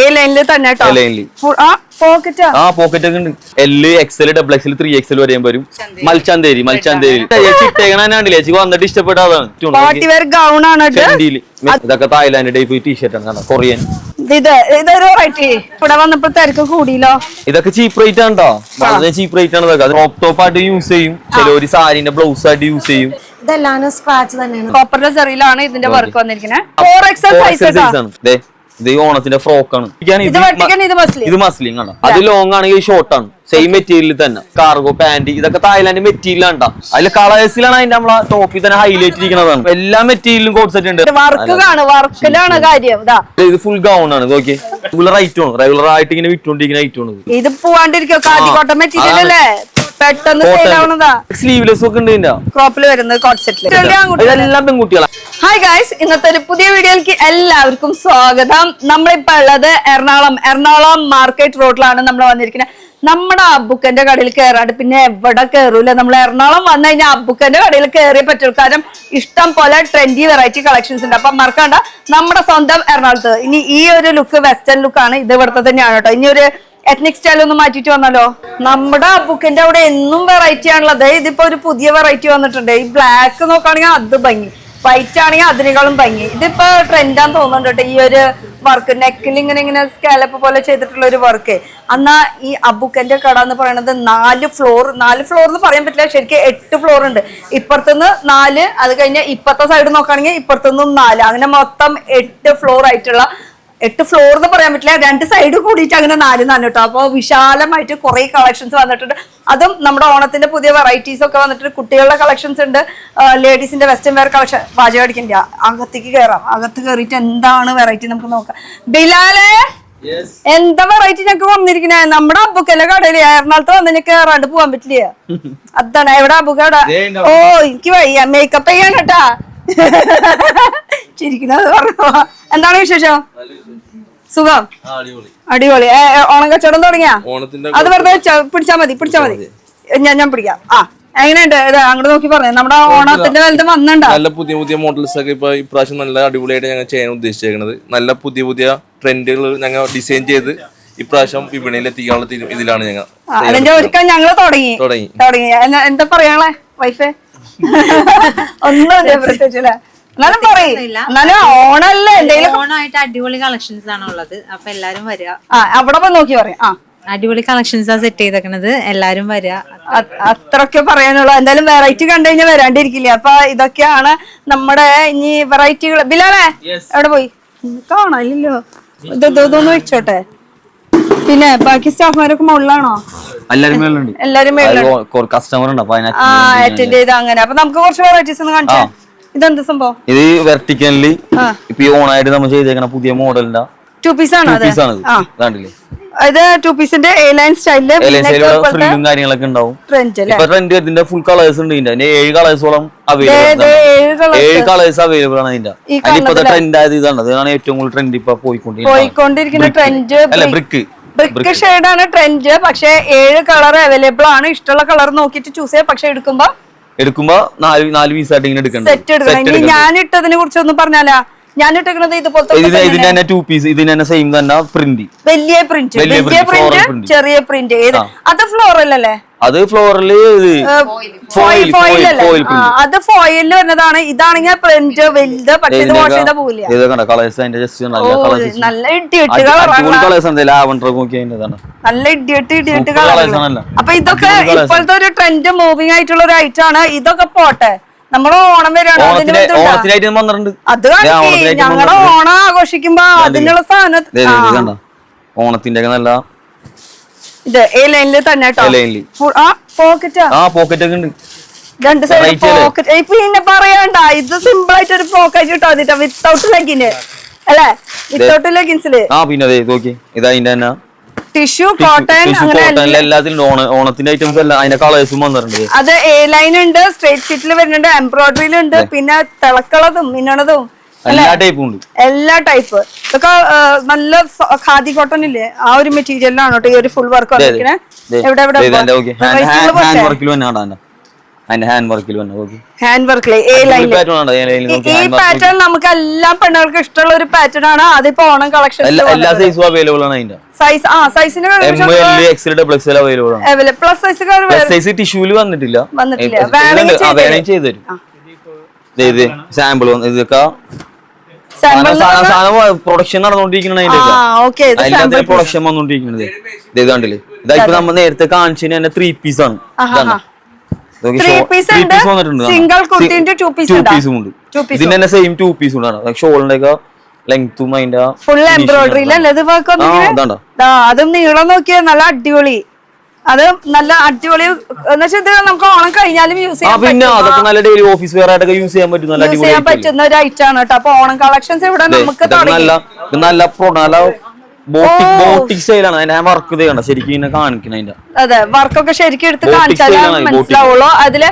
A line തന്നെ ട്ടോ. Pocket ഒക്കെ ഉണ്ട്. L XL double XL 3XL വരെയും വരും. മൽച്ചാന്തേരി ചിട്ടേക്കണാണ്ടില്ലേ ചേച്ചി വന്നിട്ട് ഇഷ്ടപ്പെട്ടതാണ്. പാർട്ടി വെയർ ഗൗൺ ആണ് ഇതൊക്കെ തായ്ലാൻഡ് ടൈപ്പ് ടീഷർട്ട് ആണ്, കൊറിയൻ. ഇതൊരു വെറൈറ്റി ഇവിടെ വന്നപ്പോ തിരക്ക് കൂടിയല്ലോ. ഇതൊക്കെ ചീപ്പ് റേറ്റ് ആണ് ട്ടോ, വളരെ ചീപ്പ് റേറ്റ് ആണ്. ഇതൊക്കെ ക്രോപ്പ് ടോപ്പ് ആയിട്ട് യൂസ് ചെയ്യും, ചിലവര് സാരിന്റെ ബ്ലൗസ് ആയിട്ട് യൂസ് ചെയ്യും. ഇതെല്ലാം സ്ക്രാച്ച് തന്നെയാണ്. കോപ്പറിന്റെ ചെറിയിലാണ് ഇതിന്റെ വർക്ക് വന്നിരിക്കുന്നത്. 4XL size. ഇത് ഓണത്തിന്റെ ഫ്രോക്കാണ്. ഇത് മസ്ലിംഗ് ആണ്. അത് ലോങ് ആണെങ്കിൽ ഷോർട്ട് ആണ്. സെയിം മെറ്റീരിയൽ തന്നെ കാർഗോ പാന്റ്. ഇതൊക്കെ തായ്ലാൻഡ് മെറ്റീരിയൽ ആണ്. അതിലെ കളേഴ്സിലാണ് അതിന്റെ നമ്മളെ ടോപ്പിൽ തന്നെ ഹൈലൈറ്റ് ഇരിക്കുന്നതാണ്. എല്ലാ മെറ്റീരിയലും കോഡ് സെറ്റ് ഉണ്ട്. വർക്കിലാണ് കാര്യം. ഇത് ഫുൾ ഗൗൺ ആണ്. നോക്കി റെഗുലർ ഐറ്റം ആണ്, റെഗുലർ ആയിട്ട് ഇങ്ങനെ വിറ്റോണ്ടിരിക്കുന്ന ഐറ്റം ആണ്. ഇത് പോവാണ്ടിരിക്കോ, കാതിക്കോട്ട മെറ്റീരിയൽ അല്ലേ, പെട്ടെന്ന് സ്ലീവ്ലെസ് ഒക്കെ ഉണ്ട്. ക്രോപ്പിൽ വരുന്നത് കോട്ട് സെറ്റിൽ എല്ലാം പെൺകുട്ടികളാണ്. ഹായ് ഗൈസ്, ഇന്നത്തെ ഒരു പുതിയ വീഡിയോയിലേക്ക് എല്ലാവർക്കും സ്വാഗതം. നമ്മളിപ്പോ ഉള്ളത് എറണാകുളം മാർക്കറ്റ് റോഡിലാണ് നമ്മൾ വന്നിരിക്കുന്നത്. നമ്മുടെ അബുക്കന്റെ കടയിൽ കയറാണ്ട് പിന്നെ എവിടെ കയറൂല. നമ്മൾ എറണാകുളം വന്നു കഴിഞ്ഞാൽ അബുക്കന്റെ കടയിൽ കയറിയ പറ്റുള്ളൂ. കാരണം ഇഷ്ടം പോലെ ട്രെൻഡി വെറൈറ്റി കളക്ഷൻസ് ഉണ്ട്. അപ്പൊ മറക്കണ്ട, നമ്മുടെ സ്വന്തം എറണാകുളത്ത് ഇനി ഈ ഒരു ലുക്ക് വെസ്റ്റേൺ ലുക്കാണ്. ഇത് ഇവിടുത്തെ തന്നെയാണ് കേട്ടോ. ഇനി ഒരു എത്നിക് സ്റ്റൈൽ ഒന്ന് മാറ്റിട്ട് വന്നാലോ. നമ്മുടെ അബുക്കന്റെ അവിടെ എന്നും വെറൈറ്റി ആണുള്ളത്. ഇതിപ്പോ ഒരു പുതിയ വെറൈറ്റി വന്നിട്ടുണ്ട്. ഈ ബ്ലാക്ക് നോക്കുകയാണെങ്കിൽ അത് ഭംഗി, വൈറ്റ് ആണെങ്കിൽ അതിനേക്കാളും ഭംഗി. ഇതിപ്പോ ട്രെൻഡാന്ന് തോന്നുന്നുണ്ട് ഈ ഒരു വർക്ക്. നെക്കിൽ ഇങ്ങനെ സ്കാലപ്പ് പോലെ ചെയ്തിട്ടുള്ള ഒരു വർക്ക്. എന്നാ ഈ അബുക്കന്റെ കട എന്ന് പറയുന്നത് 4 ഫ്ലോർ എന്ന് പറയാൻ പറ്റില്ല, ശരിക്കും 8 ഫ്ലോർ ഉണ്ട്. ഇപ്പുറത്തുനിന്ന് 4, അത് കഴിഞ്ഞ് ഇപ്പുറത്തെ സൈഡ് നോക്കുകയാണെങ്കിൽ ഇപ്പുറത്തുനിന്നും 4, അങ്ങനെ മൊത്തം 8 ഫ്ലോർ ആയിട്ടുള്ള 8 ഫ്ലോർ എന്ന് പറയാൻ പറ്റില്ല, 2 സൈഡ് കൂടിയിട്ട് അങ്ങനെ 4 കേട്ടോ. അപ്പോൾ വിശാലമായിട്ട് കുറെ കളക്ഷൻസ് വന്നിട്ടുണ്ട്. അതും നമ്മുടെ ഓണത്തിന്റെ പുതിയ വെറൈറ്റീസ് ഒക്കെ വന്നിട്ടുണ്ട്. കുട്ടികളുടെ കളക്ഷൻസ് ഉണ്ട്, ലേഡീസിന്റെ വെസ്റ്റേൺ വെയർ കളക്ഷൻ. പാചകം അടിക്കണ്ട, അകത്തേക്ക് കയറാം. അകത്ത് കയറിയിട്ട് എന്താണ് വെറൈറ്റി നമുക്ക് നോക്കാം. ബിലാലെ, എന്താ വെറൈറ്റി ഞങ്ങൾക്ക് വന്നിരിക്കണേ? നമ്മുടെ അബുക്കല്ലേ കടയില് എറണാകുളത്ത് വന്ന് കയറാണ്ട് പോവാൻ പറ്റില്ല. അതാണ് എവിടെ അബുക്കട. ഓ എനിക്ക് വയ്യ, മേക്കപ്പ് ചെയ്യാൻ കേട്ടാ. ചിരിക്കുന്നത് പറഞ്ഞോ. എന്താണ് വിശേഷം? സുഖം, അടിപൊളി. ഓണം കച്ചവടം തുടങ്ങിയാ? അത് വെറുതെ പിടിച്ചാ മതി. ഞാൻ പിടിക്കാം. എങ്ങനെയുണ്ട്? അങ്ങോട്ട് നോക്കി പറഞ്ഞു. നമ്മുടെ ഓണത്തിന്റെ കാലത്ത് വന്നിട്ടുണ്ടോ? നല്ല പുതിയ മോഡൽസ് ഒക്കെ ഇപ്പൊ ഇപ്രാവശ്യം നല്ല അടിപൊളിയായിട്ട് ഞങ്ങൾ ചെയ്യാൻ ഉദ്ദേശിച്ചേക്കുന്നത്. നല്ല പുതിയ ട്രെൻഡുകൾ ഞങ്ങൾ ഡിസൈൻ ചെയ്ത് ഇപ്രാവശ്യം വിപണിയിൽ എത്തിക്കാനുള്ള ഇതിലാണ് ഞങ്ങൾ. അതിന്റെ ഒരുക്കം ഞങ്ങള് തുടങ്ങി. എന്താ പറയാളെ വൈഫേ? ഒന്നും പ്രത്യേകിച്ചല്ലേ, എന്നാലും പറയും. എന്നാലും ഓണല്ലേ, എന്തെങ്കിലും ഓണായിട്ട് അടിപൊളി കളക്ഷൻസ് ആണ് ഉള്ളത്. അപ്പൊ എല്ലാരും വരിക. അവിടെ പോയി നോക്കി പറയാം. അടിപൊളി കളക്ഷൻസ് ആണ് സെറ്റ് ചെയ്തേക്കണത്. എല്ലാരും വരിക. അത്രയൊക്കെ പറയാനുള്ളൂ. എന്തായാലും വെറൈറ്റി കണ്ടു കഴിഞ്ഞാൽ വരാണ്ടിരിക്കില്ല. അപ്പൊ ഇതൊക്കെയാണ് നമ്മുടെ ഇനി വെറൈറ്റികൾ. ബിലാലെ എവിടെ പോയി? കാണാനില്ലല്ലോ. ഇതൊന്ന് വെച്ചോട്ടെ. പിന്നെ ബാക്കി സ്റ്റാഫ്മാരൊക്കെ മുകളിലാണോ? എല്ലാരും അറ്റൻഡ് ചെയ്ത് അങ്ങനെ. അപ്പൊ നമുക്ക് കുറച്ച് വെറൈറ്റീസ് ഒന്ന് കാണിച്ചാ. ഇതെന്ത് സംഭവം? ഇത് വെർട്ടിക്കലി ഇപ്പൊ ഓണായിട്ട് നമ്മൾ ചെയ്തേക്കണ പുതിയ മോഡലിന്റെ 2 പീസ് ആണ്. ഇത് 2 പീസിന്റെ എ ലൈൻ സ്റ്റൈലില് ഫ്രില്ലും കാര്യങ്ങളൊക്കെ ഉണ്ടാവും. ട്രെൻഡ് ഇതിന്റെ ഫുൾ കളേഴ്സ് ഉണ്ട്. ഇതിന്റെ 7 കളേഴ്സോളം അവൈലബിൾ ആണ്. അതിന്റെ ഇപ്പത്തെ ട്രെൻഡ് ആയത് ഇതാണ്. അതാണ് ഏറ്റവും കൂടുതൽ ട്രെൻഡ് ഇപ്പൊ പോയിക്കൊണ്ടിരിക്കുന്ന ട്രെൻഡ്. ബ്രിക്ക് ഷെയ്ഡ് ആണ് ട്രെൻഡ്. പക്ഷെ 7 കളർ അവൈലബിൾ ആണ്. ഇഷ്ടമുള്ള കളർ നോക്കിട്ട് ചൂസ് ചെയ്യാം. പക്ഷെ എടുക്കുമ്പോ 4 പീസായിട്ട് ഇങ്ങനെ എടുക്കണം. സെറ്റ് എടുക്കണം. ഞാൻ ഇട്ടതിനെ കുറിച്ച് ഒന്നും പറഞ്ഞാലാ. ഞാൻ ഇട്ടേക്കുന്നത് ഇതുപോലത്തെ ഇതിന്റെ 2 പീസ്. ഇതിന്റെ സെയിം തന്നെ പ്രിന്റ്, വലിയ പ്രിന്റ്, ചെറിയ പ്രിന്റ്. ഏത് അത് ഫ്ലോറല്ലേ? അത് ഫ്ലോറില് ഫോയിൽ അല്ലേ? അത് ഫോയിലിൽ വരുന്നതാണ്. ഇതാണെങ്കിൽ പ്രിന്റ് വലുത്. പക്ഷെ ഇത് വാഷ് ചെയ്ത പോവില്ല. നല്ല ഇടിയിട്ട് നല്ല ഇടിയിട്ട് കളറാണ്. അപ്പൊ ഇതൊക്കെ ഇപ്പോഴത്തെ ഒരു ട്രെൻഡ് മൂവിംഗ് ആയിട്ടുള്ള ഒരു ഐറ്റം ആണ്. ഇതൊക്കെ പോട്ടെ, നമ്മള് ഓണം വരാണ്. അത് ഞങ്ങള് ഓണം ആഘോഷിക്കുമ്പോ അതിനുള്ള സാധനം ഓണത്തിന്റെ നല്ല ഇത് എ ലൈനില് തന്നെ പോക്കറ്റ് ഒക്കെ ഉണ്ട്. 2 സൈഡ് പോക്കറ്റ്. പിന്നെ പറയണ്ട, ഇത് സിമ്പിൾ ആയിട്ട് ഒരു പോക്കറ്റ് കിട്ടാ. വിത്തൗട്ട് ലെഗിന് അല്ലെ? വിത്തൗട്ട് ലെഗിൻസില് പിന്നെ ടിഷ്യൂ, കോട്ടൺ, ഓണത്തിന്റെ ഐറ്റംസ് എല്ലാം അതിന്റെ കളേഴ്സും വന്നിട്ടുണ്ട്. അത് എ ലൈൻ ഉണ്ട്, സ്ട്രേറ്റ് ഫിറ്റിൽ വരുന്നുണ്ട്, എംബ്രോയിഡറിയിലുണ്ട്, പിന്നെ തിളക്കളതും മിന്നണതും എല്ലാ ടൈപ്പ്. ഇതൊക്കെ നല്ല ഖാദി കോട്ടൺ ഇല്ലേ, ആ ഒരു മെറ്റീരിയലാണ് കേട്ടോ ഈ ഒരു ഫുൾ വർക്ക് വന്നിരിക്കുന്നത്. അതിന്റെ ഹാൻഡ് വർക്കിൽ വന്നു നോക്കി. ഹാൻഡ് വർക്കില് ഈ പാറ്റേൺ നമുക്ക് എല്ലാ പെണ്ണുകൾക്ക് ഇഷ്ടമുള്ള ഒരു പാറ്റേൺ ആണ്. അതിപ്പോ ഓണം കളക്ഷൻ എല്ലാ സൈസും അവൈലബിൾ ആണ്. അതിന്റെ സൈസ് സൈസിന് അവൈലബിൾ ആണ്. പ്ലസ് സൈസ് ടിഷ്യൂല് വന്നിട്ടില്ല. വേണമെങ്കിൽ ചെയ്തു തരും. സാമ്പിൾ ഇതൊക്കെ പ്രൊഡക്ഷൻ നടന്നുകൊണ്ടിരിക്കണേ. പ്രൊഡക്ഷൻ വന്നോണ്ടിരിക്കുന്നത് ഇതാണ്ടില്ലേ. ഇതായിപ്പോ നമ്മൾ നേരത്തെ കാണിച്ചതിന് തന്നെ 3 പീസ് ആണ്. ഇതിന് തന്നെ സെയിം 2 പീസ് ഉണ്ട്. ഷോളിന്റെ ഒക്കെ ലെങ്തും അതിന്റെ ഫുൾ എംബ്രോയിഡറി അതും നീളം നോക്കിയാ നല്ല അടിപൊളി. അത് നല്ല അടിപൊളി എന്ന് വെച്ചാൽ ഇത് നമുക്ക് ഓണം കഴിഞ്ഞാലും യൂസ് ചെയ്യാൻ ഓഫീസ് വെയർ ആയിട്ടൊക്കെ യൂസ് ചെയ്യാൻ പറ്റുന്ന ഒരു ഐറ്റം ആണ് കേട്ടോ. അപ്പൊ ഓണം കളക്ഷൻസ് ഇവിടെ നമുക്ക് നല്ല ബോട്ടിക് സ്റ്റൈലാണ്. അതിന്റെ വർക്ക് ചെയ്യണ്ട ശരിക്കും ഇങ്ങനെ കാണിക്കണം. അതിന്റെ അതെ വർക്കൊക്കെ ശരിക്കും എടുത്ത് കാണിച്ചാലേ മനസ്സിലാവുള്ളൂ. അതില്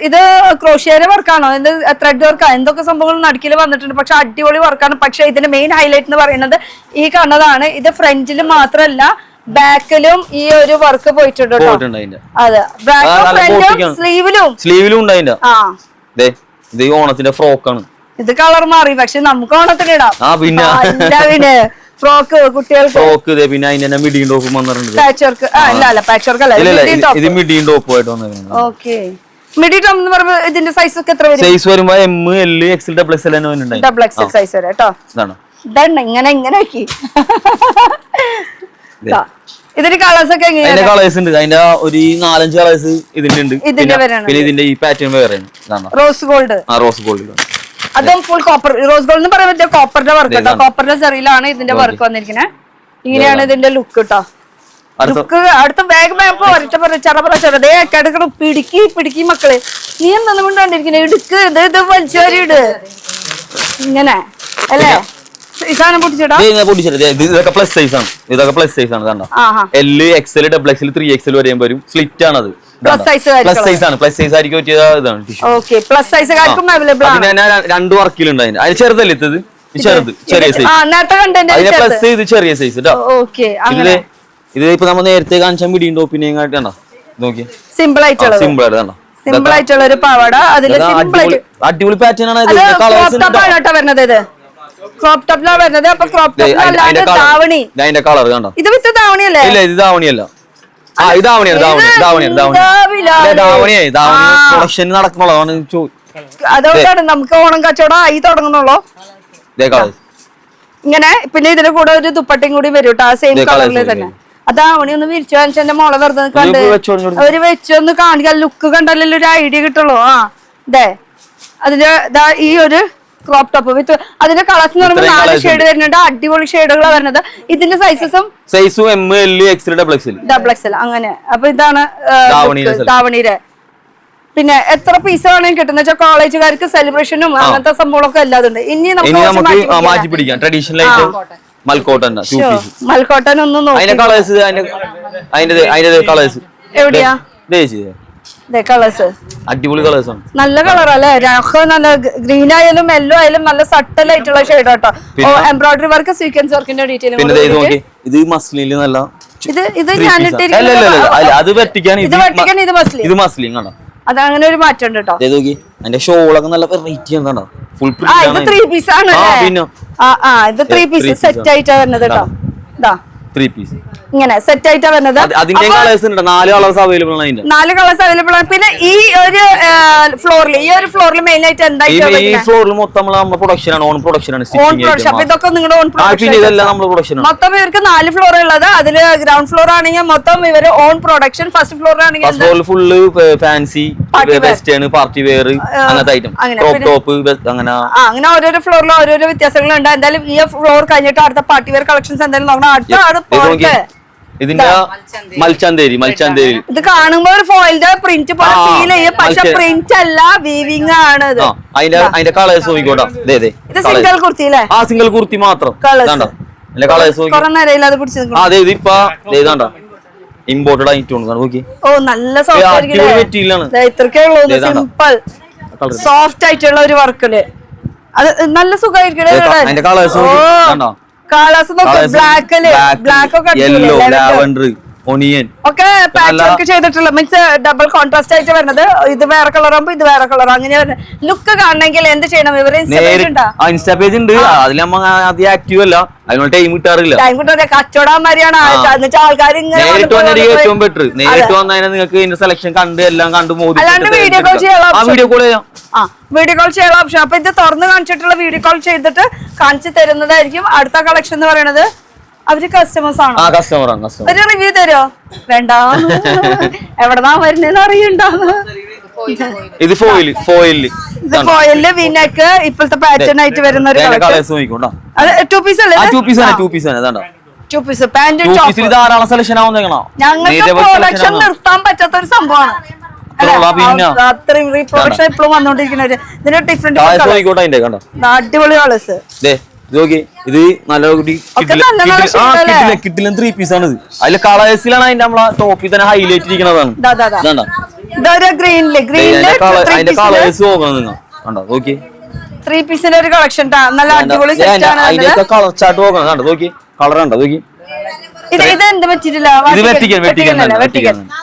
ഇത് ക്രോഷ്യേന്റെ വർക്കാണോ, ഇത് ത്രെഡ് വർക്കാ, എന്തൊക്കെ സംഭവങ്ങൾ നടുക്കിൽ വന്നിട്ടുണ്ട്. പക്ഷെ അടിപൊളി വർക്കാണ്. പക്ഷെ ഇതിന്റെ മെയിൻ ഹൈലൈറ്റ് എന്ന് പറയുന്നത് ഈ കാണുന്നതാണ്. ഇത് ഫ്രണ്ടില് മാത്രല്ല ബാക്കിലും ഈ ഒരു വർക്ക് പോയിട്ടുണ്ട്. അതെ ബാക്കും ഫ്രണ്ടും സ്ലീവിലും ഉണ്ട് അതിന്റെ. ഇത് ഓണത്തിന്റെ ഫ്രോക്കാണ്. ഇത് കളർ മാറി പക്ഷെ നമുക്ക് ഓണത്തിന് ഇടാം. പിന്നെ ഫ്രോക്ക് കുട്ടികൾക്ക് ഫ്രോക്ക് പിന്നെ അതിന്റെ മിഡിയും ടോപ്പും വന്നിട്ടുണ്ട്. പാച്ച് വർക്ക് അല്ല പാച്ച് വർക്ക് അല്ല ഇത് മിഡിയും ടോപ്പും ആയിട്ട് വന്നിട്ടുണ്ട്. ഓക്കെ മിഡി ടോപ്പ് എന്ന് പറയുമ്പോൾ ഇതിന്റെ സൈസ് ഒക്കെ എത്ര വരും? സൈസ് വരുമ്പോ M L XL double XL തന്നെ വരുന്നുണ്ട്. ഡബിൾ എക്സൽ സൈസ് വരെ കേട്ടോ. ഇതാണ് ഇങ്ങനെ ആക്കി. ഇതിന്റെ കളേഴ്സ് ഒക്കെ അതിന്റെ കളേഴ്സ് ഉണ്ട്. അതിന്റെ ഒരു 4-5 കളേഴ്സ് ഇതിന്റെ ഉണ്ട്. പിന്നെ ഇതിന്റെ ഈ പാറ്റേൺ വേറെ റോസ് ഗോൾഡ്. റോസ് ഗോൾഡ് അതും ഫുൾ കോപ്പർ. റോസ് ഗോൾഡ് എന്ന് പറയുമ്പോൾ കോപ്പറിന്റെ വർക്ക് കേട്ടോ. കോപ്പറിന്റെ സെറിയിലാണ് ഇതിന്റെ വർക്ക് വന്നിരിക്കുന്നത്. ഇങ്ങനെയാണ് ഇതിന്റെ ലുക്ക് കേട്ടോ. ലുക്ക് അടുത്ത ബാഗ് മാപ്പ് ഒരട്ടെ പിടിക്കി മക്കള്. നീ എന്തൊന്നും കൊണ്ടിരിക്കണേ ഇടുക്ക് ഇത് വലിച്ചോരിട് ഇങ്ങനെ അല്ലേ. ഇതൊക്കെ പ്ലസ് സൈസ് ആണ്. ഇതൊക്കെ പ്ലസ് സൈസ് ആണ്. കണ്ടോ L XL double XL 3XL വരെയും വരും. സ്ലിറ്റ് ആണ്. അത് പ്ലസ് സൈസ് ആണ്. പ്ലസ് സൈസ് ആയിരിക്കും ഇതാണ്. രണ്ട് വർക്കിലുണ്ട്. അതിന് ചെറുതല്ലേ ഇത് ചെറുത് ചെറിയ സൈസ്. അതിന്റെ പ്ലസ് ഇത് ചെറിയ സൈസ് കേട്ടോ. ഇത് ഇപ്പൊ നമ്മൾ നേരത്തെ കാണിച്ച മിഡിയും ടോപ്പിനെയും കാണിക്കണ്ട നോക്കി. സിമ്പിൾ ആയിട്ടുള്ള സിമ്പിൾ ആയിട്ടുള്ള ഒരു പാവാട. അടിപൊളി പാറ്റേൺ ആണ്. വരുന്നത് ക്രോപ്പ് ടോപ്പിലാണ് വരുന്നത്. അപ്പൊ ക്രോപ്പ് ടോപ്പിലല്ലാതെ ധാവണി. അതിന്റെ കളർ കണ്ടോ. ഇത് വിത്ത് ധാവണിയല്ലേ? ഇല്ല ഇത് ധാവണിയല്ല. പ്രൊഡക്ഷൻ നടക്കണുള്ളതാണ്. അതുകൊണ്ടാണ് നമുക്ക് ഓണം കച്ചവടം ആയി തുടങ്ങുന്നുള്ളൂ. ഇങ്ങനെ പിന്നെ ഇതിന്റെ കൂടെ ഒരു ദുപ്പട്ടയും കൂടി വരും കേട്ടോ. സെയിം കളറിൽ തന്നെ. അതാവണി ഒന്ന് വിരിച്ചു കാണിച്ച എന്റെ മോളെ വെറുതെ കണ്ട് അവര് വെച്ചൊന്ന് കാണിക്കാൻ ലുക്ക് കണ്ടല്ലോ ഒരു ഐഡിയ കിട്ടുള്ളൂ. ഇതേ അതിന്റെ ഈ ഒരു ക്രോപ്പ് ടോപ്പ് വിത്ത് അതിന്റെ കളേഴ്സ് എന്ന് പറയുമ്പോൾ 4 ഷെയ്ഡ് വരുന്നുണ്ട്. അടിപൊളി ഷെയ്ഡുകളാണ് വരുന്നത്. ഇതിന്റെ സൈസും M L XL double XL അങ്ങനെ. അപ്പൊ ഇതാണ് ധാവണിയുടെ. പിന്നെ എത്ര പീസ് വേണമെങ്കിൽ കിട്ടുന്ന വെച്ചാൽ കോളേജുകാർക്ക് സെലിബ്രേഷനും അങ്ങനത്തെ സംഭവങ്ങളൊക്കെ എല്ലാതുണ്ട്. ഇനി നമുക്ക് മാറ്റി പിടിക്കാം. ട്രഡീഷണൽ ആയിട്ട് മൽക്കോട്ടൻ ഒന്നും നോക്കി എവിടെയാ കളേഴ്സ് അടിപൊളി കളേഴ്സ് ആണ്. നല്ല കളർ അല്ലേ. നല്ല ഗ്രീൻ ആയാലും യെല്ലോ ആയാലും നല്ല സട്ടൽ ആയിട്ടുള്ള ഷെയ്ഡ് കേട്ടോ. എംബ്രോയിഡറി വർക്ക് സീക്വൻസ് വർക്കിന്റെ ഡീറ്റെയിൽ ഇത് മസ്ലിനില് നല്ല ഇത് ഞാൻ ഇത് മസ്ലിൻ കാണാം. അത് അങ്ങനെ ഒരു മാറ്റം ഉണ്ട് കേട്ടോ. അതിന്റെ ഷോളൊക്കെ നല്ല വെറൈറ്റി ആണ്. ഫുൾ ഇത് 3 പീസ് ആണ്. ഇത് 3 പീസ് സെറ്റ് ആയിട്ടാ വരുന്നത് കേട്ടോ. 3 പീസ് ഇങ്ങനെ സെറ്റ് ആയിട്ടാ വരുന്നത്. അതിന്റെ കളേഴ്സ് ഉണ്ട്. 4 കളേഴ്സ് അവൈലബിൾ ആണ്. 4 കളേഴ്സ് അവൈലബിൾ ആണ്. പിന്നെ ഈ ഒരു ഫ്ലോറിൽ മെയിൻ ആയിട്ട് എന്തായിട്ട് ഈ ഫ്ലോറിൽ മൊത്തം നമ്മുടെ പ്രൊഡക്ഷൻ ആണ്. ഓൺ പ്രൊഡക്ഷൻ ആണ്. ഇതൊക്കെ നിങ്ങളുടെ ഓൺ പ്രൊഡക്ഷൻ. മൊത്തം ഇവർക്ക് 4 ഫ്ലോർ ഉള്ളത്. അതില് ഗ്രൗണ്ട് ഫ്ലോർ ആണെങ്കിൽ മൊത്തം ഇവര് ഓൺ പ്രൊഡക്ഷൻ. ഫസ്റ്റ് ഫ്ലോർ ആണെങ്കിൽ full fancy western party wear അങ്ങനത്തെ ഐറ്റം ടോപ്പ് അങ്ങനെ ഓരോരോ ഫ്ലോറിൽ ഓരോരോ വ്യത്യാസങ്ങളുണ്ട്. എന്തായാലും ഈ ഫ്ലോർ കഴിഞ്ഞിട്ട് അടുത്ത പാർട്ടി വെയർ കളക്ഷൻസ് എന്തായാലും നോക്കണം. ഇതിന്റെ മൽച്ചാന്തേരി ഇത് കാണുമ്പോ ഒരു ഫോയിലിന്റെ പ്രിന്റ് പോലെ ഫീൽ ചെയ്യും. പക്ഷെ പ്രിന്റ് അല്ല, വീവിംഗ് ആണ്. അതിന്റെ കളേഴ്സ് നോക്കിക്കോട്ടെ. ഇത് സിംഗിൾ കുർത്തി അല്ലേ? സിംഗിൾ കുർത്തി മാത്രം. ഇമ്പോർട്ടഡ് ആയിട്ട് നല്ല സിമ്പിൾ സോഫ്റ്റ് ആയിട്ടുള്ള ഒരു വർക്കില് അത് നല്ല സുഖമായിരിക്കും. കളേഴ്സ് കളേഴ്സ് ബ്ലാക്ക് ഒക്കെ യെല്ലോ ലാവൻഡർ ഒണിയൻ ഒക്കെ പാച്ച് വർക്ക് ചെയ്തിട്ടുള്ള മീൻസ് ഡബിൾ കോൺട്രാസ്റ്റ് ആയിട്ട് വരുന്നത്. ഇത് വേറെ കളർ ആകുമ്പോ ഇത് വേറെ കളർ അങ്ങനെ ലുക്ക് കാണണമെങ്കിൽ എന്ത് ചെയ്യണം? ഇവര് ഇൻസ്റ്റാ പേജ് ഉണ്ട്, അതിൽ നമ്മ ആദ്യം ആക്റ്റീവ് അല്ല, അതിനുള്ള ടൈം കിട്ടാറില്ല. ടൈം കിട്ടാതെ കച്ചവടന്മാരെയാണ് ആൾക്കാർ നേരിട്ട് വന്നാൽ ഏറ്റവും ബെറ്റർ. നേരിട്ട് വന്നാൽ നിങ്ങൾക്ക് ഇതിന്റെ സെലക്ഷൻ കണ്ട് എല്ലാം കണ്ട് അല്ലാണ്ട് വീഡിയോ കോൾ ചെയ്യാം. വീഡിയോ കോൾ ചെയ്യാം. വീഡിയോ കോൾ ചെയ്യാനുള്ള ഓപ്ഷൻ. അപ്പൊ ഇത് തുറന്ന് കാണിച്ചിട്ടുള്ള വീഡിയോ കോൾ ചെയ്തിട്ട് കാണിച്ചു തരുന്നതായിരിക്കും. അടുത്ത കളക്ഷൻ എന്ന് പറയുന്നത് അവര് കസ്റ്റമേഴ്സ് ആണോ? ഒരു റിവ്യൂ തരോ? വേണ്ട, എവിടെന്നാ വരുന്നേന്ന് അറിയണ്ടോ? ഇത് ഫോയില് വിനക്ക് ഇപ്പോഴത്തെ പാറ്റേൺ ആയിട്ട് വരുന്ന ഒരു ടു പീസ് അല്ലേ? ടു പീസ് പാന്റ് ധാരാളം സെലക്ഷൻ ആവുന്നേക്കണോ? ഞങ്ങൾക്ക് പ്രൊഡക്ഷൻ നിർത്താൻ പറ്റാത്ത ഒരു സംഭവമാണ്. അത്രയും റീപ്രൊഡക്ഷൻ ഇപ്പോഴും വന്നോണ്ടിരിക്കുന്ന ഒരു ഇതിന്റെ ഡിഫറെന്റ് അടിപൊളി കളേഴ്സ്. ഇത് നല്ല കിട്ടില്ല 3 പീസാണ്. ഇത് അതിലെ കളേഴ്സിലാണ് അതിന്റെ നമ്മളെ ടോപ്പിൽ തന്നെ ഹൈലൈറ്റ് ഇരിക്കുന്നതാണ്. അതിന്റെ കളേഴ്സ് നോക്കണം നിങ്ങൾ കണ്ടോ? നോക്കി 3 പീസിന്റെ ഒരു കളക്ഷൻ നല്ല അടിപൊളി സെറ്റ് ആണ്. അതിന്റെ കളർ ചാർട്ട് നോക്കണം. കണ്ടോ? നോക്കി കളർ കണ്ടോ? നോക്കി ഇത് എന്ത് പറ്റിയിട്ടില്ല,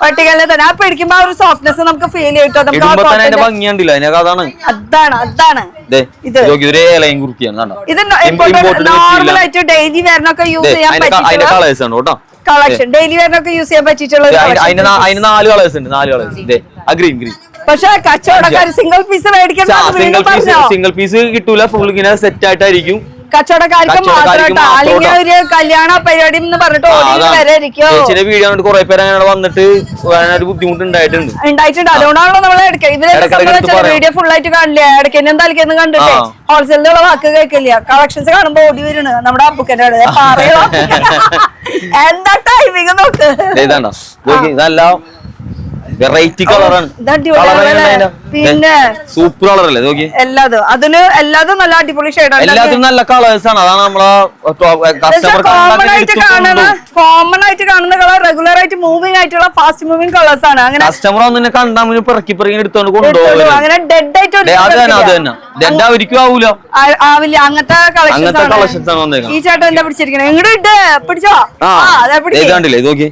വെട്ടിക്കലിനെ തന്നെ ആ പിടിക്കുമ്പോ ആ ഒരു സോഫ്റ്റ്നെസ് നമുക്ക് ഫീൽ ചെയ്തിട്ട് ഭംഗിയുണ്ടല്ലോ. അതാണ് ഇത് നോർമലായിട്ട് ഡെയിലി വെയറിനൊക്കെ യൂസ് ചെയ്യാൻ പറ്റിയ കളക്ഷൻ. ഡെയിലി വെയറിനൊക്കെ യൂസ് ചെയ്യാൻ പറ്റിയിട്ടുള്ള അതിന് 4 കളേഴ്സ് ഉണ്ട്. 4 കളേഴ്സ് ഗ്രീൻ പക്ഷെ കച്ചവടക്കാർ സിംഗിൾ പീസ് മേടിക്കാൻ സിംഗിൾ പീസ് കിട്ടൂല, ഫുൾ ഇങ്ങനെ സെറ്റ് ആയിട്ടായിരിക്കും. കച്ചവടക്കാർക്ക് മാത്രമായിട്ടോ അല്ലെങ്കിൽ ഒരു കല്യാണ പരിപാടി എന്ന് പറഞ്ഞിട്ട് വരെ വീഡിയോ കുറെ പേര് അങ്ങനെ വന്നിട്ട് ബുദ്ധിമുട്ട് ഉണ്ടായിട്ടുണ്ട്. അതുകൊണ്ടാണല്ലോ നമ്മളെ ഇവരെ വീഡിയോ ഫുൾ ആയിട്ട് കാണില്ല. ഇടയ്ക്കെന്നും തലക്കെന്നും കണ്ടിട്ട് ഹോൾസെയിലുള്ള വാക്ക് കേൾക്കില്ല. കളക്ഷൻസ് കാണുമ്പോ ഓടി വരുന്നു നമ്മുടെ അപ്പുക്കൻ്റെ പറയണോ? എന്താ ടൈമിങ് നോക്ക്. വെറൈറ്റി കളറാണ്. പിന്നെ സൂപ്പർ കളർ അല്ലേ? നോക്കി എല്ലാതും നല്ല അടിപൊളി ഷെയ്ഡാണ്. എല്ലാത്തിനും നല്ല കളേഴ്സ് ആണ്. അതാണ് നമ്മളെ കോമൺ ആയിട്ട് കാണുന്ന കളർ റെഗുലർ ആയിട്ട് മൂവിംഗ് ആയിട്ടുള്ള ഫാസ്റ്റ് മൂവിംഗ് കളേഴ്സ് ആണ്. അങ്ങനെ കസ്റ്റമർ ഒന്നിനെ കണ്ടാ പിറക്കി എടുത്തോണ്ട് കൊണ്ടുപോകും. അങ്ങനെ ഡെഡ് ആയിട്ട് ആവില്ല. അങ്ങനത്തെ കളക്ഷൻസ് ആണ് ഈ ചേട്ടൻ എന്താ പിടിച്ചിരിക്കണേ? ഇങ്ങോട്ട് പിടിച്ചോ. കണ്ടില്ലേ? നോക്കി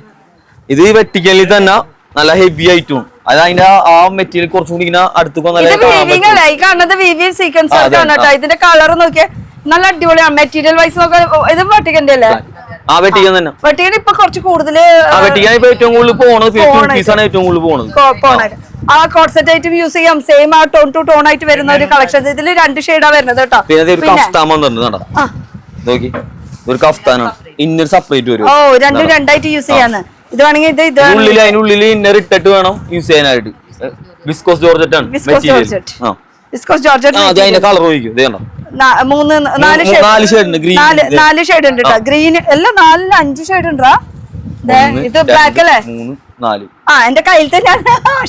ഇത് വെട്ടിക്കലിൽ തന്നെ നല്ല ഹെവി ആയിട്ടും അത് അതിന്റെ ആ മെറ്റീരിയൽ കുറച്ചുകൂടി ഇങ്ങനെ അടുത്ത് സീക്വൻസ് ആണ് കേട്ടോ. ഇതിന്റെ കളർ നോക്കിയാ നല്ല അടിപൊളിയാണ്. മെറ്റീരിയൽ വൈസ് നോക്കാൻ ഇത് വെട്ടിക്കന്റെ അല്ലേ? വെട്ടിക്കാൻ തന്നെ. വെട്ടിക്കാൻ ഇപ്പൊ കുറച്ച് കൂടുതല് വെട്ടിക്കാൻ ഇപ്പൊ ഏറ്റവും കൂടുതൽ പോണത് ആ കോട്ട് സെറ്റ് ആയിട്ട് യൂസ് ചെയ്യാം. സെയിം ആ ടോൺ ടു ടോൺ ആയിട്ട് വരുന്ന ഒരു കളക്ഷൻ. ഇതില് 2 ഷെയ്ഡാ വരുന്നത് കേട്ടോ. ഒരു കഫ്താനാണ്. ഇന്നർ സെപ്പറേറ്റ് വരും. രണ്ടായിട്ട് യൂസ് ചെയ്യാന്ന്. ഇത് വേണമെങ്കിൽ അതിനുള്ളിൽ ഇന്നർ ഇട്ടിട്ട് വേണം യൂസ് ചെയ്യാനായിട്ട്. വിസ്കോസ് ജോർജറ്റ് ആണ് മെറ്റീരിയൽ. വിസ്കോസ് ജോർജറ്റ് അതിന്റെ കളർ നോക്കിയോ? 4 ഷെയ്ഡ് ഉണ്ട്. 4 ഷെയ്ഡ് ഉണ്ട് കേട്ടോ. ഗ്രീൻ എല്ലാം 4 5 ഷെയ്ഡ് ഉണ്ടാ. ഇത് ബ്ലാക്ക് അല്ലേ? 3 4 എന്റെ കയ്യിൽ തന്നെ.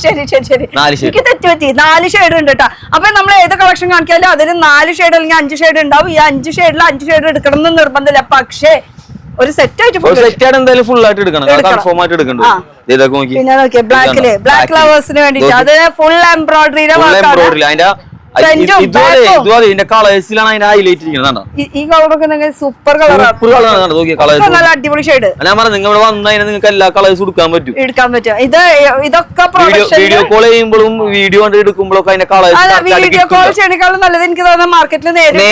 ശരി എനിക്ക് തെറ്റുപറ്റി. 4 ഷെയ്ഡ് ഉണ്ട് കേട്ടോ. അപ്പൊ നമ്മൾ ഏത് കളക്ഷൻ കാണിക്കാലും അതിന് 4 ഷെയ്ഡ് അല്ലെങ്കിൽ 5 ഷെയ്ഡ് ഉണ്ടാവും. ഈ 5 ഷെയ്ഡിൽ 5 ഷെയ്ഡ് എടുക്കണം എന്ന് നിർബന്ധമില്ല. പക്ഷേ ഒരു സെറ്റ് ആയിട്ട് എന്തായാലും ഫുൾ ആയിട്ട് എടുക്കണം. കൺഫേം ആയിട്ട് എടുക്കണം. പിന്നെ നോക്കിയേ ബ്ലാക്ക് ലവേഴ്സിന് വേണ്ടിട്ട് അത് ഫുൾ എംബ്രോയിഡറിയുടെ ഇതിന്റെ കളേഴ്സിലാണ് അതിന്റെ ഹൈലൈറ്റ് ഇരിക്കുന്നത്. ഈ കളറൊക്കെ സൂപ്പർ കളറാണ്. നല്ല അടിപൊളി ഷെയ്ഡ്. ഞാൻ പറഞ്ഞു നിങ്ങൾ വന്നതിന് നിങ്ങൾക്ക് എല്ലാ കളേഴ്സും എടുക്കാൻ പറ്റും. ഇതൊക്കെ വീഡിയോ കോൾ ചെയ്യുമ്പോഴും വീഡിയോ കണ്ട് എടുക്കുമ്പോഴൊക്കെ അതിന്റെ കളേഴ്സ് വീഡിയോ കോൾ ചെയ്യണേക്കാളും നല്ലത് എനിക്ക് തോന്നുന്നത് മാർക്കറ്റിൽ നേരിട്ട്.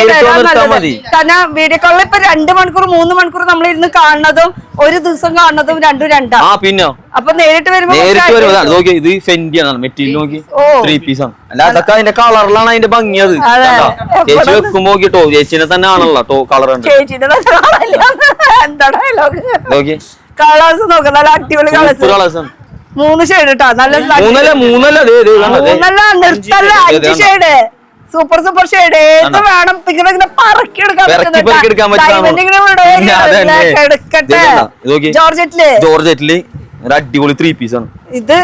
കാരണം വീഡിയോ കോളിൽ ഇപ്പൊ 2 മണിക്കൂർ 3 മണിക്കൂർ നമ്മൾ ഇരുന്ന് കാണുന്നതും ഒരു ദിവസം കാണുന്നതും രണ്ടാ. പിന്നെ അപ്പൊ നേരിട്ട് വരുമ്പോ ഇത് ഫെൻഡിയാണ് മെറ്റീരിയൽ നോക്കി 3 പീസാണ്. അല്ല അതൊക്കെ അതിന്റെ കളറിലാണ് അതിന്റെ ഭംഗിയത്. ചേച്ചി വെക്കുമ്പോ നോക്കിട്ടോ ചേച്ചിനെ തന്നെ ആണല്ലോ കളർ ഉണ്ട്. കളേഴ്സ് നോക്കാം. നല്ല അടിപൊളി കളേഴ്സ്. 3 ഷെയ്ഡ് കേട്ടോ. മൂന്നല്ല നിർത്തല്ല 5 ഷെയ്ഡ്. Super shade. ഏത് വേണം ഇങ്ങനെ പറക്കിയെടുക്കാൻ ജോർജറ്റില് അടിപൊളി 3 പീസാണ്. ഇത്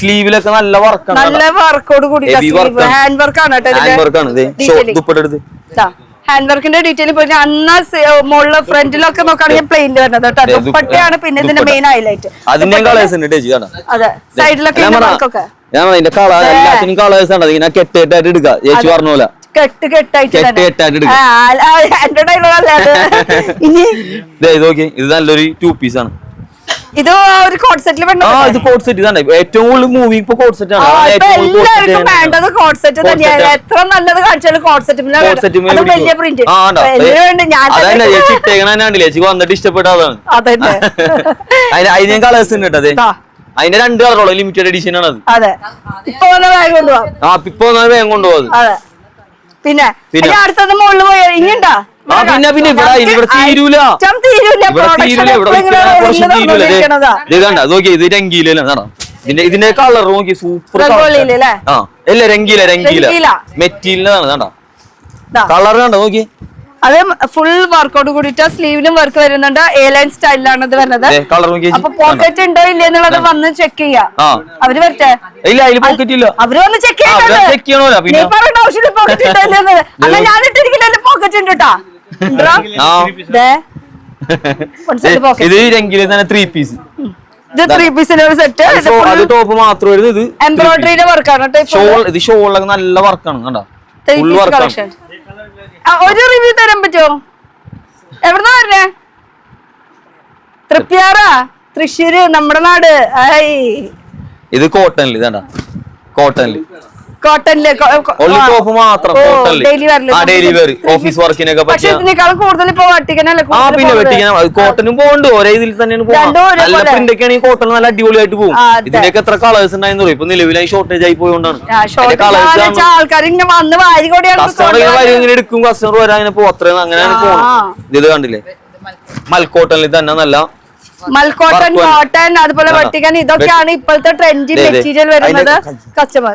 സ്ലീവിലൊക്കെ നല്ല വർക്കാണ്. നല്ല വർക്കോട് കൂടി ഹാൻഡ് വർക്കാണ് ഹാൻഡ് വർക്കിന്റെ ഡീറ്റെയിൽ പോയിട്ട് അന്ന് മുകളിലെ ഫ്രണ്ടിലൊക്കെ നോക്കുകയാണെങ്കിൽ പ്ലെയിനിൽ വരുന്നത് കേട്ടോ. ദുപ്പട്ടയാണ് പിന്നെ ഇതിന്റെ മെയിൻ ഹൈലൈറ്റ്. അതെ സൈഡിലൊക്കെ വർക്കൊക്കെ എല്ലാത്തിനും കളേഴ്സ് ആണ്. ഇങ്ങനെ കെട്ടായിട്ട് എടുക്കാം. ചേച്ചി പറഞ്ഞ പോലെ കെട്ടായിട്ട് ഇത് നല്ലൊരു 2 പീസാണ്. ഇത് ഒരു കോഡ് സെറ്റിൽ ഇത് കോഡ് സെറ്റ് ഇതാണ് ഏറ്റവും കൂടുതൽ മൂവിങ് ഇപ്പൊ കോഡ് സെറ്റ് ആണ്. എല്ലാവർക്കും വേണ്ടത് കോഡ് സെറ്റ് തന്നെയാണ്. എത്ര നല്ലത് കാണിച്ചാലും കോഡ് സെറ്റ് വലിയ പ്രിന്റ് ചേച്ചി വന്നിട്ട് ഇഷ്ടപ്പെട്ടതാണ്. അതന്നെ അതിന് ഞാൻ കളേഴ്സ് ഉണ്ട് കേട്ടോ. അതിന്റെ 2 കളറുള്ളൂ, ലിമിറ്റഡ് എഡിഷൻ ആണ് അത്. അതെ ഇപ്പൊ വേഗം കൊണ്ടുപോകാം. ഇപ്പൊ വേഗം കൊണ്ടുപോകും. അതെ പിന്നെ അടുത്തത് മുകളിൽ പോയി ഇനിയുണ്ടാ പിന്നെ ഇവിടെ തീരൂല നോക്കി. ഇത് രംഗീലാണ് ഇതിന്റെ കളർ നോക്കി സൂപ്പർ. അല്ല രംഗീല മെറ്റീരിയലാണ് കളർ കണ്ടോ നോക്കി. അത് ഫുൾ വർക്കൗട്ട് കൂടിയിട്ട് സ്ലീവിലും വർക്ക് വരുന്നുണ്ട്. എയർലൈൻ സ്റ്റൈലിലാണ് ഇത് വരുന്നത്. അപ്പൊ പോക്കറ്റ് ഉണ്ടോ ഇല്ലേ എന്നുള്ളത് വന്ന് ചെക്ക് ചെയ്യാം. അവര് വരട്ടെ. അവര് വന്ന് ചെക്ക് ചെയ്യാൻ പറയേണ്ട ആവശ്യമില്ല പോക്കറ്റ് ഉണ്ടോ ഇല്ലെന്നത്. അല്ല ഞാൻ ഇട്ടിരിക്കില്ലല്ലോ പോക്കറ്റ് ഉണ്ട് കേട്ടാ. ഇത് രംഗീല തന്നെ 3 പീസ്. ഇത് 3 പീസിന്റെ ഒരു സെറ്റ്. അത് ടോപ്പ് മാത്രം വരുന്നത്. ഇത് എംബ്രോയിഡറിയുടെ വർക്കാണ്. ഇത് ഷോളൊക്കെ നല്ല വർക്കാണ് കണ്ടോ. ഒരു റിവ്യൂ തരാൻ പറ്റുമോ? എവിടുന്നാ വരണേ? തൃപ്യാറാ, തൃശ്ശൂര്, നമ്മുടെ നാട്. ഇത് കോട്ടണില് ഇതാ കോട്ടണില് ടോപ്പ് മാത്രം ഡെയിലി വെയർ ഓഫീസ് വർക്കിനൊക്കെ പക്ഷെ ഇതിനേക്കാളും കൂടുതൽ ഇപ്പൊ വട്ടിക്കനല്ലേ. പിന്നെ വെട്ടിക്കാൻ കോട്ടനും പോകണ്ട് ഒരേ ഇതിൽ തന്നെയാണ് പോകുന്നത്. നല്ല പ്രിന്റ് ഒക്കെ ആണെങ്കിൽ കോട്ടൺ നല്ല അടിപൊളിയായിട്ട് പോകും. ഇതിന്റെയൊക്കെ എത്ര കളേഴ്സ് ഉണ്ടായിരുന്നു ഇപ്പൊ നിലവിലായി ഷോർട്ടേജ് ആയി പോയോണ്ടാണ്. ആൾക്കാർ ഇങ്ങനെ വന്ന് വാരി കൂടിയാണ് ഇങ്ങനെ എടുക്കും. കസ്റ്റമർ വരാൻ അങ്ങനെ പോകും. അത്രയും അങ്ങനെയാണ് പോകുന്നത്. ഇത് കണ്ടില്ലേ മൽക്കോട്ടണിൽ തന്നെ നല്ല മൽക്കോട്ടൺ, കോട്ടൺ, അതുപോലെ വട്ടിക്കൻ ഇതൊക്കെയാണ് ഇപ്പോഴത്തെ ട്രെൻഡി മെറ്റീരിയൽ വരുന്നത്. കസ്റ്റമർ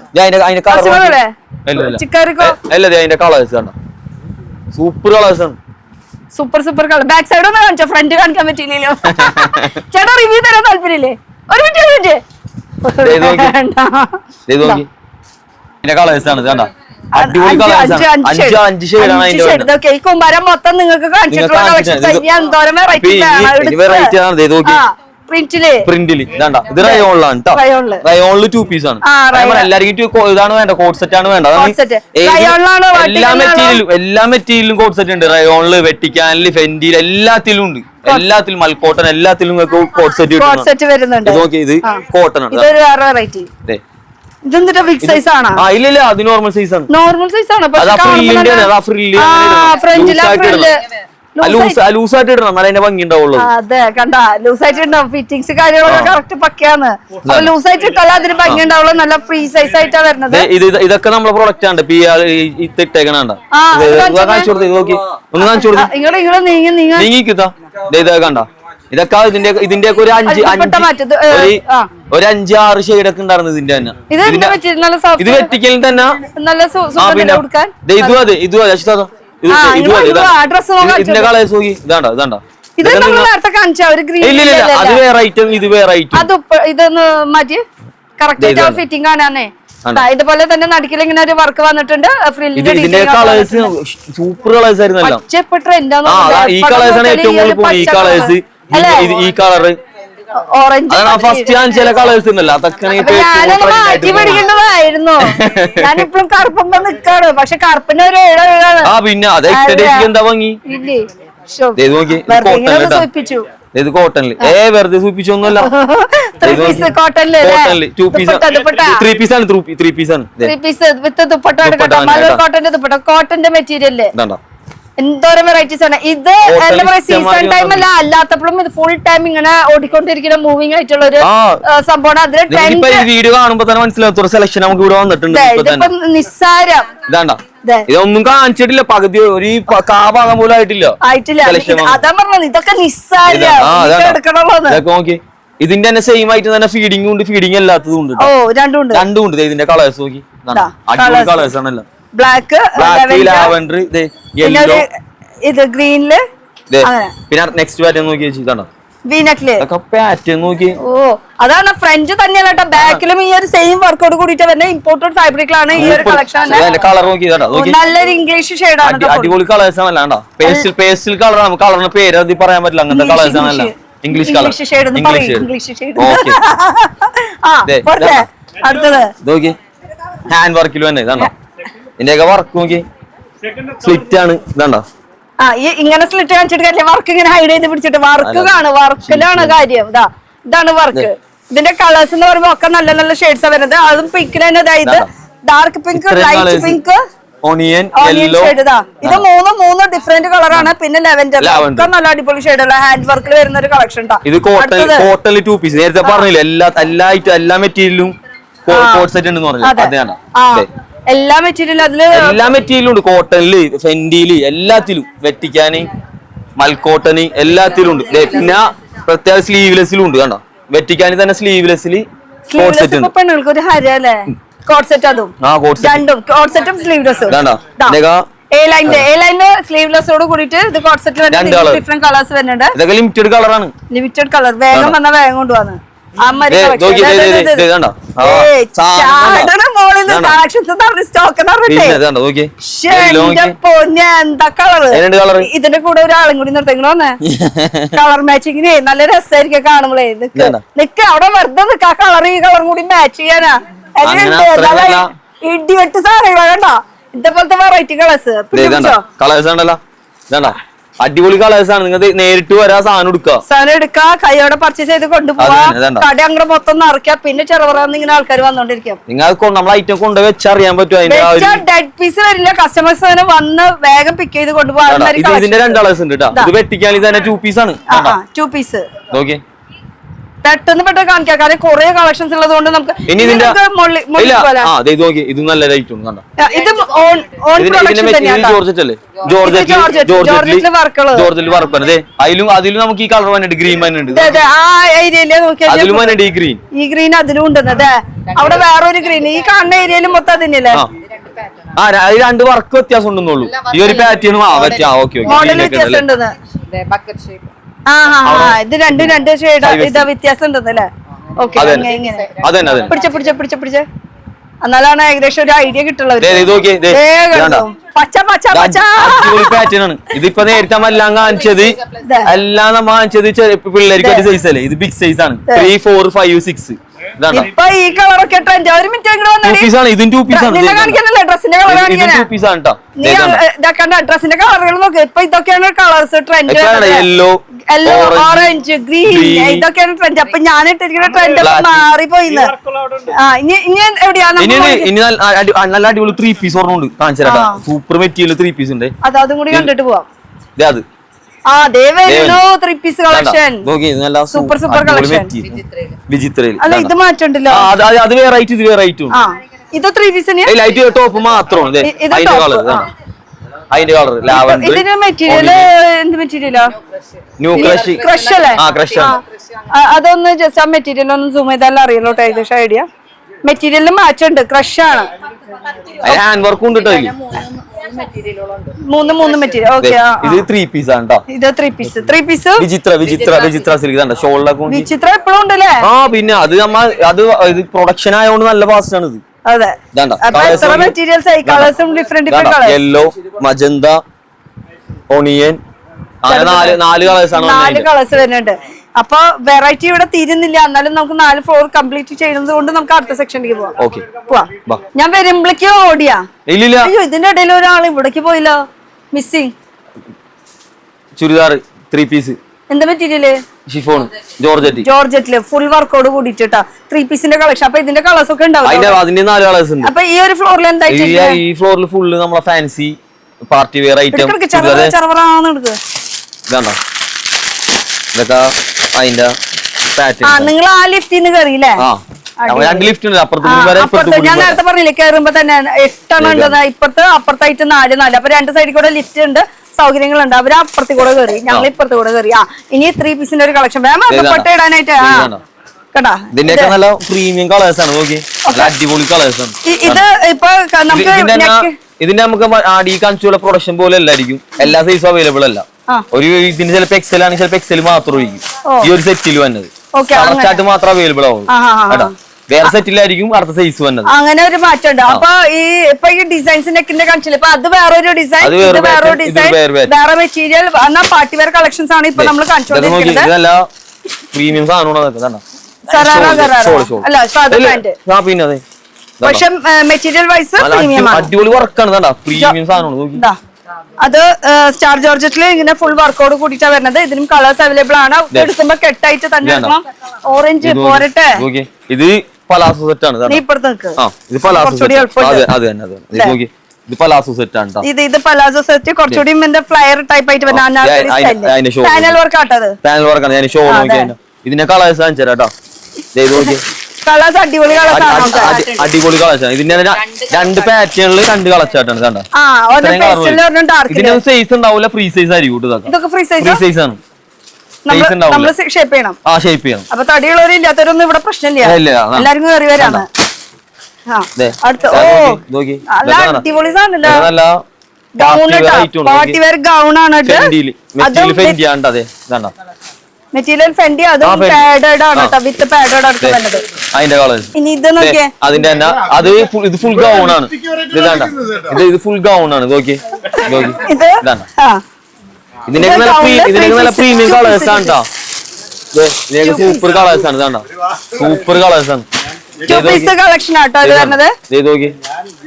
അതിന്റെ കളേഴ്സ് ആണ് സൂപ്പർ കളേഴ്സ് ആണ്. Super colour. ബാക്ക് സൈഡ് ഒന്ന് കാണിച്ചോ, ഫ്രണ്ട് കാണിക്കാൻ പറ്റില്ലല്ലോ. ചേട്ടാ റിവ്യൂ തരാൻ താല്പര്യമില്ലേ? ഒരു മിനിറ്റ് കളേഴ്സ് ആണ് കണ്ട. അടിപൊളി കളേഴ്സ് ആണ്. 5 ഷെയ്ഡാണ് അതിന്റെ. ഈ കുമ്പാരം മൊത്തം നിങ്ങൾക്ക് കാണിച്ചിട്ടുള്ള പ്രിന്റില് ഇത് റയോണിലാണ് കേട്ടോ. റയോണില് 2 പീസ് ആണ്. എല്ലാവർക്കും ഇതാണ് വേണ്ട, കോഡ് സെറ്റ് ആണ് വേണ്ട. എല്ലാ മെറ്റീരിയലും കോഡ് സെറ്റ് ഉണ്ട്. റയോണില്, വെട്ടിക്കാനില്, ഫെന്റിയിൽ എല്ലാത്തിലും ഉണ്ട്. എല്ലാത്തിലും മൽക്കോട്ടൺ എല്ലാത്തിലും കോഡ് സെറ്റ് വരുന്നുണ്ട്. നോക്കി ഇത് കോട്ടൺ ആണ്. ഇതെന്താ ബിഗ് സൈസ് ആണോ? ഇല്ല അത് നോർമൽ സൈസ് ആണ്. നോർമൽ സൈസ് ആണ്. ലൂസായിട്ട് ഇടണം എന്നാലും അതിന്റെ ഭംഗി ഉണ്ടാവുള്ളൂ. അതെ കണ്ട ലൂസായിട്ട് ഉണ്ടാവും. ഫിറ്റിംഗ്സ് കാര്യങ്ങളൊക്കെ കറക്റ്റ് പക്കയാണ്. ലൂസായിട്ട് ഇട്ടാലും അതിന് ഭംഗി ഉണ്ടാവുള്ളൂ. നല്ല ഫ്രീ സൈസ് ആയിട്ടാ വരുന്നത്. ഇതൊക്കെ നമ്മളെ പ്രൊഡക്റ്റ് ആണ്. ഇട്ടേക്കണണ്ട കാണിച്ചു കൊടുത്തേ. നോക്കി ഒന്ന് കാണിച്ചു കൊടുത്തേ. നീങ്ങിക്കുതാ ഇതാ കണ്ട. ഇതൊക്കെ ഇതിന്റെ ഒക്കെ ഒരു 5-6 ഷെയ്ഡൊക്കെ ഉണ്ടായിരുന്നു ഇതിന്റെ തന്നെ. ഇത് വെട്ടിക്കലിൽ തന്നെ ഇതും അതെ ഇതിന്റെ കളേഴ്സ് നോക്കി. ഇതാണ്ടോ അത് വേറെ ഐറ്റം, ഇത് വേറെ ഐറ്റം. ഇതൊന്ന് മാറ്റി കറക്റ്റ് ഫിറ്റിംഗ് കാണാനേ. ഇതുപോലെ തന്നെ നടുക്കിൽ ഇങ്ങനെ ഒരു വർക്ക് വന്നിട്ടുണ്ട്. ഇതിന്റെ കളേഴ്സ് സൂപ്പർ കളേഴ്സ് ആയിരുന്നു. ഈ കളേഴ്സ് ആണ് ഏറ്റവും കൂടുതൽ. ഈ കളേഴ്സ് ഈ കളറ് ഓറഞ്ച് ഫസ്റ്റ് ഞാൻ ചില കളേഴ്സ് ഉണ്ടല്ലോ അതൊക്കെ മാറ്റി പിടിക്കേണ്ടതായിരുന്നു. ഞാനിപ്പോഴും കറുപ്പുമ്പോ നിക്കാണ്. പക്ഷെ കറുപ്പിന്റെ ഒരു പിന്നെ അതെ എന്താ ഭംഗി. സൂചിപ്പിച്ചു ഇത് കോട്ടണില് വെറുതെ സൂചിപ്പിച്ചൊന്നുമല്ല. 2 പീസ് 3 പീസാണ്. 3 പീസാണ് വിത്ത് ദുപ്പട്ട. കോട്ടന്റെ ദുപ്പട്ട, കോട്ടന്റെ മെറ്റീരിയല് എന്തോരം വെറൈറ്റീസ് ആണ്. ഇത് എന്താ പറയാ സീസൺ ടൈം അല്ല, അല്ലാത്തപ്പോഴും ഇത് ഫുൾ ടൈം ഇങ്ങനെ ഓടിക്കൊണ്ടിരിക്കുന്ന മൂവിംഗ് ആയിട്ടുള്ള ഒരു സംഭവമാണ്. അതിന് വീഡിയോ കാണുമ്പോ തന്നെ മനസ്സിലാത്ത സെലക്ഷൻ നമുക്ക് ഇവിടെ വന്നിട്ടുണ്ട്. നിസ്സാരം ഇതൊന്നും കാണിച്ചിട്ടില്ല. പകുതി ഒരു കാഭാഗം പോലും ആയിട്ടില്ല. അതാ പറഞ്ഞത് ഇതൊക്കെ നിസ്സാരം. നോക്കി ഇതിന്റെ തന്നെ സെയിം ആയിട്ട് തന്നെ ഫീഡിംഗ് ഉണ്ട്, ഫീഡിംഗ് അല്ലാത്തതും ഉണ്ട്. രണ്ടും ഉണ്ട്. ഇതിന്റെ കളേഴ്സ് നോക്കി അടിപൊളി കളേഴ്സ് ആണല്ലോ. ബ്ലാക്ക്, ലാവൻഡർ, യെല്ലോ, ഇത് ഗ്രീനില്. പിന്നെ നെക്സ്റ്റ് പാറ്റേൺ നോക്കി വെച്ചിട്ടാണ് വീനക്കില് പാറ്റേൺ നോക്കി. അതാണ് ഫ്രഞ്ച് തന്നെയല്ല കേട്ടോ. ബാക്കിലും ഈ ഒരു സെയിം വർക്കോട് കൂടിയിട്ട് വരുന്ന ഇമ്പോർട്ടഡ് ഫാബ്രിക്കിലാണ് ഈ ഒരു കളക്ഷൻ. കളർ നോക്കി നല്ലൊരു ഇംഗ്ലീഷ് ഷെയ്ഡാണ്. അടിപൊളി കളേഴ്സ് ആണല്ലോ. പേസ്റ്റൽ കളറാണ്. കളറിന് പേര് അത് പറയാൻ പറ്റില്ല. അങ്ങനത്തെ കളേഴ്സ് ആണല്ലോ. English colour. അടുത്തത് നോക്കി ഹാൻഡ് വർക്കിൽ തന്നെ ഇതാണ്ടോ. ഇതിന്റെയൊക്കെ വർക്ക് നോക്കി സ്ലിറ്റ് ആണ്. ഇതാണ്ടോ ഇങ്ങനെ സ്ലിറ്റ് കാണിച്ചിട്ട് വർക്ക് ഇങ്ങനെ ഹൈഡ് ചെയ്ത് പിടിച്ചിട്ട് വർക്ക് കാണും. വർക്കിലാണ് കാര്യം. ഇതാ ഇതാണ് വർക്ക്. ഇതിന്റെ കളേഴ്സ് എന്ന് പറയുമ്പോ ഒക്കെ നല്ല നല്ല ഷെയ്ഡ്സ് വരുന്നത്. അതും പിങ്കിന് തന്നെ അതായത് dark pink, light pink, onion shade. ഇത് മൂന്ന് ഡിഫറെന്റ് കളറാണ്. പിന്നെ ലെവൻഡർ ഒക്കെ നല്ല അടിപൊളി ഷെയ്ഡുള്ള ഹാൻഡ് വർക്കിൽ വരുന്ന ഒരു കളക്ഷൻ. ഇത് കോട്ടൺ 2 പീസ്. നേരത്തെ പറഞ്ഞില്ല എല്ലാ മെറ്റീരിയലും കോട്ട് സെറ്റ് ഉണ്ടെന്ന് പറഞ്ഞു. അതാണ് എല്ലാ മെറ്റീരിയലും എല്ലാ മെറ്റീരിയലും ഉണ്ട്. കോട്ടണില്, ഫെന്റിയില്, എല്ലാത്തിലും വെട്ടിക്കാന്, മൽക്കോട്ടന് എല്ലാത്തിലും ഉണ്ട്. പിന്നെ പ്രത്യേക സ്ലീവ്ലെസ്സിലും ഉണ്ട്. കണ്ടോ വെട്ടിക്കാന് തന്നെ സ്ലീവ്ലെസ്സില് കോട്ട് സെറ്റ് ഉണ്ട്. പെണ്ണുങ്ങൾക്ക് ഒരു ഹര അല്ലേ കോട്ട് സെറ്റ്. അതും രണ്ടും കോട്ട് സെറ്റും സ്ലീവ്ലെസ്സും. എ ലൈനിന്റെ സ്ലീവ്ലെസ്സോട് കൂടിയിട്ട് ഇത് കോട്ട് സെറ്റ് വരുന്നുണ്ട്. ഡിഫറെന്റ് കളേഴ്സ് വരുന്നുണ്ട്. ഇതൊക്കെ ലിമിറ്റഡ് കളറാണ്. Limited colour. വേഗം വന്ന വേഗം കൊണ്ടുവന്ന് ഇതിന്റെ കൂടെ ഒരാളും കൂടി നിർത്തിക്കണോന്ന് കളർ മാച്ചിങ്ങിന് നല്ല രസമായിരിക്കും കാണുമ്പോളേ. നിക്ക് അവിടെ വെറുതെ നിക്കാ കളർ ഈ കളറും കൂടി മാച്ച് ചെയ്യാനാ. ഇടിവെട്ട് സാധനങ്ങളാ കണ്ടോ ഇതേപോലത്തെ വെറൈറ്റി കളേഴ്സ്. കളേഴ്സ് ഉണ്ടല്ലോ അടിപൊളി കളേഴ്സ് ആണ്. നിങ്ങൾക്ക് നേരിട്ട് വരാ സാധനം എടുക്കുക, കൈയോടെ പർച്ചേസ് ചെയ്ത് കൊണ്ടുപോവാ. കട അങ്ങനെ മൊത്തം നിറയ്ക്കുക. പിന്നെ ചെറുപറാന്ന് ഇങ്ങനെ ആൾക്കാർ വന്നോണ്ടിരിക്കും. നിങ്ങൾ നമ്മളെ ഐറ്റം കൊണ്ട് വെച്ചറിയാൻ പറ്റും. ഡെഡ് പീസ് വരില്ല. കസ്റ്റമേഴ്സ് തന്നെ വന്ന് വേഗം പിക്ക് ചെയ്ത് കൊണ്ടുപോകാൻ. ഇതിന്റെ 2 കളേഴ്സ് ഉണ്ട് കേട്ടോ. ഇത് വെട്ടിക്കാൻ തന്നെ 2 പീസ് ആണ്. 2 പീസ് ഓക്കെ പെട്ടെന്ന് കാണിക്കാം. കാരണം കുറെ കളക്ഷൻസ് ഉള്ളത് കൊണ്ട് നമുക്ക് ഇത് നല്ല റേറ്റ് ഉണ്ട്. കണ്ടോ ഇത് ജോർജറ്റിൽ വർക്ക് അതെ. അതിലും നമുക്ക് ഈ കളർ വന്നിട്ട് ഗ്രീൻ വന്നിട്ടുണ്ട്. ആ ഏരിയയില് അതിലും വന്നിട്ട് ഈ ഗ്രീൻ. ഈ ഗ്രീൻ അതിലും ഉണ്ടെന്നത്. അവിടെ വേറൊരു ഗ്രീൻ ഈ കാണുന്ന ഏരിയയിലും മൊത്തം അതിനല്ലേ. 2 വർക്ക് വ്യത്യാസം ഉണ്ടെന്നുള്ളൂ. ഈ ഒരു പാറ്റേൺ മോഡൽ വ്യത്യാസം ഉണ്ടെന്ന്. ഇത് രണ്ട് ഷെയ്ഡ് ഇതാ വ്യത്യാസം ഉണ്ടെന്നല്ലേ. ഓക്കെ പിടിച്ച എന്നാലാണ് ഏകദേശം ഒരു ഐഡിയ കിട്ടുള്ളത്. പച്ച പച്ച പച്ച പാറ്റേൺ ആണ്. ഇതിപ്പോ നേരത്തെ എല്ലാം കാണിച്ചത് നമ്മ കാണിച്ചത് പിള്ളേർക്ക് ഒരു സൈസ് അല്ലേ. ഇത് ബിഗ് സൈസ് ആണ്. 3, 4, 5, 6. ഇപ്പൊ ഈ കളറൊക്കെ ട്രെൻഡ്. ഒരു മിനിറ്റ് ഡ്രസ്സിന്റെ കളറുകൾ നോക്ക്. ഇപ്പൊ ഇതൊക്കെയാണ് colours trend. Yellow, orange, green ഇതൊക്കെയാണ് ട്രെൻഡ്. അപ്പൊ ഞാൻ ഇട്ടിരിക്കുന്ന ട്രെൻഡ് മാറിപ്പോയിന്ന്. ഇനി എവിടെയാണ് നല്ല അടിപൊളി 3 പീസ് ഓർമ്മ കാണിച്ചാ. സൂപ്പർ മെറ്റീരിയൽ 3 പീസ് ഉണ്ട്. അതും കൂടി കണ്ടിട്ട് പോവാം. അത് സൂപ്പർ കളക്ഷൻ. ഇത് മാറ്റണ്ടല്ലോ. അത് വെറൈറ്റി. ഇത് വെറൈറ്റി ഇത് 3 പീസിന് ലൈറ്റ് ടോപ്പ് മാത്രമാണ്. അതിന്റെ കളർ ലാവൻഡർ. ഇതിന്റെ മെറ്റീരിയൽ എന്ത് മെറ്റീരിയലാ? New crush. ക്രഷ് അല്ലേ? അതൊന്ന് ജസ്റ്റ് ആ മെറ്റീരിയൽ ഒന്ന് സൂം ചെയ്താലും അറിയല്ലോ ഏകദേശം ഐഡിയ. മെറ്റീരിയലിന് മാറ്റുണ്ട്. ക്രഷ് ആണ്. ഹാൻഡ് വർക്ക് ഉണ്ട് കേട്ടോ. മൂന്ന് മെറ്റീരിയൽ. ഓക്കെ ഇത് 3 പീസ് ആണ് കേട്ടോ. ഇത് 3 പീസ്. വിചിത്ര സിൽക്ക് ഷോളിലൊക്കെ വിചിത്ര എപ്പോഴും ഉണ്ടല്ലേ. പിന്നെ അത് പ്രൊഡക്ഷൻ ആയതുകൊണ്ട് നല്ല ഫാസ്റ്റ് ആണ് ഇത്. അതെ. യെല്ലോ, മജന്ത, ഓണിയൻ, 4 കളേഴ്സ് ആണ്. 4 കളേഴ്സ് വരുന്നുണ്ട്. അപ്പൊ വെറൈറ്റി ഇവിടെ തീരുന്നില്ല. എന്നാലും നമുക്ക് 4 ഫ്ലോർ കംപ്ലീറ്റ് ചെയ്യുന്നത് കൊണ്ട് നമുക്ക് അടുത്ത സെക്ഷനിലേക്ക് പോവാം. ഞാൻ വരുമ്പോഴേക്കും ഓടിയാ. അയ്യോ ഇതിന്റെ ഇടയിൽ ഒരാൾ ഇവിടേക്ക് പോയില്ലോ. Missing churidar 3 piece. എന്താ മെറ്റീരിയല്? ഷിഫോൺ ജോർജറ്റില് ഫുൾ വർക്കോട് കൂടിട്ടാ 3 പീസിന്റെ കളക്ഷൻ. അപ്പൊ ഇതിന്റെ കളേഴ്സ് ഒക്കെ ഉണ്ടാവും. അതിന്റെ 4 കളേഴ്സ് ഉണ്ട്. അപ്പൊ ഈ ഒരു ഫ്ലോറിൽ എന്തായിട്ട് ഈ ഫ്ലോറിൽ ഫുള്ള് നമ്മളെ ഫാൻസി പാർട്ടി വെയർ ഐറ്റം. നിങ്ങൾ ആ ലിഫ്റ്റിന്ന് കയറിയില്ലേ? 2 ലിഫ്റ്റ് ഉണ്ട്. അപ്പുറത്ത് ഞാൻ നേരത്തെ പറഞ്ഞില്ലേ കയറുമ്പോ തന്നെ 8 ഉണ്ട്. ഇപ്പുറത്ത് അപ്പുറത്തായിട്ട് 4 അപ്പൊ 2 സൈഡിൽ കൂടെ ലിഫ്റ്റ് ഉണ്ട്. സൗകര്യങ്ങളുണ്ട്. അവര് അപ്പുറത്ത് കൂടെ കയറി, ഞങ്ങൾ ഇപ്പുറത്ത് കൂടെ കയറി. ഇനി 3 പീസിന്റെ ഒരു കളക്ഷൻ വേണം ഇടാനായിട്ട്. കേട്ടാ ഇതിന്റെ നല്ല പ്രീമിയം കളേഴ്സ് ആണ്. അടിപൊളി കളേഴ്സ് ആണ്. ഇത് ഇപ്പൊ ഇതിന്റെ നമുക്ക് ആടി കാണിച്ചുള്ള പ്രൊഡക്ഷൻ പോലെ അല്ലായിരിക്കും. എല്ലാ സൈസും അവൈലബിൾ അല്ല. ഒരു ഇതിന് ചിലപ്പോ എക്സൽ ആണ്, ചിലപ്പോ എക്സൽ മാത്രമായിരിക്കും ഈ ഒരു സെറ്റിൽ വന്നത്. ചാർട്ട് മാത്രം അവൈലബിൾ ആവും. വേറെ സെറ്റിലായിരിക്കും അടുത്ത സൈസ് വന്നത്. അങ്ങനെ ഒരു മാറ്റമുണ്ട്. അപ്പൊ ഈ ഡിസൈൻസ് നെക്കിന്റെ കാണിച്ചില്ല. ഇപ്പൊ അത് വേറൊരു ഡിസൈൻ, ഇത് വേറൊരു ഡിസൈൻ, വേറെ മെറ്റീരിയൽ. എന്നാൽ പാർട്ടി വെയർ കളക്ഷൻസ് ആണ് ഇപ്പൊ നമ്മൾ കാണിച്ചുകൊണ്ടിരിക്കുന്നത്. പ്രീമിയം സാധനമാണ്. പക്ഷെ മെറ്റീരിയൽ വൈസ് പ്രീമിയം ആണ്. അടിപൊളി വർക്കാണ്. പ്രീമിയം സാധനമാണ്. അത് സ്റ്റാർ ജോർജറ്റില് ഇങ്ങനെ ഫുൾ വർക്കോട് കൂടിയിട്ടാണ് വരുന്നത്. ഇതിനും കളേഴ്സ് അവൈലബിൾ ആണ്. എടുക്കുമ്പോ കെട്ടായിട്ട് തന്നെ എടുക്കണം. ഓറഞ്ച് പോരട്ടെ. ഇത് പലാസോ സെറ്റ് ആണ്. നീ ഇപ്പുറത്ത് നിൽക്ക്. ഇത് പലാസോ ഇത് പലാസോ സെറ്റ് ആണ്. ഇത് പലാസോ സെറ്റ് കുറച്ചുകൂടി ഫ്ലയർ ടൈപ്പ് ആയിട്ട് വരുന്ന പാനൽ വർക്ക് ആട്ടത്. പാനൽ വർക്കാണ്. ഞാൻ ഷോ നോക്കിയാ ഇതിന്റെ കളേഴ്സ് കാണിച്ചു തരാം കേട്ടോ. കളേഴ്സ് അടിപൊളി കളേഴ്സ്, അടിപൊളി കളേഴ്സാണ്. ഇതിന്റെ രണ്ട് പാറ്റേണില് രണ്ട് കളേഴ്സായിട്ടാണ് കണ്ടോ. ഇതിന്റെ സൈസ് ഉണ്ടാവില്ല, ഫ്രീ സൈസ് ആയിരിക്കും. ഇതൊക്കെ ഫ്രീ ഫ്രീ സൈസ് ആണ്. ഷേപ്പ് ചെയ്യണം. ഷേപ്പ് ചെയ്യണം. അപ്പൊ തടിയുള്ളവരും ഇല്ലാത്തവരൊന്നും ഇവിടെ പ്രശ്നമില്ല, എല്ലാരും കയറി വരാണ്. അടിപൊളി സാധനല്ലോ, പാർട്ടി വെയർ ഗൗൺ ആണ്. മെറ്റീരിയൽ ഫെൻഡി, അതും പാഡഡ് ആണ് കേട്ടോ, വിത്ത് പാഡഡ് ആണ് വരുന്നത്. അതിന്റെ കളേഴ്സ്. ഇനി ഇത് നോക്കിയേ, അതിന്റെ തന്നെ അത് ഇത് ഫുൾ ഗൗൺ ആണ്. ഇത് ഫുൾ ഗൗൺ ആണ്. നോക്കി ഇതിനൊക്കെ നല്ല പ്രീമിയം കളേഴ്സ് ആണ് കേട്ടോ. ഇതിനൊക്കെ സൂപ്പർ കളേഴ്സ് ആണ്. ഇതാണ്ടോ സൂപ്പർ കളേഴ്സ് ആണ്. കളക്ഷൻ ആട്ടോ ഇത് വരുന്നത്.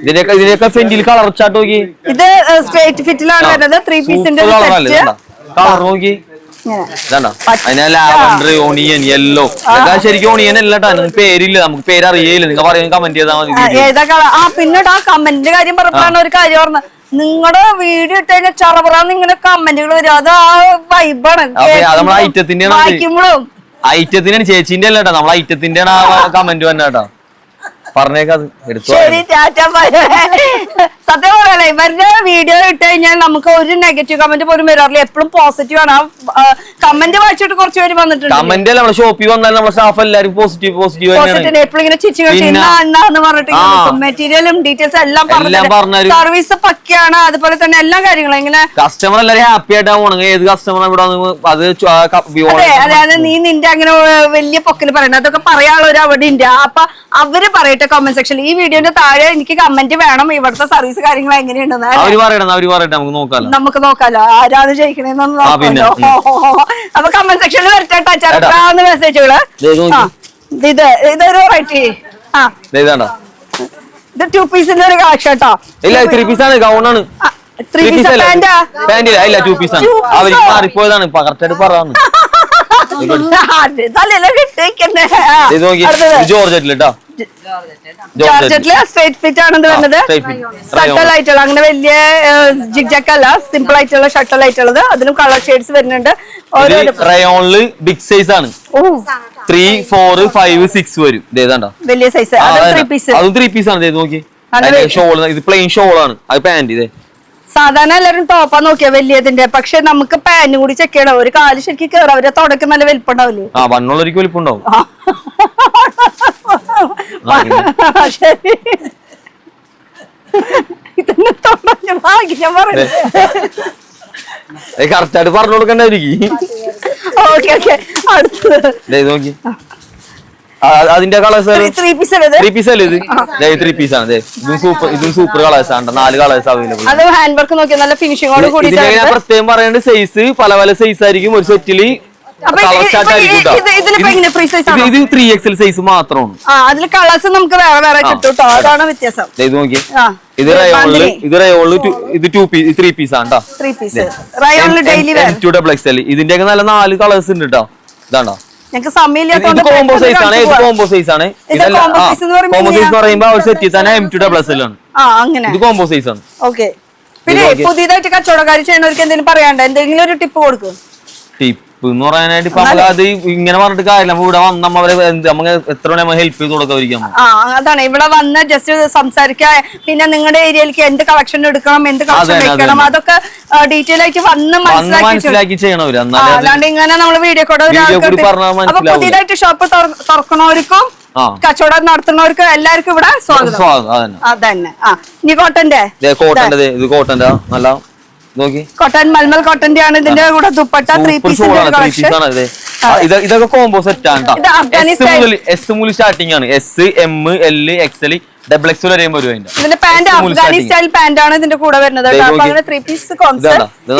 ഇതിനൊക്കെ ഫ്രണ്ടിൽ കളർ ചാട്ട് നോക്കി. ഇത് സ്ട്രേറ്റ് ഫിറ്റിലാണ് വരുന്നത്. 3 പീസിന്റെ കളർ നോക്കി. Lavender, onion, yellow. ശരിക്കും ഓണിയൻ അല്ല കേട്ടോ, പേരില്ല, നമുക്ക് പേരറിയില്ല. നിങ്ങൾ പറയുന്നത് കമന്റ് ചെയ്താൽ മതി. പിന്നെ ആ കമന്റിന്റെ കാര്യം പറഞ്ഞപ്പോഴാണ് ഒരു കാര്യം പറഞ്ഞത്. നിങ്ങളുടെ വീഡിയോ ഇട്ട് കഴിഞ്ഞാൽ ചറപറാന്ന് ഇങ്ങനെ കമന്റുകൾ വരും. അത് ആ വൈബാണ്. നമ്മളെ ഐറ്റത്തിന്റെയാണ്, ഐറ്റത്തിനാണ്, ചേച്ചിന്റെ അല്ല കേട്ടോ, നമ്മളെ ഐറ്റത്തിന്റെ കമന്റ് വന്നെ കേട്ടോ. പറഞ്ഞേക്കത് ശരി, സത്യം പറയല്ലേ, ഇവരുടെ വീഡിയോ ഇട്ട് കഴിഞ്ഞാൽ നമുക്ക് ഒരു നെഗറ്റീവ് കമന്റ് പോലും വരാറില്ല. എപ്പോഴും പോസിറ്റീവ് ആണ്. ആ കമന്റ് വായിച്ചിട്ട് കുറച്ച് പേര് വന്നിട്ടുണ്ട്. കമന്റ് അല്ല, നമ്മുടെ ഷോപ്പിൽ വന്നാൽ നമ്മുടെ സ്റ്റാഫ് എല്ലാവരും പോസിറ്റീവ് എപ്പോഴും ഇങ്ങനെ ചിരിച്ചു എന്ന് പറഞ്ഞിട്ട് മെറ്റീരിയലും ഡീറ്റെയിൽസ് എല്ലാം പറഞ്ഞു. സർവീസ് പക്കയാണ്, അതുപോലെ തന്നെ എല്ലാ കാര്യങ്ങളും ഇങ്ങനെ കസ്റ്റമർ എല്ലാവരും ഹാപ്പി ആയിട്ടാ പോണെങ്കിൽ ഏത് കസ്റ്റമർ ഇവിടെ അതായത് നീ നിന്റെ അങ്ങനെ വലിയ പൊക്കല് പറയണ അതൊക്കെ പറയാനുള്ള ഒരു അവിടെ ഉണ്ട്. അപ്പൊ അവര് പറയട്ടെ കമന്റ് സെക്ഷനിൽ. ഈ വീഡിയോന്റെ താഴെ എനിക്ക് കമന്റ് വേണം, ഇവിടുത്തെ സർവീസ് കാര്യങ്ങൾ എങ്ങനെയുണ്ടെന്ന് നമുക്ക് നോക്കാലോ, ആരാണ് ജയിക്കണേന്നൊന്നും നോക്കാലോ. അപ്പൊ കമന്റ് സെക്ഷനിൽ വരട്ടെ ചെറുതാന്ന് മെസ്സേജുകള്. ഇതൊരു വെറൈറ്റി. ഇത് 2 പീസിന്റെ ഒരു കാശ് കേട്ടോ. ഇല്ല 3 പീസാണ്, ഗൗണാണ്. 3 പീസ് പാന്റാ? പാന്റില്ല, ഇല്ല 2 പീസാണ്. അവർക്ക് മാറിപ്പോയതാണ്, കറക്റ്റായിട്ട് പറയാന്ന്. ജോർജറ്റില് കേട്ടോ, ജോർജറ്റില് സ്ട്രേറ്റ് ഫിറ്റ് ആണ് വരുന്നത്. ഷട്ടൽ ആയിട്ടുള്ള, അങ്ങനെ വലിയ ജിഗ്ജാക്ക് അല്ല, സിമ്പിൾ ആയിട്ടുള്ള ഷട്ടൽ ആയിട്ടുള്ളത്. അതിലും കളർ ഷെയ്ഡ്സ് വരുന്നുണ്ട്. റയോണില് ബിഗ് സൈസ് ആണ്. 3, 4, 5, 6 വരും. വലിയ സൈസ്. അതും 3 പീസാണ്. നോക്കി ഷോൾ, ഇത് പ്ലെയിൻ ഷോൾ ആണ്. അത് പാന്റ്. ഇതേ സാധാരണ എല്ലാവരും ടോപ്പാ നോക്കിയാ വലിയതിന്റെ, പക്ഷെ നമുക്ക് പാന്റ് കൂടി ചെക്ക് ചെയ്യണം. ഒരു കാല് ശരിക്കും കയറും. അവരെ തുടക്കം നല്ല വലിപ്പുണ്ടാവില്ലേ? വണ്ണുള്ളവർക്ക് വലിപ്പുണ്ടാവും. ശരി, ഇതിന്റെ ഭാഗ്യം പറഞ്ഞു കറക്റ്റായിട്ട് പറഞ്ഞു കൊടുക്കണ്ടായിരിക്കും. നോക്കി അതിന്റെ കളേഴ്സ് 3 പീസ് അല്ലേ? 3 പീസ് അല്ലേ? ഇത് 3 പീസാണ്. ഇതും സൂപ്പർ കളേഴ്സ് ആണ്. 4 കളേഴ്സ് അവൈലബിൾ. അത് ഹാൻഡ് വർക്ക് നോക്കിയാൽ നല്ല ഫിനിഷിംഗോട് കൂടി. പ്രത്യേകം പറയേണ്ട സൈസ് പല സൈസ് ആയിരിക്കും ഒരു സെറ്റില്. ഇത് 3XL സൈസ് മാത്രമാണ്. അതില് കളേഴ്സ് നമുക്ക് വേറെ കിട്ടും കേട്ടോ, അതാണ് വ്യത്യാസം. ഇത് നോക്കി, ഇത് റയോണില്, ഇത് 3 പീസ് ആണ് കേട്ടോ. 3 പീസ് റയോണില് ഡെയിലി വെയർ. M2XL. ഇതിന്റെയൊക്കെ നല്ല 4 കളേഴ്സ് ഉണ്ട് കേട്ടോ. ഇതാണോ ഞങ്ങൾക്ക് സമയമില്ലാത്തതുകൊണ്ട് കോംബോ സൈസ് ആണ്. ഇത് കോംബോ സൈസ് ആണ്. കോംബോ സൈസ് എന്ന് പറയുമ്പോ ഒരു സെറ്റിൽ തന്നെ M2XL ആണ്. അങ്ങനെ ഇത് കോംബോ സൈസ് ആണ്. ഓക്കെ. പിന്നെ പുതിയതായിട്ട് കച്ചവടക്കാർ ചെയ്യുന്നവർക്ക് എന്തെങ്കിലും പറയാണ്ട്, എന്തെങ്കിലും ഒരു ടിപ്പ് കൊടുക്കും. ടിപ്പ് എന്ന് പറയാനായിട്ട് ഇപ്പൊ അത് ഇങ്ങനെ പറഞ്ഞിട്ട് കാര്യമില്ല. ഇവിടെ വന്ന് നമ്മളെ നമുക്ക് എത്ര വേണേ ഹെൽപ്പ് ചെയ്ത് കൊടുക്കാം. അതാണ് ഇവിടെ വന്ന് ജസ്റ്റ് സംസാരിക്കുക. പിന്നെ നിങ്ങളുടെ ഏരിയയിലേക്ക് എന്ത് കളക്ഷൻ എടുക്കണം, എന്ത് കളക്ഷൻ വെക്കണം, അതൊക്കെ ഡീറ്റെയിൽ ആയിട്ട് വന്ന് മനസ്സിലാക്കി ചെയ്യണം. അല്ലാണ്ട് ഇങ്ങനെ നമ്മള് വീഡിയോ കൂടെ അപ്പൊ പുതിയതായിട്ട് ഷോപ്പ് തുറക്കണവർക്കും കച്ചവടം നടത്തുന്നവർക്കും എല്ലാവർക്കും ഇവിടെ സ്വാഗതം. അതന്നെ. ഇനി കോട്ടന്റെ ഇത് കോട്ടന്റെ നല്ല നോക്കി, കോട്ടൺ മൽമൽ കോട്ടന്റെ ആണ്. ഇതിന്റെ കൂടെ ദുപ്പട്ട 3 പീസിന്റെ കളക്ഷൻ. ഇതൊക്കെ കോംബോ സെറ്റ് ആണ്. S മുതൽ സ്റ്റാർട്ടിംഗ് ആണ്. S, M, L, XL double X വരെയും വരും അതിന്റെ. ഇതിന്റെ പാന്റ് അഫ്ഗാനി സ്റ്റൈൽ പാന്റ് ആണ് ഇതിന്റെ കൂടെ വരുന്നത് കേട്ടോ. അപ്പൊ അങ്ങനെ 3 പീസ് കോൺസെപ്റ്റ്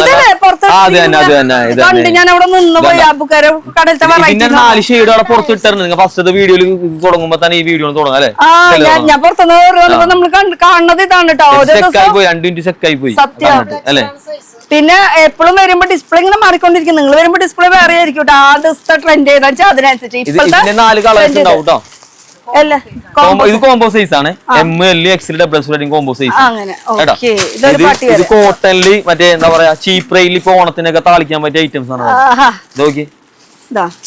കണ്ട് ഞാൻ അവിടെ നിന്ന് പോയി അബുക്കാരെ കടലത്തെ പിന്നെ 4 ഷെയ്ഡ് അവിടെ പുറത്തിട്ടായിരുന്നു. നിങ്ങൾ ഫസ്റ്റ് വീഡിയോയിൽ തുടങ്ങുമ്പോ തന്നെ ഈ വീഡിയോ തുടങ്ങാം അല്ലെ? ഞാൻ പുറത്തുനിന്ന് നമ്മൾ കാണുന്നത് ഇതാണ് കേട്ടോ. പോയി 2 മിനിറ്റ് സെക്കായി പോയി അല്ലെ? പിന്നെ എപ്പോഴും വരുമ്പോ ഡിസ്പ്ലേ ഇങ്ങനെ മാറിക്കൊണ്ടിരിക്കും. നിങ്ങൾ വരുമ്പോ ഡിസ്പ്ലേ വേറെ ആയിരിക്കും കേട്ടോ. ആ ദിവസത്തെ ട്രെൻഡ് ഏതാ വെച്ചാൽ അതിനനുസരിച്ച് 4 കളേഴ്സ് ഉണ്ടാവും കേട്ടോ. അല്ലേ ഇത് കോംബോ സൈസ് ആണ്. M L XL double X combo size. അങ്ങനെ ഇത് കോട്ടണില് മറ്റേ എന്താ പറയാ ചീപ്പ് റേറ്റിൽ ഇപ്പൊ ഓണത്തിനൊക്കെ താളിക്കാൻ പറ്റിയ ഐറ്റംസ് ആണ്. നോക്കി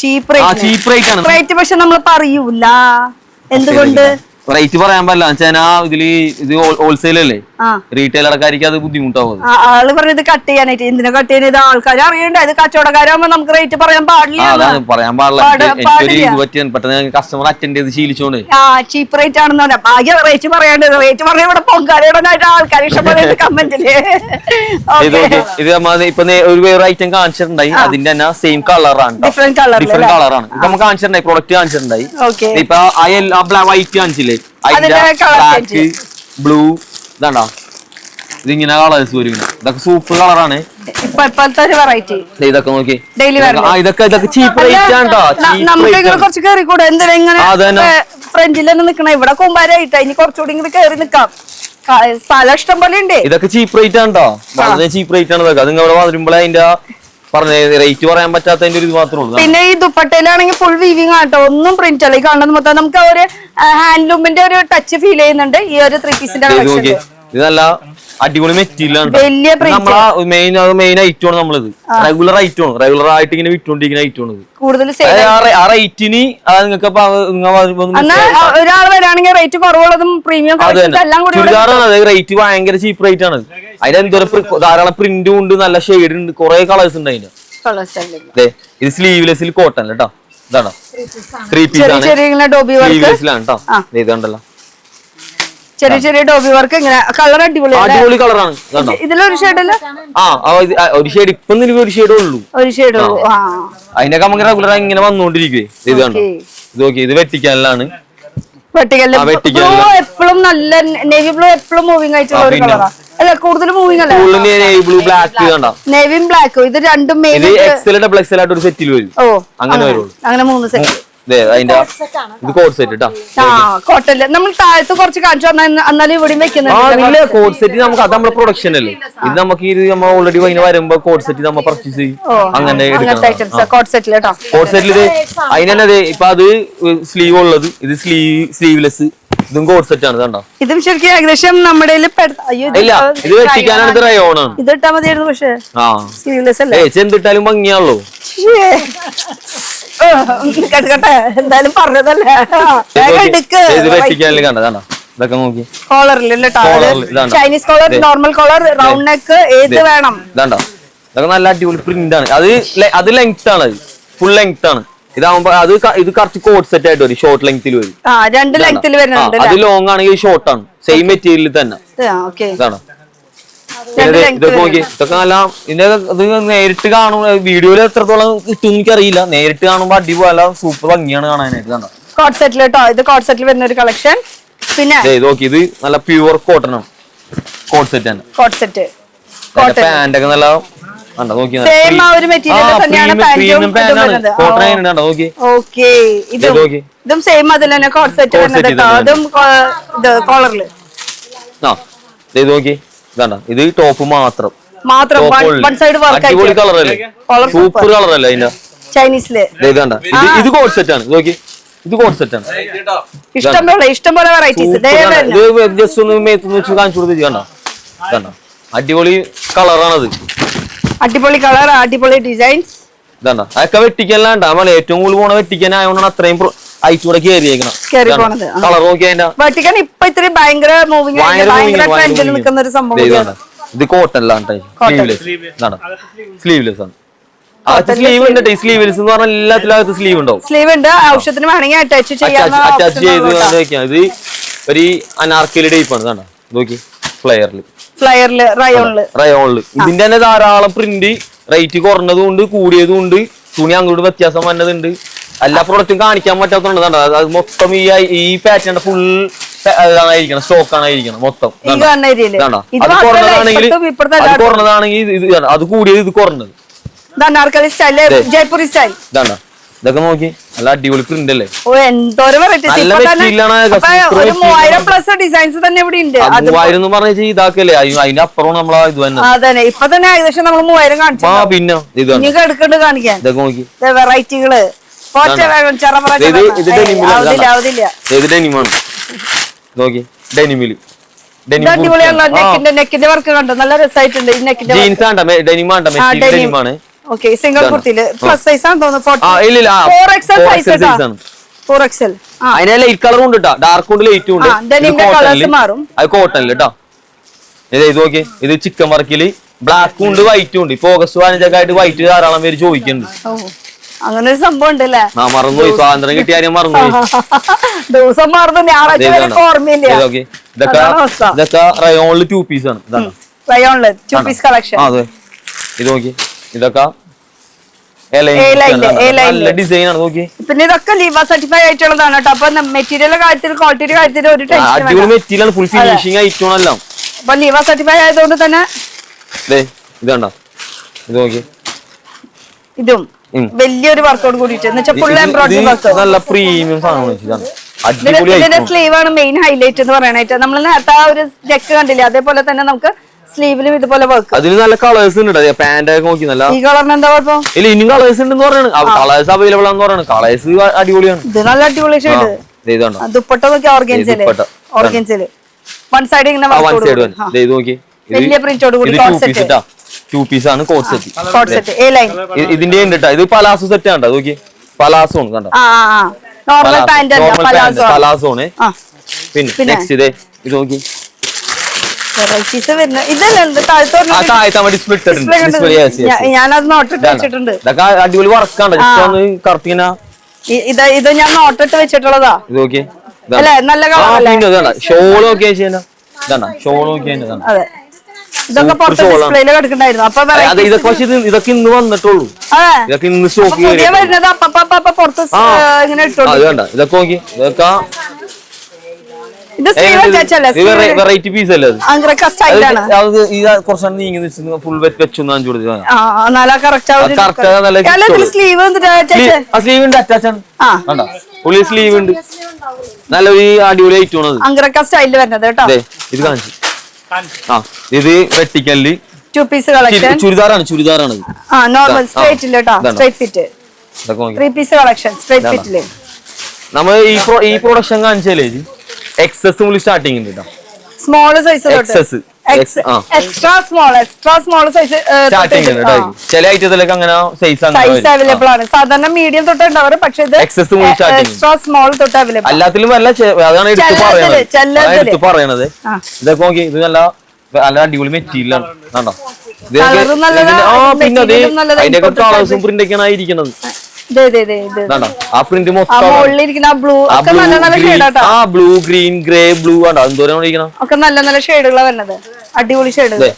ചീപ്പ് റേറ്റ് പക്ഷെ നമ്മൾ പറയൂല. എന്തുകൊണ്ട് റേറ്റ് പറയാൻ പാടില്ല വെച്ചാൽ ഇതില് ഇത് ഹോൾസെയിൽ അല്ലേ, റീറ്റെയിലർക്കാർക്ക് അത് ബുദ്ധിമുട്ടാവും. ആള് പറഞ്ഞത് കട്ട് ചെയ്യാനായിട്ട്. എന്തിനാ കട്ട് ചെയ്യുന്നത്? ആൾക്കാർ അറിയണ്ടേ? ഇത് കച്ചവടക്കാരാകുമ്പോ നമുക്ക് റേറ്റ് പറയാൻ പാടില്ല. പറയാൻ പാടില്ല. പെട്ടെന്ന് കസ്റ്റമർ അറ്റൻഡ് ചെയ്ത് ശീലിച്ചോണ്ട് ചീപ്പ് റേറ്റ് ആണെന്ന് പറയാം. ഭാഗ്യ റേറ്റ് പറയേണ്ടത്. റേറ്റ് പറഞ്ഞ ഇവിടെ പൊങ്കാലയിടാനായിട്ട് ആൾക്കാർ ഇഷ്ടപ്പെടുന്നത് കമന്റില്. ഇത് ഇപ്പൊ ഒരു വേറെ ഐറ്റം കാണിച്ചിട്ടുണ്ടായി. അതിന്റെ തന്നെ സെയിം കളറാണ്, ഡിഫറെന്റ് കളറാണ്. ഇപ്പൊ നമുക്ക് കാണിച്ചിട്ടുണ്ടായി, പ്രൊഡക്റ്റ് കാണിച്ചിട്ടുണ്ടായി. ഇപ്പൊ ആ വൈറ്റ് കാണിച്ചില്ലേ, ബ്ലാക്ക് ബ്ലൂ ഇതാണ്ടോ, ഇതിങ്ങനെ കളേഴ്സ് വരും. ഇതൊക്കെ സൂപ്പർ കളറാണ്. ഇതൊക്കെ നോക്കി, ഇതൊക്കെ ചീപ്പ് റേറ്റ് ആണ്. കുറച്ച് കയറി കൂടെ എന്തിനാ ഫ്രണ്ടിൽ തന്നെ നിക്കണ? ഇവിടെ കുമ്പാരായിട്ടാ. ഇനി കുറച്ചുകൂടി ഇങ്ങനെ കയറി നിക്കാം. സ്ഥലം ഇഷ്ടം പോലെ ഉണ്ട്. ഇതൊക്കെ ചീപ്പ് റേറ്റ് ആണ് കേട്ടോ. വളരെ ചീപ്പ് റേറ്റ് ആണ് ഇതൊക്കെ. നിങ്ങൾ ഇവിടെ വരുമ്പോഴേ അതിന്റെ റേറ്റ് പറയാൻ പറ്റാത്തതിന്റെ ഒരു ഇത് മാത്രമേ ഉള്ളൂ. പിന്നെ ഈ ദുപ്പട്ടയിലാണെങ്കിൽ ഫുൾ വീവിംഗ് ആട്ടോ. ഒന്നും പ്രിന്റ് അല്ല. ഈ കാണുന്നത് മൊത്തം നമുക്ക് ഒരു ഹാൻഡ്ലൂമിന്റെ ഒരു ടച്ച് ഫീൽ ചെയ്യുന്നുണ്ട് ഈ ഒരു 3 പീസിന്റെ കളക്ഷൻ. ഇത് നല്ല അടിപൊളി മെറ്റീരിയൽ ആണ്. നമ്മളെ മെയിൻ ഐറ്റം ആണ്. നമ്മളിത് റെഗുലർ ഐറ്റം ആണ്. റെഗുലർ ആയിട്ട് ഇങ്ങനെ വിറ്റുകൊണ്ടിരിക്കുന്ന ഐറ്റം ആണ്. കൂടുതൽ ആ റേറ്റിന് നിങ്ങൾക്ക് ഒരാൾ വരാണെങ്കിൽ റേറ്റ് കുറവുള്ളതും പ്രീമിയം ചുരിദാറാണ്. റേറ്റ് ഭയങ്കര ചീപ്പ് റേറ്റ് ആണ്. അതിന് എന്തോരം ധാരാളം പ്രിന്റും ഉണ്ട്, നല്ല ഷെയ്ഡ് ഉണ്ട്, കുറെ കളേഴ്സ് ഉണ്ട് അതിന്റെ. ഇത് സ്ലീവ്ലെസ്സിൽ കോട്ടൺ കേട്ടോ. ഇതാണോ 3 പീസ് ആണ്. സ്ലീവ്ലെസ്സിലാണ് കേട്ടോ. ഇതുണ്ടല്ലോ ചെറിയ ചെറിയ ഡോബി വർക്ക്. ഇങ്ങനെ കളർ അടിപൊളി കളറാണ്. ഇതിലൊരു ഷെയ്ഡ് അല്ല, ഒരു ഷെയ്ഡ് ഇപ്പൊ ഒരു ഷെയ്ഡേ ഉള്ളൂ. ഒരു ഷെയ്ഡ് അതിനൊക്കെ നമുക്ക് റെഗുലർ ഇങ്ങനെ വന്നോണ്ടിരിക്കുവേ. ഇത് കണ്ടോ, ഇത് നോക്കി, ഇത് വെട്ടിക്കാനിലാണ്. എപ്പോഴും നല്ല നേവി ബ്ലൂ എപ്പോഴും മൂവിംഗ് ആയിട്ടുള്ള ഒരു കളറാ. അല്ല കൂടുതൽ മൂവിംഗ് അല്ല. നേവി ബ്ലൂ ബ്ലാക്ക് കണ്ടോ, നേവിയും ബ്ലാക്കും. ഇത് രണ്ടും മെയിൻ എക്സൽ ഡബിൾ എക്സൽ ആയിട്ട് ഒരു സെറ്റിൽ വരും. അങ്ങനെ വരുള്ളൂ. അങ്ങനെ 3 സെറ്റ്. അതിന്റെ ഇത് കോഡ് സെറ്റ് കേട്ടോ. കോട്ടല് നമ്മൾ താഴത്ത് കുറച്ച് കാണിച്ചു എന്നാലും ഇവിടെ വെക്കുന്നുണ്ട്. കോഡ് സെറ്റ് നമുക്ക് അത് നമ്മുടെ പ്രൊഡക്ഷൻ അല്ലേ. ഇത് നമുക്ക് ഇത് നമ്മൾ ഓൾറെഡി അതിന് വരുമ്പോ കോഡ് സെറ്റ് നമ്മൾ പർച്ചേസ് ചെയ്യും. അങ്ങനെ കോഡ് സെറ്റിൽ കേട്ടോ. കോഡ് സെറ്റിൽ അതിനെ ഇപ്പൊ അത് സ്ലീവ് ഉള്ളത്, ഇത് സ്ലീവ്ലെസ്, ഇതും കോഡ് സെറ്റ് ആണ്. കണ്ടോ, ഇതും ശരിക്കും ഏകദേശം നമ്മുടെ ഇല്ല, ഇത് വെട്ടിക്കാനാണ്. ഇത് റയോൺ ആണ്. ഇത് ഇട്ടാ മതിയായിരുന്നു. പക്ഷേ സ്ലീവ്ലെസ് അല്ലേ. ചെന്തിട്ടാലും ഭംഗിയാണല്ലോ. എന്തായാലും പറഞ്ഞതല്ലേ. ഇത് വെട്ടിക്കാനില്ല. കണ്ടോ, ഇതൊക്കെ നോക്കി. കോളറിലല്ലേ Chinese collar, normal collar, round neck, ഏത് വേണം. ഇതാണ്ടോ, ഇതൊക്കെ നല്ല അടിപൊളി പ്രിന്റ് ആണ്. അത് ലെങ്ത് ആണ്, അത് ഫുൾ ലെങ്ത് ആണ്. ഇതാവുമ്പോ ഇത് കറക്റ്റ് കോഡ് സെറ്റ് ആയിട്ട് വരും. ഷോർട്ട് ലെങ്ത്തിൽ വരും. 2 ലെങ്ത്തിൽ വരുന്നുണ്ട്. അത് ലോങ് ആണെങ്കിൽ ഷോർട്ട് ആണ്. സെയിം മെറ്റീരിയൽ തന്നെ. ഇതാണ്. ഇതൊക്കെ നോക്കി, ഇതൊക്കെ നല്ല. ഇത് നേരിട്ട് കാണും, വീഡിയോയിൽ എത്രത്തോളം കിട്ടും എനിക്കറിയില്ല. നേരിട്ട് കാണുമ്പോ അടിപൊളി സൂപ്പർ ഭംഗിയാണ് കാണാനായിട്ട്. കണ്ടോ, കോഡ് സെറ്റിൽ കേട്ടോ. ഇത് കോഡ് സെറ്റിൽ വരുന്ന ഒരു കളക്ഷൻ. പിന്നെ നോക്കി, ഇത് നല്ല പ്യുവർ കോട്ടൺ ആണ്. കോഡ് സെറ്റ് തന്നെ. കോഡ് സെറ്റ് പാന്റ് ഒക്കെ നല്ല നോക്കി. സെയിം ആ ഒരു മെറ്റീരിയൽ തന്നെയാണ് ഇതും സെയിം അതിൽ തന്നെ കോഡ് സെറ്റ് വരുന്നത് കേട്ടോ. അതും കോളറില് നോക്കി. ഇതാണ്ടോ, ഇത് ടോപ്പ് മാത്രം വൺ സൈഡ് വർക്ക്. അടിപൊളി കളർ അല്ലേ, സൂപ്പർ കളർ അല്ലേ അതിന്റെ. ചൈനീസില് ഇതാണ്ട, ഇത് കോഡ് സെറ്റ് ആണ്. നോക്കി, ഇത് കോഡ് സെറ്റ് ആണ്. ഇഷ്ടംപോലെ വെറൈറ്റീസ്. ജസ്റ്റ് ഒന്ന് മേത്ത് വെച്ച് കാണിച്ചു കൊടുത്ത്. കണ്ടോ, കണ്ടോ, അടിപൊളി കളറാണത്. അടിപൊളി കളർ, അടിപൊളി ഡിസൈൻസ്. ഇതാണ്ട, അതൊക്കെ വെട്ടിക്കല്ലാണ്ട് നമ്മൾ ഏറ്റവും കൂടുതൽ പോണ വെട്ടിക്കാനായോണ്ടാണ് അത്രയും ഐറ്റൂടെ കയറിയേക്കണം. കളർ നോക്കി അതിന്റെ വെട്ടിക്കാൻ ഇപ്പൊ ഇത്തിരി ഭയങ്കര മൂവിംഗ്, ഭയങ്കര ട്രെൻഡിൽ നിൽക്കുന്ന ഒരു സംഭവം. ഇത് കോട്ടണിലാണ്. സ്ലീവ്ലെസ് ആണ്. സ്ലീവ് ഉണ്ട്. സ്ലീവ്ലെസ് എന്ന് പറഞ്ഞാൽ എല്ലാത്തിലും സ്ലീവ് ഉണ്ടാവും. സ്ലീവ് ഉണ്ട്. ആവശ്യത്തിന് വേണമെങ്കിൽ അറ്റാച്ച് അറ്റാച്ച് ചെയ്ത് വെക്കാം. ഇത് ഒരു അനാർക്കലി ടൈപ്പ് ആണ്. കാണാം, നോക്കി. ഫ്ലയറില് റയോണില് ഇതിന്റെ തന്നെ ധാരാളം പ്രിന്റ്. റേറ്റ് കുറഞ്ഞതും ഉണ്ട്, കൂടിയതും ഉണ്ട്. തുണി അങ്ങോട്ട് വ്യത്യാസം വന്നതുണ്ട്. എല്ലാ പ്രോഡക്റ്റും കാണിക്കാൻ പറ്റാത്തതുണ്ട്. അത് മൊത്തം ഈ പാറ്റേൺ ഫുൾ ഇരിക്കണം, സ്റ്റോക്ക് ആണ് ഇരിക്കണം മൊത്തം. ഈ കാണുന്ന ഏരിയയില് ഇതാണോ? ഇത് അത് കുറഞ്ഞതാണെങ്കിൽ ഇപ്പഴത്തെ അത് കുറഞ്ഞതാണെങ്കിൽ ഇത് ഇതാണ്, അത് കൂടിയത് ഇത് കുറഞ്ഞത്. Anarkali style, Jaipuri style. ഇതാണ്ടോ, ഇതൊക്കെ നോക്കി നല്ല അടിപൊളി പ്രിന്റ് അല്ലേ. ഓ എന്തോരം വെറൈറ്റീസ്. നല്ല മെറ്റീരിയലാണ്. ഒരു 3000+ ഡിസൈൻസ് തന്നെ ഇവിടെ ഉണ്ട്. 3000 എന്ന് പറഞ്ഞാൽ ഇതാക്കല്ലേ, അതിന്റെ അപ്പുറം നമ്മളാ ഇത് തന്നെ. അതന്നെ ഇപ്പൊ തന്നെ ഏകദേശം നമ്മൾ 3000 കാണിച്ചു. പിന്നെ ഇത് നിങ്ങൾക്ക് എടുക്കണ്ട് കാണിക്കാൻ ഇതൊക്കെ നോക്കി വെറൈറ്റികള്. ഇത് ഡെനിമാണ് നോക്കി, ഡെനിമില് അടിപൊളിയാണല്ലോ. നെക്കിന്റെ വർക്ക് കണ്ടോ, നല്ല രസമായിട്ടുണ്ട്. ഈ നെക്കിന്റെ ജീൻസ് ആണ്, ഡെനിമാണ്, ഡെനിമാണ്. ഓക്കെ, സിംഗിൾ കുർത്തിയില് പ്ലസ് സൈസ് ആണ് തോന്നുന്നു. 4XL സൈസ് ആണ്. 4XL. അതിന് ലൈറ്റ് കളറും ഉണ്ട് കേട്ടോ, ഡാർക്ക് ഉണ്ട്, ലൈറ്റും ഉണ്ട്. കളേഴ്സ് മാറും. അത് കോട്ടണില് കേട്ടോ. ഇത് നോക്കി, ഇത് ചിക്കൻ വർക്കില് ബ്ലാക്കും ഉണ്ട് വൈറ്റും ഉണ്ട്. ഇപ്പൊ ഓഗസ്റ്റ് 15 ആയിട്ട് വൈറ്റ് ധാരാളം പേര് ചോദിക്കുന്നുണ്ട്. അങ്ങനെ ഒരു സംഭവം ഉണ്ടല്ലേ. മറന്നുപോയി, സ്വാതന്ത്ര്യം കിട്ടിയാലും മറന്നുപോയി. ദിവസം മറന്നു, ഞായറാഴ്ച ഓർമ്മയില്ല. ഇതൊക്കെ റയോണില് 2 പീസ് ആണ്. റയോണില് 2 പീസ് കളക്ഷൻ. അതെ, ഇത് നോക്കി, ഇതൊക്കെ ഡിസൈൻ ആണ് നോക്കി. പിന്നെ ഇതൊക്കെ ലീവ സർട്ടിഫൈ ആയിട്ടുള്ളതാണ് കേട്ടോ. അപ്പൊ മെറ്റീരിയൽ കാര്യത്തിൽ, ക്വാളിറ്റിയുടെ കാര്യത്തിൽ ഒരു അടിപൊളി മെറ്റീരിയൽ ആണ്, ഫുൾ ഫിനിഷിംഗ് ഐറ്റം എല്ലാം. അപ്പൊ ലീവ സർട്ടിഫൈ ആയതുകൊണ്ട് തന്നെ ഇതാണ്ടോ, ഇത് നോക്കി, ഇതും വലിയൊരു വർക്കോട് കൂടിയിട്ട് ഫുൾ എംബ്രോയിഡറി വർക്ക്. നല്ല പ്രീമിയം സാധനം. ഇതിന്റെ സ്ലീവ് ആണ് മെയിൻ ഹൈലൈറ്റ് എന്ന് പറയാനായിട്ട്. നമ്മൾ നേരത്തെ ആ ഒരു നെക്ക് കണ്ടില്ലേ, അതേപോലെ തന്നെ നമുക്ക് സ്ലീവിലും ഇതുപോലെ വർക്ക്. അതിൽ നല്ല കളേഴ്സ് ഉണ്ട്. പാന്റ് ഒക്കെ നോക്കി നല്ല. ഈ കളറിന് എന്താ കുഴപ്പം? ഇല്ല, ഇനിയും കളേഴ്സ് ഉണ്ടെന്ന് പറയുന്നത്. കളേഴ്സ് അവൈലബിൾ ആണെന്ന് പറയുന്നത്. കളേഴ്സ് അടിപൊളിയാണ്. ഇത് നല്ല അടിപൊളി ഷെയ്ഡ്. ദുപ്പട്ട നോക്കി, ഓർഗൻസയില് വൺ സൈഡ് ഇങ്ങനെ നോക്കി, വലിയ പ്രിന്റോട് കൂടി 2 പീസ് ആണ് coat set. Coat set A line. ഇതിന്റെ ഉണ്ട് കേട്ടോ, ഇത് പലാസോ സെറ്റ് ആണ്. നോക്കി, പലാസോ ആണ് കണ്ടോ, നോർമൽ പാന്റ് അല്ല, പലാസോ ആണ്. പിന്നെ നെക്സ്റ്റ് ഇത് നോക്കി, വെറൈറ്റീസ് വരുന്ന ഇതെല്ലാം താഴത്തെ ഡിസ്പ്ലേ. ഞാനത് നോട്ടിട്ട് വെച്ചിട്ടുണ്ട്. ഇതൊക്കെ അടിപൊളി വർക്കാണ്. ഇത് ഞാൻ നോട്ടിട്ട് വെച്ചിട്ടുള്ളതാ. ഇത് നോക്കി, അല്ലെ നല്ല കളർ. ഷോൾ നോക്കിയാ ഷോൾ നോക്കിയാ. അതെ, ഇതൊക്കെ പുറത്ത് ഡിസ്പ്ലേയില് കിടക്കണ്ടായിരുന്നു. അപ്പൊ ഇതൊക്കെ ഇന്ന് വന്നിട്ടുള്ളൂ. ഇതൊക്കെ ഇന്ന് സ്റ്റോക്ക് വരുന്നത് അപ്പൊ പുറത്ത് ഇങ്ങനെ ഇട്ടോളൂ. ഇതൊക്കെ നോക്കി, ഇതൊക്കെ ഇത് വെറൈറ്റി പീസ് അല്ലേ. സ്റ്റൈലാണ്. കുറച്ചാണ് നീങ്ങി ഫുൾ വെച്ചു സ്ലീവ് ഉണ്ട്, അറ്റാച്ച് ആണ്. പുള്ളി സ്ലീവ് ഉണ്ട്, നല്ലൊരു അടിപൊളി ഐറ്റം ആണ്. അങ്ക്രക്ക സ്റ്റൈലിൽ വരുന്നത് കേട്ടോ. ഇത് കാണിച്ചു. ഇത് വെട്ടിക്കല്ല് 2 പീസ് കളക്ഷൻ. ചുരിദാറാണ്. നോർമൽ സ്ട്രൈറ്റ് കേട്ടോ, straight fit 3 piece collection straight ഫിറ്റില്. നമ്മൾ ഈ പ്രൊഡക്ഷൻ കാണിച്ചാലേ എക്സസ് മുതൽ സ്റ്റാർട്ടിങ് ഉണ്ട് കേട്ടോ. Small size extra small size starting ഉണ്ട് കേട്ടോ. ചില ഐറ്റത്തിലൊക്കെ അങ്ങനെ സൈസ് അവൈലബിൾ ആണ്. സാധാരണ മീഡിയം തൊട്ട് ഉണ്ടാവും, പക്ഷെ ഇത് എക്സ്ട്രാ സ്മോൾ തൊട്ട് അവൈലബിൾ. എല്ലാത്തിലും വല്ല അതാണ് എടുത്ത് പറയണത്. ഇതൊക്കെ നോക്കി, ഇത് നല്ല നല്ല അടിപൊളി മെറ്റീരിയൽ ആണ് കണ്ടോ. പിന്നെ അതിന്റെ കളേഴ്സും പ്രിന്റ് ഒക്കെയാണ് ആയിരിക്കുന്നത്. ആ print blue, green, grey, blue ആണ്. എന്തോരം ഒക്കെ നല്ല നല്ല ഷെയ്ഡുകളാണ് വരുന്നത്, അടിപൊളി ഷെയ്ഡുകൾ.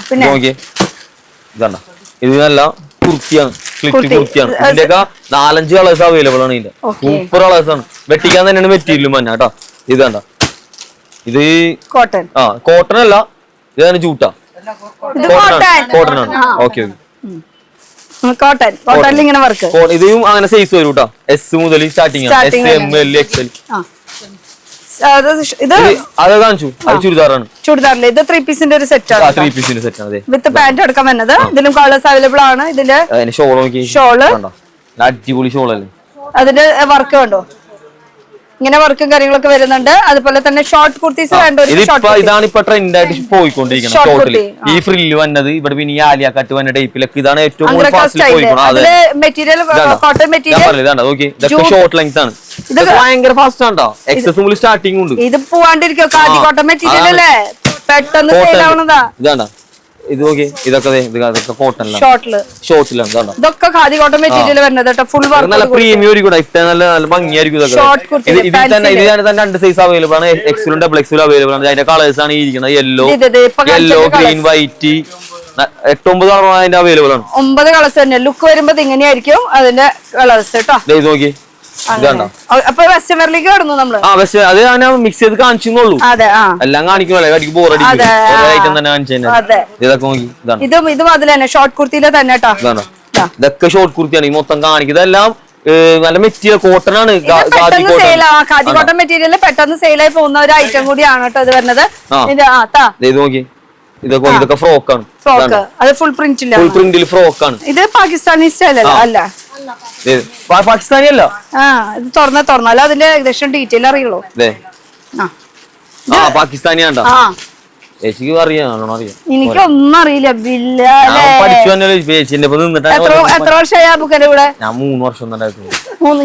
പിന്നെ ഇതാണ്, ഇത് നല്ല കുർത്തിയാണ്, സ്ലിറ്റ് കുർത്തിയാണ്. ഇതിന്റെയൊക്കെ 4-5 കളേഴ്സ് അവൈലബിൾ ആണ്. ഇതിന്റെ സൂപ്പർ കളേഴ്സ് ആണ്. വെട്ടിക്കാൻ തന്നെയാണ് മെറ്റീരിയലും മഞ്ഞ കേട്ടോ. ഇത് കണ്ട, ഇത് കോട്ടൺ. കോട്ടൺ അല്ല, ഇതാണ് ജൂട്ടാ. കോട്ടൺ ആണ്. ഓക്കെ കോട്ടൺ ഇങ്ങനെ വർക്ക്. ഇതും അങ്ങനെ സൈസ് വരും കേട്ടോ. എസ് മുതൽ സ്റ്റാർട്ടിങ് ആണ്. S, M, L, XL. അത് കാണിച്ചു, അത് ചുരിദാറാണ്. ചുരിദാറില് ഇത് 3 പീസിന്റെ ഒരു സെറ്റ് ആണ്. 3 പീസിന്റെ സെറ്റ് ആണ് വിത്ത് പാന്റ് അടക്കം വരുന്നത്. ഇതിലും കളേഴ്സ് അവൈലബിൾ ആണ്. ഇതിന്റെ ഷോള് അടിപൊളി ഷോളല്ലേ. അതിന്റെ വർക്ക് കണ്ടോ, ഇങ്ങനെ വർക്കും കാര്യങ്ങളൊക്കെ വരുന്നുണ്ട്. അതുപോലെ തന്നെ ഷോർട്ട് കുർത്തീസ് ഇതാണ് ഇപ്പൊ ട്രെൻഡ് ആയിട്ട് പോയിക്കൊണ്ടിരിക്കുന്നത്. ഷോർട്ടില് ഈ ഫ്രില്ല് വന്നത് ഇവിടെ, പിന്നെ ഈ ആലിയ കട്ട് വന്ന ടൈപ്പിലൊക്കെ ഇതാണ് ഏറ്റവും material. Cotton material short length ആണ്. ഇത് ഭയങ്കര ഫാസ്റ്റ് ആണോ. എക്സസ് സ്റ്റാർട്ടിംഗ് ഉണ്ട്. ഇത് പോവാണ്ടിരിക്കോ, കാതി കോട്ടൺ മെറ്റീരിയൽ അല്ലേ, പെട്ടെന്ന് സെയിൽ ആവുന്നതാ. ഇതാണ്, ഇത് നോക്കി, ഇതൊക്കെ കോട്ടണിലാണ്, ഷോർട്ടിലാണ്. ഇതൊക്കെ ഖാദി കോട്ടൺ മെറ്റീരിയൽ വരുന്നത് കേട്ടോ. ഫുൾ വർക്ക്, നല്ല പ്രീമിയം കൂടെ. നല്ല നല്ല ഭംഗിയായിരിക്കും. ഇതിൽ തന്നെ 2 സൈസ് അവൈലബിൾ ആണ്. എക്സലും ഡബിൾ എക്സലും അവൈലബിൾ ആണ്. അതിന്റെ കളേഴ്സ് ആണ് ഇരിക്കുന്നത്. യെല്ലോ, ഗ്രീൻ, വൈറ്റ്, 8-9 കളർ അതിന്റെ അവൈലബിൾ ആണ്. 9 കളേഴ്സ് തന്നെ. ലുക്ക് വരുമ്പോ ഇങ്ങനെയായിരിക്കും അതിന്റെ കളേഴ്സ് കേട്ടോ. ഇത് നോക്കി, ഇതാണ്ടോ അപ്പൊ വെസ്റ്റേൺ വെയറിലേക്ക് കടന്നു നമ്മള്. ആ പക്ഷെ അത് ഞാൻ മിക്സ് ചെയ്ത് കാണിച്ചെന്നുള്ളൂ. അതെ ആ എല്ലാം കാണിക്കുമല്ലേ കടിക്ക് ബോറടിക്കും. ഐറ്റം തന്നെ കാണിച്ചു. ഇതൊക്കെ നോക്കി ഇതാണ്. ഇതും അതിൽ തന്നെ ഷോർട്ട് കുർത്തിയിലെ തന്നെ കേട്ടോ. ഇതാണ് ഇതൊക്കെ ഷോർട്ട് കുർത്തിയാണ് ഈ മൊത്തം കാണിക്കുന്നത്. എല്ലാം നല്ല മെറ്റീരിയൽ കോട്ടൺ ആണ്. ഖാദി കോട്ടൺ മെറ്റീരിയൽ പെട്ടെന്ന് സെയിലായി പോകുന്ന ഒരു ഐറ്റം കൂടിയാണ് കേട്ടോ ഇത് വരുന്നത്. ഇത് നോക്കി ഇതൊക്കെ ഫ്രോക്കാണ്. ഫ്രോക്ക് അത് ഫുൾ പ്രിന്റില്ല, ഫുൾ പ്രിന്റിൽ ഫ്രോക്കാണ്. ഇത് പാകിസ്ഥാനി സ്റ്റൈൽ അല്ല പാകിസ്ഥാനി അല്ല. ഇത് തുറന്നാലും അതിന്റെ ഏകദേശം ഡീറ്റെയിൽ അറിയുള്ളൂ. പാകിസ്ഥാനിയാണ്ടോ? ചേച്ചിക്ക് അറിയാം. എനിക്കൊന്നും അറിയില്ല. പഠിച്ചു ചേച്ചിന്റെ എത്ര വർഷമായി ആ ബുക്കിന്റെ കൂടെ? ഞാൻ 3 വർഷം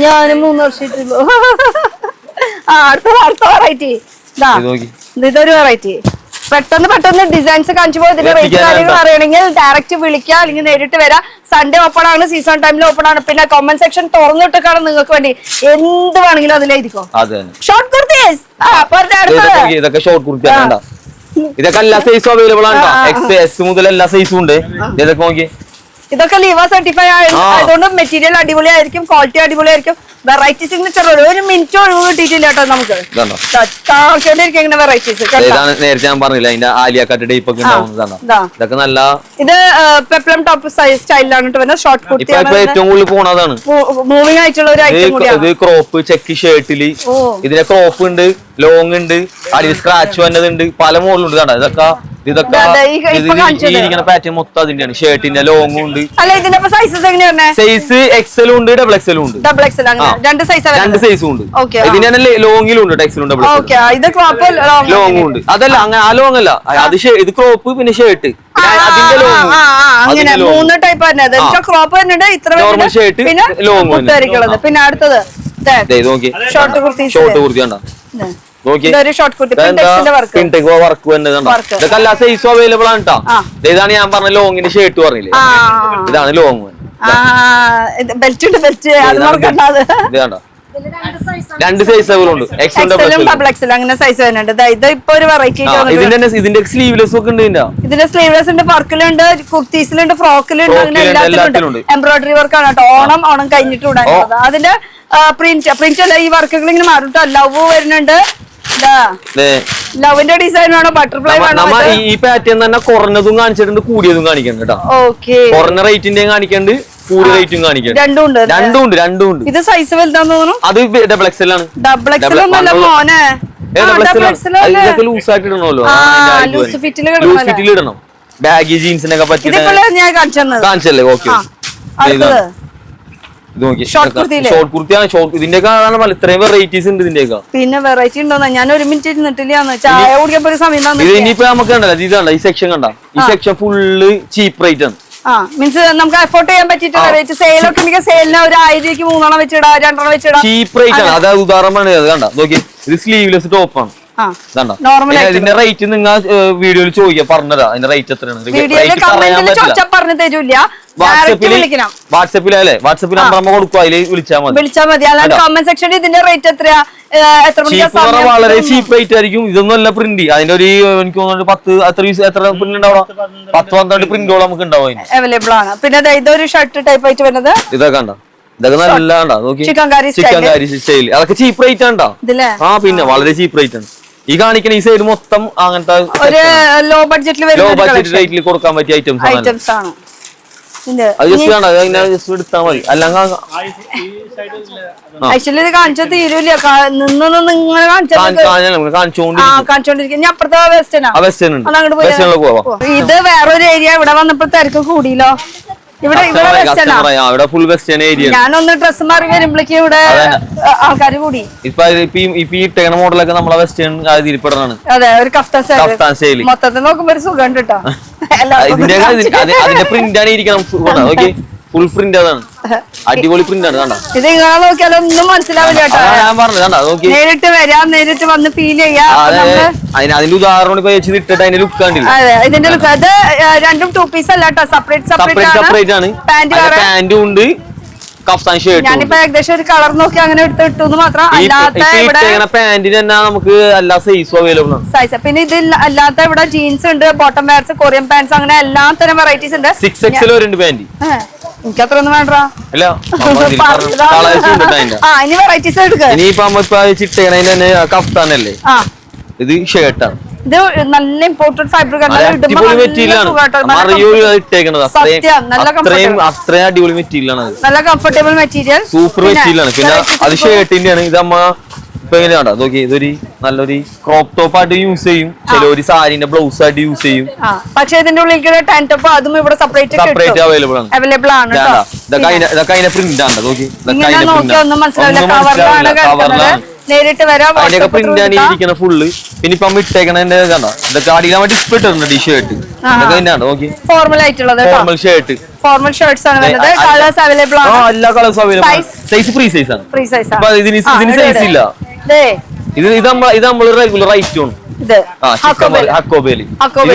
ഞാനും 3 വർഷമായിട്ടുള്ളൂ. അടുത്ത വെറൈറ്റി ഇതൊരു വെറൈറ്റി. പെട്ടെന്ന് ഡിസൈൻസ് കാണിച്ചു പോയി ഇതിന്റെ റേറ്റ് കാര്യങ്ങൾ അറിയണമെങ്കിൽ ഡയറക്റ്റ് വിളിക്കുക, അല്ലെങ്കിൽ നേരിട്ട് വരാം. സൺഡേ ഓപ്പൺ ആണ്, സീസൺ ടൈമിൽ ഓപ്പൺ ആണ്. പിന്നെ കമന്റ് സെക്ഷൻ തുറന്നിട്ടൊക്കെയാണ് നിങ്ങൾക്ക് വേണ്ടി എന്ത് വേണമെങ്കിലും അതിലായിരിക്കും. ഷോർട്ട് കുർത്തീസ് ഇതൊക്കെ ഷോർട്ട് കുർത്തിയാണ്. ഇതൊക്കെ എല്ലാ സൈസും അവൈലബിൾ ആണ്. XS മുതൽ എല്ലാ സൈസും ഉണ്ട്. ഇതൊക്കെ നോക്കി ഇതൊക്കെ ലീവ സർട്ടിഫൈ ആയതുകൊണ്ട് മെറ്റീരിയൽ അടിപൊളിയായിരിക്കും, ക്വാളിറ്റി അടിപൊളിയായിരിക്കും. വെറൈറ്റി സിഗ്നേച്ചർ ഒരു മിനിറ്റ് ഒഴിവ് കിട്ടിയിട്ടില്ല കേട്ടോ നമുക്ക്. ഇങ്ങനെ വെറൈറ്റീസ് നേരത്തെ ഞാൻ പറഞ്ഞില്ല അതിന്റെ ആലിയ കട്ട് ടൈപ്പ് ഒക്കെ ഇതൊക്കെ നല്ല. ഇത് പെപ്ലം ടോപ്പ് സ്റ്റൈലിലാണ് വരുന്നത്. ഷോർട്ട് കുർത്തി ഏറ്റവും കൂടുതൽ പോണതാണ്. മൂവിംഗ് ആയിട്ടുള്ള ഒരു ഐറ്റം കൂടിയാണ്. ഇത് ക്രോപ്പ് ചെക്ക് ഷർട്ടില് ഇതിന്റെ ക്രോപ്പ് ഉണ്ട്, ലോങ് ഉണ്ട്, അടിയിൽ സ്ക്രാച്ച് വന്നതുണ്ട്, പല മോഡലുണ്ട്. ഇതൊക്കെ പാറ്റേൺ മൊത്തം അതിന്റെയാണ്. ഷർട്ടിന്റെ ലോങ്ങും ഉണ്ട്. സൈസ് എക്സലും ഉണ്ട്, ഡബിൾ എക്സലും ഉണ്ട്. രണ്ട് സൈസും ഉണ്ട്. ഇതിന് തന്നെ ലോങ്ങിലും ഉണ്ട്, എക്സലും ഡബിൾ ലോങ്ങും ഉണ്ട്. അതല്ല അങ്ങനെ ആ ലോങ് അല്ല, അത് ഇത് ക്രോപ്പ് പിന്നെ ഷർട്ട് അതിന്റെ ലോങ്. അങ്ങനെ 3 type crop normal shirt long. പിന്നെ അടുത്തത് ഷോർട്ട് കുർത്തി. ഷോർട്ട് കുർത്തി കണ്ടോ? ഇതൊക്കെ എല്ലാ സൈസും അവൈലബിൾ ആണ് കേട്ടോ. ഇതാണ് ഞാൻ പറഞ്ഞ ലോങ്ങിന്റെ ഷർട്ട് പറഞ്ഞില്ലേ, ഇതാണ് ലോങ്. രണ്ട് സൈസ് ഉണ്ട്, അങ്ങനെ സൈസ് വരുന്നുണ്ട്. ഇത് ഇപ്പൊ ഒരു വെറൈറ്റി. ഇതിന്റെ സ്ലീവ്ലെസ് ഒക്കെ ഉണ്ട്. ഇതിന്റെ സ്ലീവ്ലെസ് ഉണ്ട്, വർക്കിലുണ്ട്, കുർത്തീസിലുണ്ട്, ഫ്രോക്കിലുണ്ട്, അങ്ങനെ എല്ലാത്തിലുണ്ട്. എംബ്രോയിഡറി വർക്കാണ് കേട്ടോ. ഓണം കഴിഞ്ഞിട്ടുണ്ട്. അതിന്റെ പ്രിന്റ് അല്ല, ഈ വർക്കുകൾ ഇങ്ങനെ മാറും. ലവ് വരുന്നുണ്ട്, ലവിന്റെ ഡിസൈൻ വേണോ, ബട്ടർഫ്ലൈ വേണോ? ഈ പാറ്റേൺ തന്നെ കുറഞ്ഞതും കാണിച്ചിട്ടുണ്ട്, കൂടിയതും കാണിക്കുന്നുണ്ട് കേട്ടോ. കുറഞ്ഞ റേറ്റിന്റെയും കാണിക്കുന്നുണ്ട്, കൂടിയ റേറ്റും കാണിക്കുന്നുണ്ട്. രണ്ടും ഉണ്ട്. ഇത് സൈസ് വലുതാന്ന് തോന്നുന്നു. അത് ഡബിൾ എക്സൽ ആണ്. ഡബിൾ എക്സൽ ഒന്നല്ല മോനെ, ലൂസ് ആയിട്ട് ഇടണമല്ലോ, ലൂസ് ഫിറ്റിൽ ഇടണം. ബാഗി ജീൻസിനൊക്കെ പറ്റി ഞാൻ കാണിച്ചല്ലേ? ഓക്കെ. ഷോർട്ട് കുർത്തിയാണ്. ഇതിന്റെ ഇത്രയും വെറൈറ്റീസ് ഉണ്ട്. ഇതിന്റെയൊക്കെ പിന്നെ വെറൈറ്റി ഉണ്ടോന്നാ ഞാൻ ഒരു മിനിറ്റ് ഇരുന്നിട്ടില്ല. ചായ കുടിക്കാൻ സമയം ഇനിയിപ്പോ നമുക്ക് കണ്ടല്ലോ, ഇത് കണ്ട ഈ സെക്ഷൻ കണ്ട, ഈ സെക്ഷൻ ഫുള്ള് ചീപ്പ് റേറ്റ് ആണ്. മീൻസ് നമുക്ക് അഫോർഡ് ചെയ്യാൻ പറ്റിയിട്ടുള്ള റേറ്റ്. സെയിലൊക്കെ ഉണ്ടെങ്കിൽ സെയിലിന് ഒരു 1000 രൂപയ്ക്ക് 3 വെച്ചിടാ, 2 വെച്ചിടാ. ചീപ്പ് റേറ്റ് ആണ്. അത് ഉദാഹരണമാണ്. അത് കണ്ട നോക്കി, ഇത് സ്ലീവ്ലെസ് ടോപ്പാണ്. ഇതിന്റെ റേറ്റ് നിങ്ങൾ വീഡിയോയിൽ ചോദിക്കാം, പറഞ്ഞതാ അതിന്റെ റേറ്റ് എത്രയാണ്. പറഞ്ഞു തരൂല. വാട്സാപ്പിൽ നമ്പർ കൊടുക്കുക, അതിൽ വിളിച്ചാൽ മതി. അല്ലാണ്ട് കമന്റ് സെക്ഷനിൽ ഇതിന്റെ റേറ്റ് എത്രയാ, വളരെ ചീപ്പ് റേറ്റ് ആയിരിക്കും. ഇതൊന്നും അല്ല പ്രിന്റ്. അതിന്റെ ഒരു എനിക്ക് തോന്നുന്നു 10 എത്ര പ്രിന്റ് ഉണ്ടാവും, 10-12 പ്രിന്റോളം നമുക്ക് ഉണ്ടാവും അവൈലബിൾ ആണ്. പിന്നെ ഇതൊരു ഷർട്ട് ടൈപ്പ് ആയിട്ട് വരുന്നത്. ഇതൊക്കെ കണ്ടോ, ഇതൊക്കെ നല്ല ചിക്കൻ കാരി സ്റ്റൈൽ. അതൊക്കെ ചീപ്പ് റേറ്റ് ആണ്ടാ. പിന്നെ വളരെ ചീപ്പ് റേറ്റ് ആണ്. ഈ കാണിക്കുന്ന ഈ സൈഡ് മൊത്തം അങ്ങനത്തെ ലോ ബഡ്ജറ്റ് റേറ്റിൽ കൊടുക്കാൻ പറ്റിയ ഐറ്റംസ് ആണ്. അത് ജസ്റ്റ് എടുത്താൽ മതി. അല്ലെങ്കിൽ ആക്ച്വലി ഇത് കാണിച്ചാൽ തീരൂല, കാണിച്ചോണ്ടിരിക്കും. അപ്പുറത്തെ വെസ്റ്റേൺ ഇത് വേറൊരു ഏരിയ. ഇവിടെ വന്നപ്പോ തിരക്ക് കൂടിയല്ലോ. ഇവിടെ ഫുൾ വെസ്റ്റേൺ ഏരിയ. ഞാനൊന്ന് ഡ്രസ് മാറി വരുമ്പോഴേക്കും ഇവിടെ ആൾക്കാർ കൂടി. ഇപ്പൊ ഇട്ടേക്കണ മോഡലൊക്കെ നമ്മളെ വെസ്റ്റേൺ തിരിപ്പെടാണ്. അതെ, ഒരു കഫ്താൻ സ്റ്റൈൽ. മൊത്തത്തിൽ നോക്കുമ്പോ ഒരു സുഖം കേട്ടോ. അതിന്റെ പ്രിന്റ് ആണ് ഇരിക്കണം. ഫുൾ പ്രിന്റ് അതാണ്, അടിപൊളി പ്രിന്റ് ആണ്. കണ്ടോ, ഇത് നിങ്ങൾ നോക്കിയാലൊന്നും മനസ്സിലാവില്ല കേട്ടോ. ഞാൻ പറഞ്ഞത് കണ്ടോ, നോക്കി നേരിട്ട് വരാം, നേരിട്ട് വന്ന് ഫീൽ ചെയ്യാം. അതിന്റെ ഉദാഹരണം ഇപ്പൊ ഇട്ടിട്ട് അതിന്റെ ലുക്ക് കണ്ടില്ല. അതെ, ഇതിന്റെ ലുക്ക്. അത് രണ്ടും 2 പീസ് അല്ല കേട്ടോ, സെപ്പറേറ്റ് ആണ്. പാന്റും ഉണ്ട്, കഫ്താൻ ഷർട്ടും. ഞാനിപ്പോ ഏകദേശം ഒരു കളർ നോക്കി അങ്ങനെ ഇട്ടു മാത്രം. പാന്റിന് തന്നെ നമുക്ക് എല്ലാ സൈസും അവൈലബിൾ ആണ്. സൈസ് പിന്നെ ഇത് അല്ലാത്ത ഇവിടെ ജീൻസ് ഉണ്ട്, ബോട്ടം വെയർസ്, കൊറിയൻ പാന്റ്സ്, അങ്ങനെ എല്ലാ തരം വെറൈറ്റീസ് ഉണ്ട്. 6XL വരുന്നുണ്ട് പാന്റ്. എനിക്ക് അത്ര ഒന്നും വേണ്ട. ഇല്ല കളേഴ്സ് ഉണ്ട് അതിന്റെ. ഇനി വെറൈറ്റീസ് എടുക്ക. ഇനിയിപ്പോ നമ്മ ചിട്ടേണതിന് തന്നെ കഫ്താനല്ലേ, ഇത് ഷർട്ടാണ്. ഇത് നല്ല ഇമ്പോർട്ടന്റ് ഫൈബർ അടിപൊളി മെറ്റീരിയലാണ്. ഇട്ടേക്കണത് അത്രയും അടിപൊളി മെറ്റീരിയലാണ്. നല്ല കംഫർട്ടബിൾ മെറ്റീരിയൽ, സൂപ്പർ മെറ്റീരിയലാണ്. പിന്നെ അത് ഷർട്ടിന്റെയാണ്. ഇത് അമ്മ ഇപ്പൊ എങ്ങനെയാ നോക്കി, ഇതൊരു നല്ലൊരു ക്രോപ്പ് ടോപ്പ് ആയിട്ട് യൂസ് ചെയ്യും, ചിലൊരു സാരിന്റെ ബ്ലൗസ് ആയിട്ട് യൂസ് ചെയ്യും. പക്ഷെ ഇതിന്റെ ഉള്ളിൽ ടെൻ ടോപ്പ് അതും ഇവിടെ സെപ്പറേറ്റ് അവൈലബിൾ ആണ്. ഇതൊക്കെ അതിന്റെ പ്രിന്റ് ആണ്. നോക്കി നേരിട്ട് വരാം. അതിന്റെ പ്രിന്റ് ആണ് ഇരിക്കുന്ന ഫുള്ള്. പിന്നെ ഇപ്പൊ ഇട്ടേക്കണതിന്റെ ഇതൊക്കെ അടിക്കാൻ ഡിസ്പ്ലേ ഇട്ടിട്ടുണ്ട്. ഷർട്ട് ഇതൊക്കെ തന്നെയാണ്. നോക്കി ഫോർമൽ ആയിട്ടുള്ളത്, ഫോർമൽ ഷർട്ട്, ഫോർമൽ ഷർട്ട്സ് ആണ് വരുന്നത്. കളേഴ്സ് അവൈലബിൾ ആണ്. എല്ലാ കളേഴ്സും അവൈലബിൾ. സൈസ് ഫ്രീ സൈസ് ആണ്. ഫ്രീ സൈസ് ആണ്. ഇതിന് സൈസ് ഇല്ല. ഇത് നമ്മൾ റെഗുലർ റൈറ്റ് ആണ്. ഹക്കോബേലി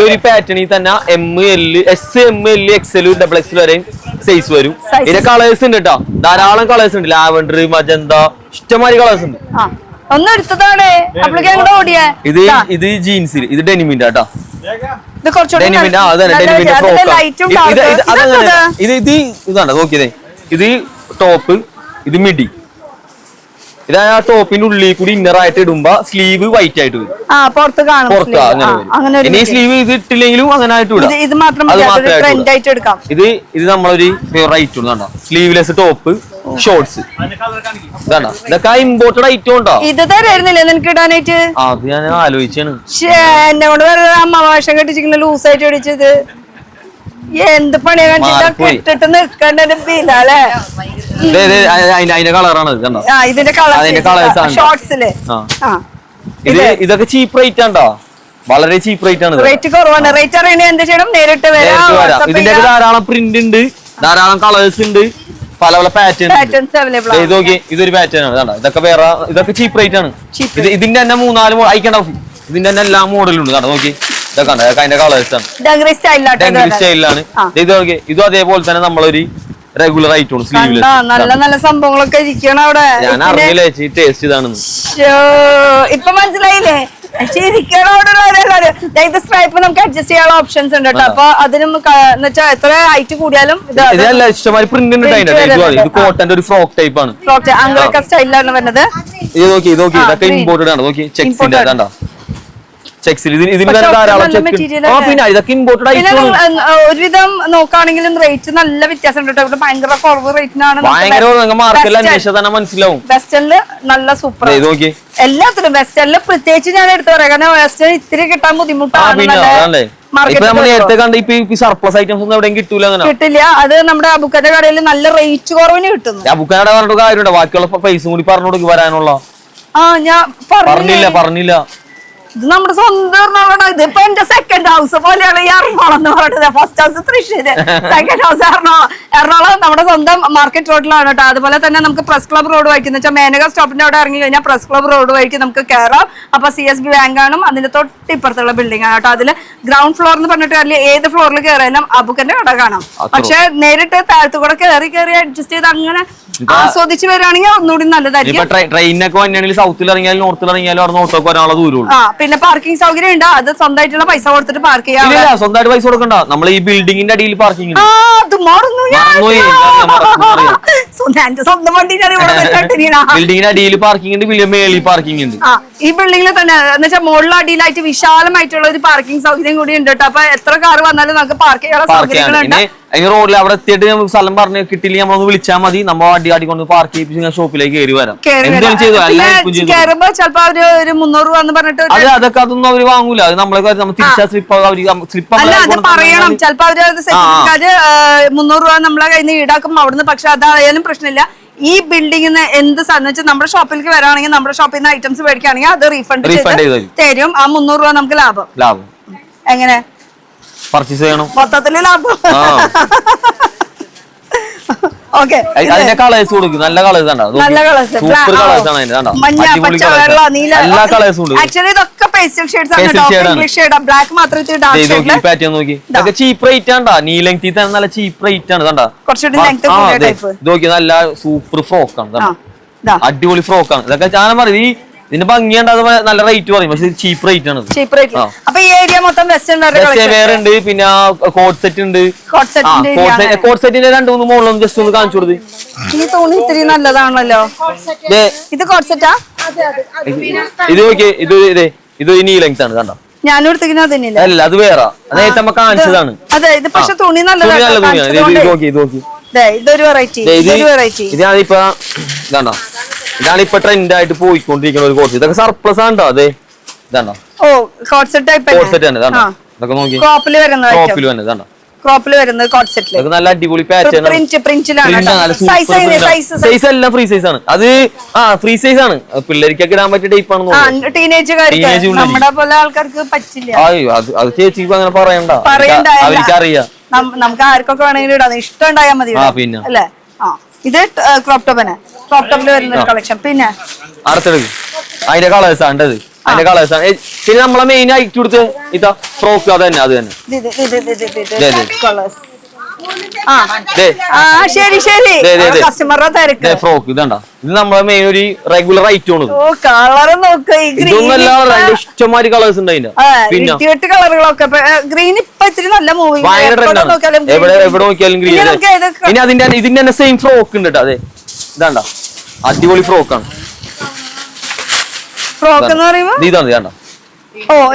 ഒരു പാറ്റേണിൽ തന്നെ ML XL XXL വരെയും സൈസ് വരും. ഇതിന്റെ കളേഴ്സ് ഉണ്ട് കേട്ടോ, ധാരാളം കളേഴ്സ് ഉണ്ട്. ലാവൻഡർ, മജന്ത, ഇഷ്ടംമാതിരി കളേഴ്സ് ഉണ്ട്. ഇത് ജീൻസിൽ, ഇത് ഡെനിമിന്റെ കേട്ടോ, ഡെനിമിന്റെ. അതന്നെ ഡെനിമിന്റെ ഫ്രോക്ക്. ഇതാണ് നോക്കിയതേ. ഇത് ടോപ്പ്, ഇത് മിഡി. ഇത് ആ ടോപ്പിന്റെ ഉള്ളിൽ കൂടി ഇന്നർ ആയിട്ട് ഇടുമ്പോ സ്ലീവ് വൈറ്റ് ആയിട്ട് വരും. പുറത്ത് അങ്ങനെ വരും. ഇനി സ്ലീവ് ഇത് ഇട്ടില്ലെങ്കിലും അങ്ങനെ ആയിട്ട് വിടാം. ഇത് നമ്മളൊരു റൈറ്റ് കണ്ടോ, സ്ലീവ്ലെസ് ടോപ്പ്, ഷോർട്സ്. ഇതാണ് ഇതൊക്കെ ഇമ്പോർട്ടഡ് ഐറ്റം ഉണ്ടോ? ഇത് തരായിരുന്നില്ലേ നിനക്ക് ഇടാനായിട്ട്? അത് ഞാൻ ആലോചിച്ചാണ്. എന്നെ കൊണ്ട് അമ്മ വേഷം കെട്ടിച്ചിങ്ങനെ ലൂസായിട്ട് അടിച്ചത്. എന്ത് പണിയാ കണ്ടിട്ട് ഇട്ടിട്ട് നിക്കണ്ടേ ബിലാലേ. അതിന്റെ കളറാണ് ഇതിന്റെ കളർ ഷോർട്സില്. ഇതൊക്കെ ചീപ്പ് റേറ്റ് ആണ്ടോ, വളരെ ചീപ്പ് റേറ്റ് ആണ്. റേറ്റ് കുറവാണ്. റേറ്റ് അറിയണേ എന്ത് ചെയ്യണം, നേരിട്ട് വരാം. ഇതിന്റെ ധാരാളം പ്രിന്റ് ഉണ്ട്, ധാരാളം കളേഴ്സ് ഉണ്ട്, പല പല പാറ്റേൺസ് അവൈലബിൾ. ഇതൊരു പാറ്റേൺ ആണ്. ഇതൊക്കെ വേറെ, ഇതൊക്കെ ചീപ്പ് റേറ്റ് ആണ്. ഇതിന്റെ തന്നെ 3-4 അയക്കണ്ട. ഇതിന്റെ തന്നെ എല്ലാ മോഡലും ഉണ്ട്. നോക്കി ഇതൊക്കെ അതിന്റെ കളേഴ്സ് ആണ്. ഡംഗ്രി സ്റ്റൈലിലാണ്. ഇതും അതേപോലെ തന്നെ നമ്മളൊരു റെഗുലർ ആയിട്ടാണ്. സ്ലീവ്ലെസ് നല്ല നല്ല സംഭവങ്ങളൊക്കെ ഇരിക്കണം അവിടെ. ഞാൻ അറിയില്ല ടേസ്റ്റ് ഇതാണെന്ന്. ഇപ്പൊ മനസ്സിലായില്ലേ? ഇത് സ്ട്രൈപ്പ് നമുക്ക് അഡ്ജസ്റ്റ് ചെയ്യാനുള്ള ഓപ്ഷൻസ് ഉണ്ട് കേട്ടോ. അപ്പൊ അതിനും വെച്ചാൽ എത്ര ഹൈറ്റ് കൂടിയാലും ഇഷ്ടമായി പ്രിന്റ് ഉണ്ട്. ഇത് കോട്ടന്റെ ഒരു ഫ്രോക്ക് ടൈപ്പ് ആണ്. ഫ്രോക്ക് അങ്ങനെയൊക്കെ സ്റ്റൈലിലാണ് വരുന്നത്. ഇത് നോക്കി ഇതൊക്കെ ഇമ്പോർട്ടഡ് ആണ്. നോക്കി ചെക്സിന്റെ അതാ ചെക്സിൽ ഇതിന് ധാരാളം പിന്നെ ഇതൊക്കെ ഇമ്പോർട്ടഡ് ആയിട്ട്. ഒരുവിധം നോക്കുകയാണെങ്കിലും റേറ്റ് നല്ല വ്യത്യാസം ഉണ്ട് കേട്ടോ. ഭയങ്കര കുറവ് റേറ്റിനാണ്. ഭയങ്കര മാർക്കറ്റിൽ അന്വേഷിച്ചാൽ തന്നെ മനസ്സിലാവും. വെസ്റ്റേണില് നല്ല സൂപ്പർ എല്ലാത്തിലും. വെസ്റ്റേണില് പ്രത്യേകിച്ച് ഞാൻ എടുത്തു പറയാം, കാരണം വെസ്റ്റേൺ ഇത്തിരി കിട്ടാൻ ബുദ്ധിമുട്ടാണ്. സർപ്ലസ് ഐറ്റംസ് ഒന്നും എവിടെയും കിട്ടില്ല. അത് നമ്മുടെ അബുക്കന്റെ കടയിൽ നല്ല റേറ്റ് കുറവിന് കിട്ടുന്നു. അബുക്കയുടെ പറഞ്ഞിട്ട് കാര്യമുണ്ട്, ബാക്കിയുള്ള പൈസ കൂടി പറഞ്ഞു കൊടുക്കും വരാനുള്ള. ഞാൻ പറഞ്ഞില്ല. ഇത് നമ്മുടെ സ്വന്തം എറണാകുളം. ഇതിപ്പോ എന്റെ സെക്കൻഡ് ഹൗസ് പോലെയാണ് ഈ എറണാകുളം എന്ന് പറയുന്നത്. First house Thrissur, second house Ernakulam നമ്മുടെ സ്വന്തം മാർക്കറ്റ് റോഡിലാണ് കേട്ടോ. അതുപോലെ തന്നെ നമുക്ക് പ്രസ് ക്ലബ് റോഡ് വഴിക്ക് എന്ന് വെച്ചാൽ മേനക സ്റ്റോപ്പിന്റെ അവിടെ ഇറങ്ങി കഴിഞ്ഞാൽ പ്രസ് ക്ലബ് റോഡ് വഴിക്ക് നമുക്ക് കയറാം. അപ്പൊ CSB ബാങ്ക് ആണ് അതിന്റെ തൊട്ടിപ്പുറത്തുള്ള ബിൽഡിംഗ് ആണ് കേട്ടോ. അതില് ഗ്രൗണ്ട് ഫ്ലോർ എന്ന് പറഞ്ഞിട്ട് അല്ലെങ്കിൽ ഏത് ഫ്ലോറിൽ കയറിയാലും അബുക്കന്റെ കട കാണാം. പക്ഷെ നേരിട്ട് താഴത്തു കൂടെ കയറി അഡ്ജസ്റ്റ് ചെയ്ത് അങ്ങനെ ആസ്വദിച്ച് വരികയാണെങ്കിൽ ഒന്നുകൂടി നല്ലതായിരിക്കും. ട്രെയിനൊക്കെ വന്നിയാണെങ്കിൽ സൗത്തിൽ ഇറങ്ങിയാലും നോർത്തിൽ ഇറങ്ങിയാലും അവിടെ നോട്ടൊക്കെ വരാനുള്ള ദൂരമുള്ളൂ. പിന്നെ പാർക്കിംഗ് സൗകര്യം ഉണ്ട്. അത് സ്വന്തമായിട്ടുള്ള പൈസ കൊടുത്തിട്ട് പാർക്ക് ചെയ്യാം. സ്വന്തമായിട്ട് പൈസ കൊടുക്കണ്ട, നമ്മൾ ഈ ബിൽഡിങ്ങിന്റെ അടിയിൽ പാർക്കിംഗ് സ്വന്തം വണ്ടി ബിൽഡിങ്ങിന്റെ അടിയിൽ പാർക്കിംഗ് ഉണ്ട്, മേളിൽ പാർക്കിംഗ് ഉണ്ട്. ഈ ബിൽഡിംഗിൽ തന്നെ എന്ന് വെച്ചാൽ മുകളിൽ അടിയിലായിട്ട് വിശാലമായിട്ടുള്ള ഒരു പാർക്കിംഗ് സൗകര്യം കൂടി ഉണ്ട് കേട്ടോ. അപ്പൊ എത്ര കാർ വന്നാലും നമുക്ക് പാർക്ക് ചെയ്യാനുള്ള സൗകര്യങ്ങളുണ്ട്. റോഡിൽ അവിടെ എത്തിയിട്ട് സ്ഥലം പറഞ്ഞ് കിട്ടില്ല, നമ്മളൊന്ന് വിളിച്ചാൽ മതി. നമ്മൾ അടി കൊണ്ട് പാർക്ക് ചെയ്യിപ്പിച്ച് ഷോപ്പിലേക്ക് കയറി വരാം. കയറുമ്പോ ചിലപ്പോ അവര് ഒരു 300 രൂപ എന്ന് പറഞ്ഞിട്ട് അതൊക്കെ അതൊന്നും അവര് വാങ്ങൂല. അത് നമ്മളെ തിരിച്ചാ സ്ലിപ്പ് അല്ല, അത് പറയണം. ചിലപ്പോ അവര് 300 രൂപ നമ്മളെ കയ്യിൽ നിന്ന് ഈടാക്കും അവിടുന്ന്. പക്ഷെ അതായാലും പ്രശ്നമില്ല. ഈ ബിൽഡിംഗിന് എന്ത് സാധനം വെച്ചാൽ നമ്മുടെ ഷോപ്പിലേക്ക് വരാണെങ്കിൽ നമ്മുടെ ഷോപ്പിൽ നിന്ന് ഐറ്റംസ് മേടിക്കുകയാണെങ്കിൽ അത് റീഫണ്ട് തരും. ആ 300 രൂപ നമുക്ക് ലാഭം. എങ്ങനെ പർച്ചേസ് ചെയ്യണം, മൊത്തത്തില് ലാഭം. അതിന്റെ കളേഴ്സ് കൊടുക്കും. നല്ല കളേഴ്സ് മഞ്ഞ, പച്ച, വെള്ള, നീല, എല്ലാ കളേഴ്സും ഉണ്ട്. ആക്ച്വലി ഇതൊക്കെ പേസ്റ്റൽ ഷെയ്ഡ്സ് ആണ്. ഇംഗ്ലീഷ് ഷെയ്ഡ്, ബ്ലാക്ക് മാത്രം നോക്കി. ഇതൊക്കെ ചീപ്പ് റേറ്റ് ആണ്ടാ. നീ ലെങ്തി തന്നെ നല്ല ചീപ്പ് റേറ്റ് ആണ്. കണ്ടാ കുറച്ചുകൂടി ലെങ്ത് കൂടിയ ടൈപ്പ്. നോക്കി നല്ല സൂപ്പർ ഫ്രോക്ക് ആണ്. അടിപൊളി ഫ്രോക്ക് ആണ്. ഇതൊക്കെ ഞാൻ പറയും ഇതിന്റെ ഭംഗിയുണ്ട്, അത് നല്ല റേറ്റ് പറയും, പക്ഷെ ചീപ്പ് റേറ്റ് ആണ്. Cheap rate. അപ്പൊ ഈ ഏരിയ മൊത്തം വെസ്റ്റേൺ വേറെ ഉണ്ട്, പിന്നെ കോട്ട് സെറ്റ് ഉണ്ട്. കോട്ട് സെറ്റിന്റെ 2-3 മോഡലും ജസ്റ്റ് ഒന്ന് കാണിച്ചു കൊടുത്ത്. ഈ തുണി ഇത്തിരി നല്ലതാണല്ലോ. ഇത് കോട്ട് സെറ്റാ? ഇത് നോക്കിയേ, ഇത് നീ ലെങ്ത് ആണ്, കണ്ടോ? ഞാനും എടുത്തിരിക്കുന്നത് തന്നെയല്ലേ? അല്ല, അത് വേറെ നേരത്തെ നമ്മ കാണിച്ചതാണ്. അതെ, ഇത് പക്ഷെ തുണി നല്ല തുണിയാണ്. ഇതൊരു വെറൈറ്റി. ഇതാണിപ്പോ ഇതാണോ, ഇതാണിപ്പോ ട്രെൻഡ് ആയിട്ട് പോയിക്കൊണ്ടിരിക്കുന്ന ഒരു കോട്ട്. ഇതൊക്കെ സർപ്ലസ് ആണ് കേട്ടോ. അതെ, ഇതാണോ? ഓ, coat set type. Coat set തന്നെ, ഇതാണോ? ഇതൊക്കെ നോക്കി ക്രോപ്പിൽ വരുന്നത്, ക്രോപ്പിൽ തന്നെ, ഇതാണോ? ക്രോപ്പിൽ വരുന്നത് കോട്ട് സെറ്റില്. ഇതൊക്കെ നല്ല അടിപൊളി പാറ്റേൺ ആണ്. സൈസ് എല്ലാം ഫ്രീ സൈസ് ആണ്. അത് ഫ്രീ സൈസ് ആണ്, പിള്ളേർക്കൊക്കെ ഇടാൻ പറ്റിയ ടൈപ്പ് ആണ്. ടീനേജുകാർക്ക്, നമ്മുടെ പോലെ ആൾക്കാർക്ക് പറ്റില്ല. അത് ചേച്ചിക്ക് അങ്ങനെ പറയണ്ട, അവർക്കറിയാം. നമുക്ക് ആർക്കൊക്കെ വേണമെങ്കിലും ഇടാം, ഇഷ്ടം ഉണ്ടായാൽ മതി അല്ലേ? ഇത് ക്രോപ്പ് ടോപ്പിന്, ക്രോപ്പ് ടോപ്പിൽ വരുന്ന കളക്ഷൻ. പിന്നെ അടുത്തെടുക്കും, അതിന്റെ കളേഴ്സ് ആണ്. അതിന്റെ കളേഴ്സ് ആണ്. പിന്നെ നമ്മളെ മെയിൻ ആയിട്ട് കൊടുത്ത് ഇതാ ഫ്രോക്ക്, അത് തന്നെ ശരി ശരി. കസ്റ്റമറുടെ തിരക്ക്. ഫ്രോക്ക് ഇതാണ്ട, ഇത് നമ്മളെ മെയിൻ ഒരു റെഗുലർ ഐറ്റം ആണ്. കളർ നോക്ക്, ഇഷ്ടംമാതിരി കളേഴ്സ് ഉണ്ട് അതിന്റെ. പിന്നെ കളറുകളൊക്കെ ഗ്രീൻ ഇപ്പൊ ഇത്തിരി നല്ല മൂവി, എവിടെ നോക്കിയാലും ഗ്രീൻ. ഇനി ഇതിന്റെ തന്നെ സെയിം ഫ്രോക്ക് ഉണ്ട് കേട്ടോ. അതെ, ഇതാണ്ട അടിപൊളി ഫ്രോക്കാണ്. ഫ്രോക്ക് എന്ന് പറയുമ്പോ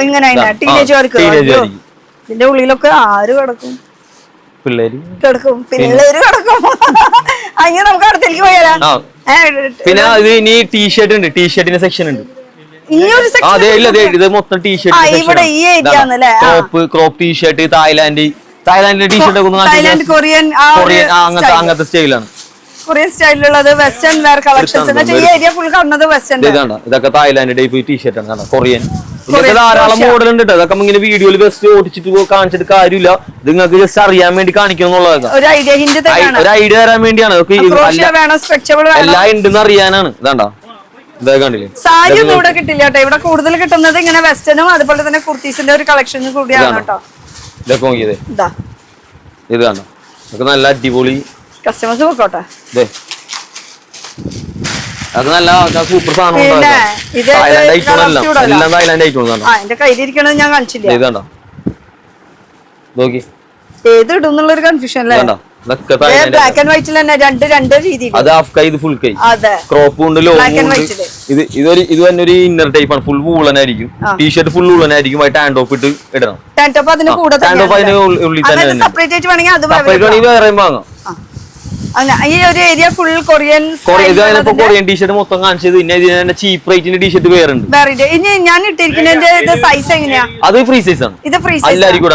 ഇങ്ങനെ ടീനേജുകാർക്ക്. ഇതിന്റെ ഉള്ളിലൊക്കെ ആര് കിടക്കും? പിള്ളേര് കിടക്കും. അങ്ങനെ നമുക്ക് അടുത്തേക്ക് പോയാലോ? പിന്നെ ഇത് ഇനി ടീഷർട്ട് ഉണ്ട്, ടീഷർട്ടിന്റെ സെക്ഷൻ ഉണ്ട്. ഇത് മൊത്തം ടീഷർട്ട്, ക്രോപ്പ് ടീഷർട്ട്, തായ്ലാൻഡിന്റെ ടീഷർട്ട് ഒക്കെ കൊറിയൻ അങ്ങനത്തെ സ്റ്റൈലാണ്. കൊറിയൻ സ്റ്റൈലിലുള്ളത് വെസ്റ്റേൺ വെയർ കളക്ഷൻസ്. ഈ ഏരിയ ഫുൾ കാണുന്നത് വെസ്റ്റേൺ. ഇതൊക്കെ തായ്ലാൻഡ് ടൈപ്പ് ടീഷർട്ട് ആണ്, കൊറിയൻ. ഇതൊക്കെ ധാരാളം മോഡൽ ഉണ്ട് കേട്ടോ. അതൊക്കെ ഇങ്ങനെ വീഡിയോയിൽ ജസ്റ്റ് ഓടിച്ചിട്ട് കാണിച്ചിട്ട് കാര്യമില്ല. ഇത് നിങ്ങൾക്ക് ജസ്റ്റ് അറിയാൻ വേണ്ടി കാണിക്കണം എന്നുള്ളതാണ്, ഒരു ഐഡിയ തരാൻ വേണ്ടിയാണ്. എല്ലാം ഉണ്ടെന്ന് അറിയാനാണ്. ഇതാണ്ടോ, ഇതൊക്കെ കണ്ടില്ലേ? സാരി ഒന്നും ഇവിടെ കിട്ടില്ല കേട്ടോ. ഇവിടെ കൂടുതൽ കിട്ടുന്നത് ഇങ്ങനെ വെസ്റ്റേണും അതുപോലെ തന്നെ കുർത്തീസിന്റെ ഒരു കളക്ഷനും കൂടിയാണ് കേട്ടോ. ഇതൊക്കെ നോക്കിയത് ഇത് കണ്ടോ, ഇതൊക്കെ നല്ല അടിപൊളി കസ്റ്റമേഴ്സ് നോക്കോട്ടെ. അത് നല്ല സൂപ്പർ സാധനം. എല്ലാം തായ്ലാൻഡ് ഐറ്റം. എന്റെ കയ്യിലിരിക്കണത് ഞാൻ കാണിച്ചില്ല. ഇതാണ്ടോ, നോക്കി ഏത് ഇടും എന്നുള്ളൊരു കൺഫ്യൂഷൻ അല്ലേ? ബ്ലാക്ക് ആൻഡ് വൈറ്റിൽ തന്നെ രണ്ട് രീതിയിൽ. അത് ഹാഫ് കൈ, ഇത് ഫുൾ കൈ. ക്രോപ്പും ഉണ്ട്, ലോങ്ങും ഉണ്ട്. ഇത് തന്നെ ഒരു ഇന്നർ ടൈപ്പ് ആണ്, ഫുൾ വൂളനായിരിക്കും. ടീഷർട്ട് ഫുൾ വൂളനായിരിക്കും. ടാൻ ടോപ്പ് ഇട്ട് ഇടണം. ടാൻ ടോപ്പ് അതിന് കൂടെ ഉള്ളിൽ തന്നെ സെപ്പറേറ്റ് ആയിട്ട് വേണമെങ്കിൽ അത് വേറെ വാങ്ങാം. ഈ ഒരു area full Korean Korean T-shirt മൊത്തം കാണിച്ചത്. പിന്നെ ചീപ്പ് റേറ്റിന്റെ ടീഷർട്ട് വേറെ ഉണ്ട്. ഇനി ഞാൻ ഇട്ടിരിക്കുന്നതിന്റെ സൈസ് എങ്ങനെയാ? അത് ഫ്രീ സൈസ് ആണ്. ഇത് ഫ്രീ സൈസ് എല്ലാവർക്കും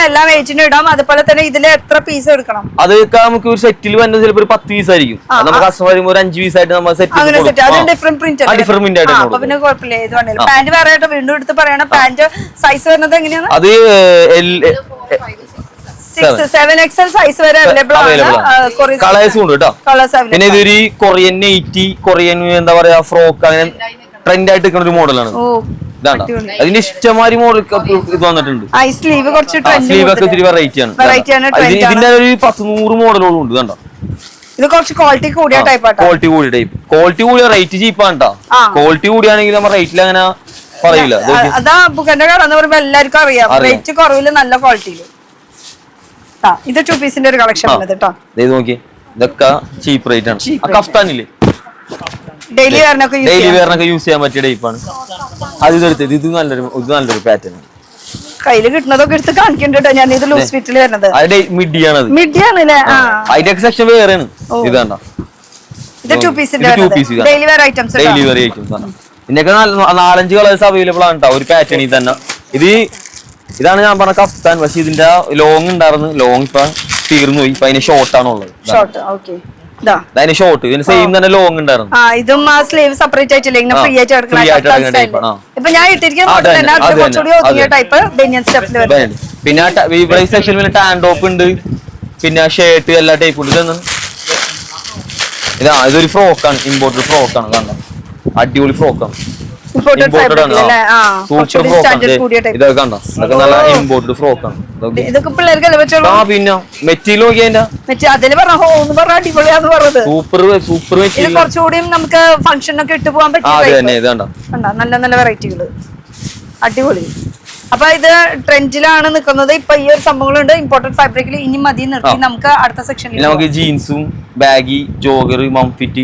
എല്ലാ ഏജിനും ഇടാം. അതുപോലെ തന്നെ ഇതിൽ എത്ര പീസ് എടുക്കണം? അതൊക്കെ നമുക്ക് ഒരു സെറ്റിൽ വരുന്നത് ചിലപ്പോൾ ഒരു 10 പീസ് ആയിരിക്കും. നമുക്ക് കസ്റ്റമർ വരുമ്പോൾ ഒരു 5 പീസ് ആയിട്ട് നമ്മൾ സെറ്റ് ഡിഫറെന്റ് പ്രിന്റ് ആയിട്ട്. പിന്നെ കുഴപ്പമില്ല. ഇത് വേണമല്ലോ. പാന്റ് വേറെ ആയിട്ട് വീണ്ടും എടുത്ത് പറയണം. പാന്റ് സൈസ് വരുന്നത് എങ്ങനെയാണ്? അത് 7XL സൈസ് വരെ അവൈലബിൾ ആണ്. കളേഴ്സും ഉണ്ട് കേട്ടോ. പിന്നെ ഇതൊരു കൊറിയൻ നൈറ്റി, കൊറിയൻ എന്താ പറയാ ഫ്രോക്ക്, അങ്ങനെ ട്രെൻഡ് ആയിട്ട് നിൽക്കുന്ന ഒരു മോഡലാണ്. ഇതാണ് അതിന്റെ ഇഷ്ടമാതിരി മോഡൽ ഇത് വന്നിട്ടുണ്ട്. സ്ലീവ് ഒക്കെ ഇത്തിരി വെറൈറ്റി ആണ്. ഇതിന്റെ ഒരു 100 മോഡലുകളും ഉണ്ട്. കണ്ടോ, ഇത് കുറച്ച് ക്വാളിറ്റി കൂടിയ ടൈപ്പ്. ക്വാളിറ്റി കൂടിയ റേറ്റ് ചീപ്പാണ് കേട്ടോ. ക്വാളിറ്റി കൂടിയാണെങ്കിൽ നമ്മൾ റേറ്റിൽ അങ്ങനെ പറയില്ല. അതാ ബുക്കന്റെ കട എന്ന് പറയുമ്പോ എല്ലാവർക്കും അറിയാം. റേറ്റ് കുറവില്ല, നല്ല ക്വാളിറ്റിയില്. ഇത് 2 പീസിന്റെ ഒരു കളക്ഷൻ നോക്കി. ഇതൊക്കെ ചീപ്പ് റേറ്റ് ആണ്. കഫ്താനില്ലേ, ഡെയിലി വെയറിനൊക്കെ യൂസ് ചെയ്യാൻ പറ്റിയ ടൈപ്പാണ്. അത് ഇതെടുത്തത്. ഇത് നല്ലൊരു പാറ്റേൺ ആണ്. കയ്യില് കിട്ടുന്നതൊക്കെ എടുത്ത് കാണിക്കണ്ടോ. ഞാൻ ഇത് ലൂസ് ഫിറ്റിൽ വരുന്നത് മിഡിയാണ്. മിഡിയാണല്ലേ? അതിന്റെ സെക്ഷൻ വേറെയാണ്. ഇത് കണ്ടോ, ഇത് 2 പീസിന്റെ ഡെയിലി വെയർ ഐറ്റംസ്. ഇതിന്റെയൊക്കെ 4-5 കളേഴ്സ് അവൈലബിൾ ആണ് കേട്ടോ ഒരു പാറ്റേണിൽ തന്നെ. ഇതാണ് ഞാൻ പറഞ്ഞ കഫ്താൻ. പക്ഷെ ഇതിന്റെ ലോങ് ഉണ്ടായിരുന്നു. ലോങ് ഇപ്പൊ തീർന്നു പോയി. ഇപ്പൊ അതിന് ഷോർട്ട് ആണുള്ളത്. അതിന് ഷോർട്ട്, ഇതിന് സെയിം തന്നെ ലോങ് ഉണ്ടായിരുന്നു. ഇതും സ്ലീവ് സെപ്പറേറ്റ് ആയിട്ടില്ല, ഇങ്ങനെ ഫ്രീ ആയിട്ട് കിടക്കണം. ഇപ്പൊ ഞാൻ ഇട്ടിരിക്കുന്ന ടൈപ്പ് ബനിയൻ സ്റ്റെപ്പിൽ വരുന്നത്. പിന്നെ ഇവിടെ സെക്ഷനിൽ പിന്നെ ടാൻ ടോപ്പ് ഉണ്ട്, പിന്നെ ഷർട്ട്, എല്ലാ ടൈപ്പ് ഉണ്ട്. ഇതൊരു ഫ്രോക്കാണ്, ഇമ്പോർട്ടഡ് ഫ്രോക്കാണ്. കണ്ടോ, അടിപൊളി ഫ്രോക്കാണ്. Imported fabric അല്ലേ? ആ, സൂപ്പർ കുറച്ചുകൂടി ഫ്രോക്ക് standard കൂടിയ type. ഇതൊക്കെ കണ്ടോ, ഇതൊക്കെ നല്ല ഇമ്പോർട്ടഡ് ഫ്രോക്കാണ്. ഇതൊക്കെ പിള്ളേർക്കല്ലേ പറ്റുള്ളൂ. ആ പിന്നെ മെറ്റീരിയൽ നോക്കിയാ മറ്റേ അതില് പറഞ്ഞ ഹോന്ന് പറഞ്ഞ അടിപൊളിയാന്ന് പറഞ്ഞത്. സൂപ്പർ സൂപ്പർ ഇത് മെറ്റീരിയൽ. കുറച്ചുകൂടിയും നമുക്ക് ഫംഗ്ഷനൊക്കെ ഇട്ട് പോകാൻ ആ അത് തന്നെ, ഇത് കണ്ടോ കണ്ടോ, നല്ല നല്ല വെറൈറ്റികള്, അടിപൊളി. അപ്പൊ ഇത് ട്രെൻഡിലാണ് നിൽക്കുന്നത്. ഇപ്പൊ ഈ ഒരു സംഭവങ്ങളുണ്ട് ഇമ്പോർട്ടന്റ് ഫാബ്രിക്കിൽ. ഇനി മതി നിർത്തി, നമുക്ക് അടുത്ത സെക്ഷനിൽ നമുക്ക് ജീൻസും ബാഗി ജോഗർ മംഫിറ്റ്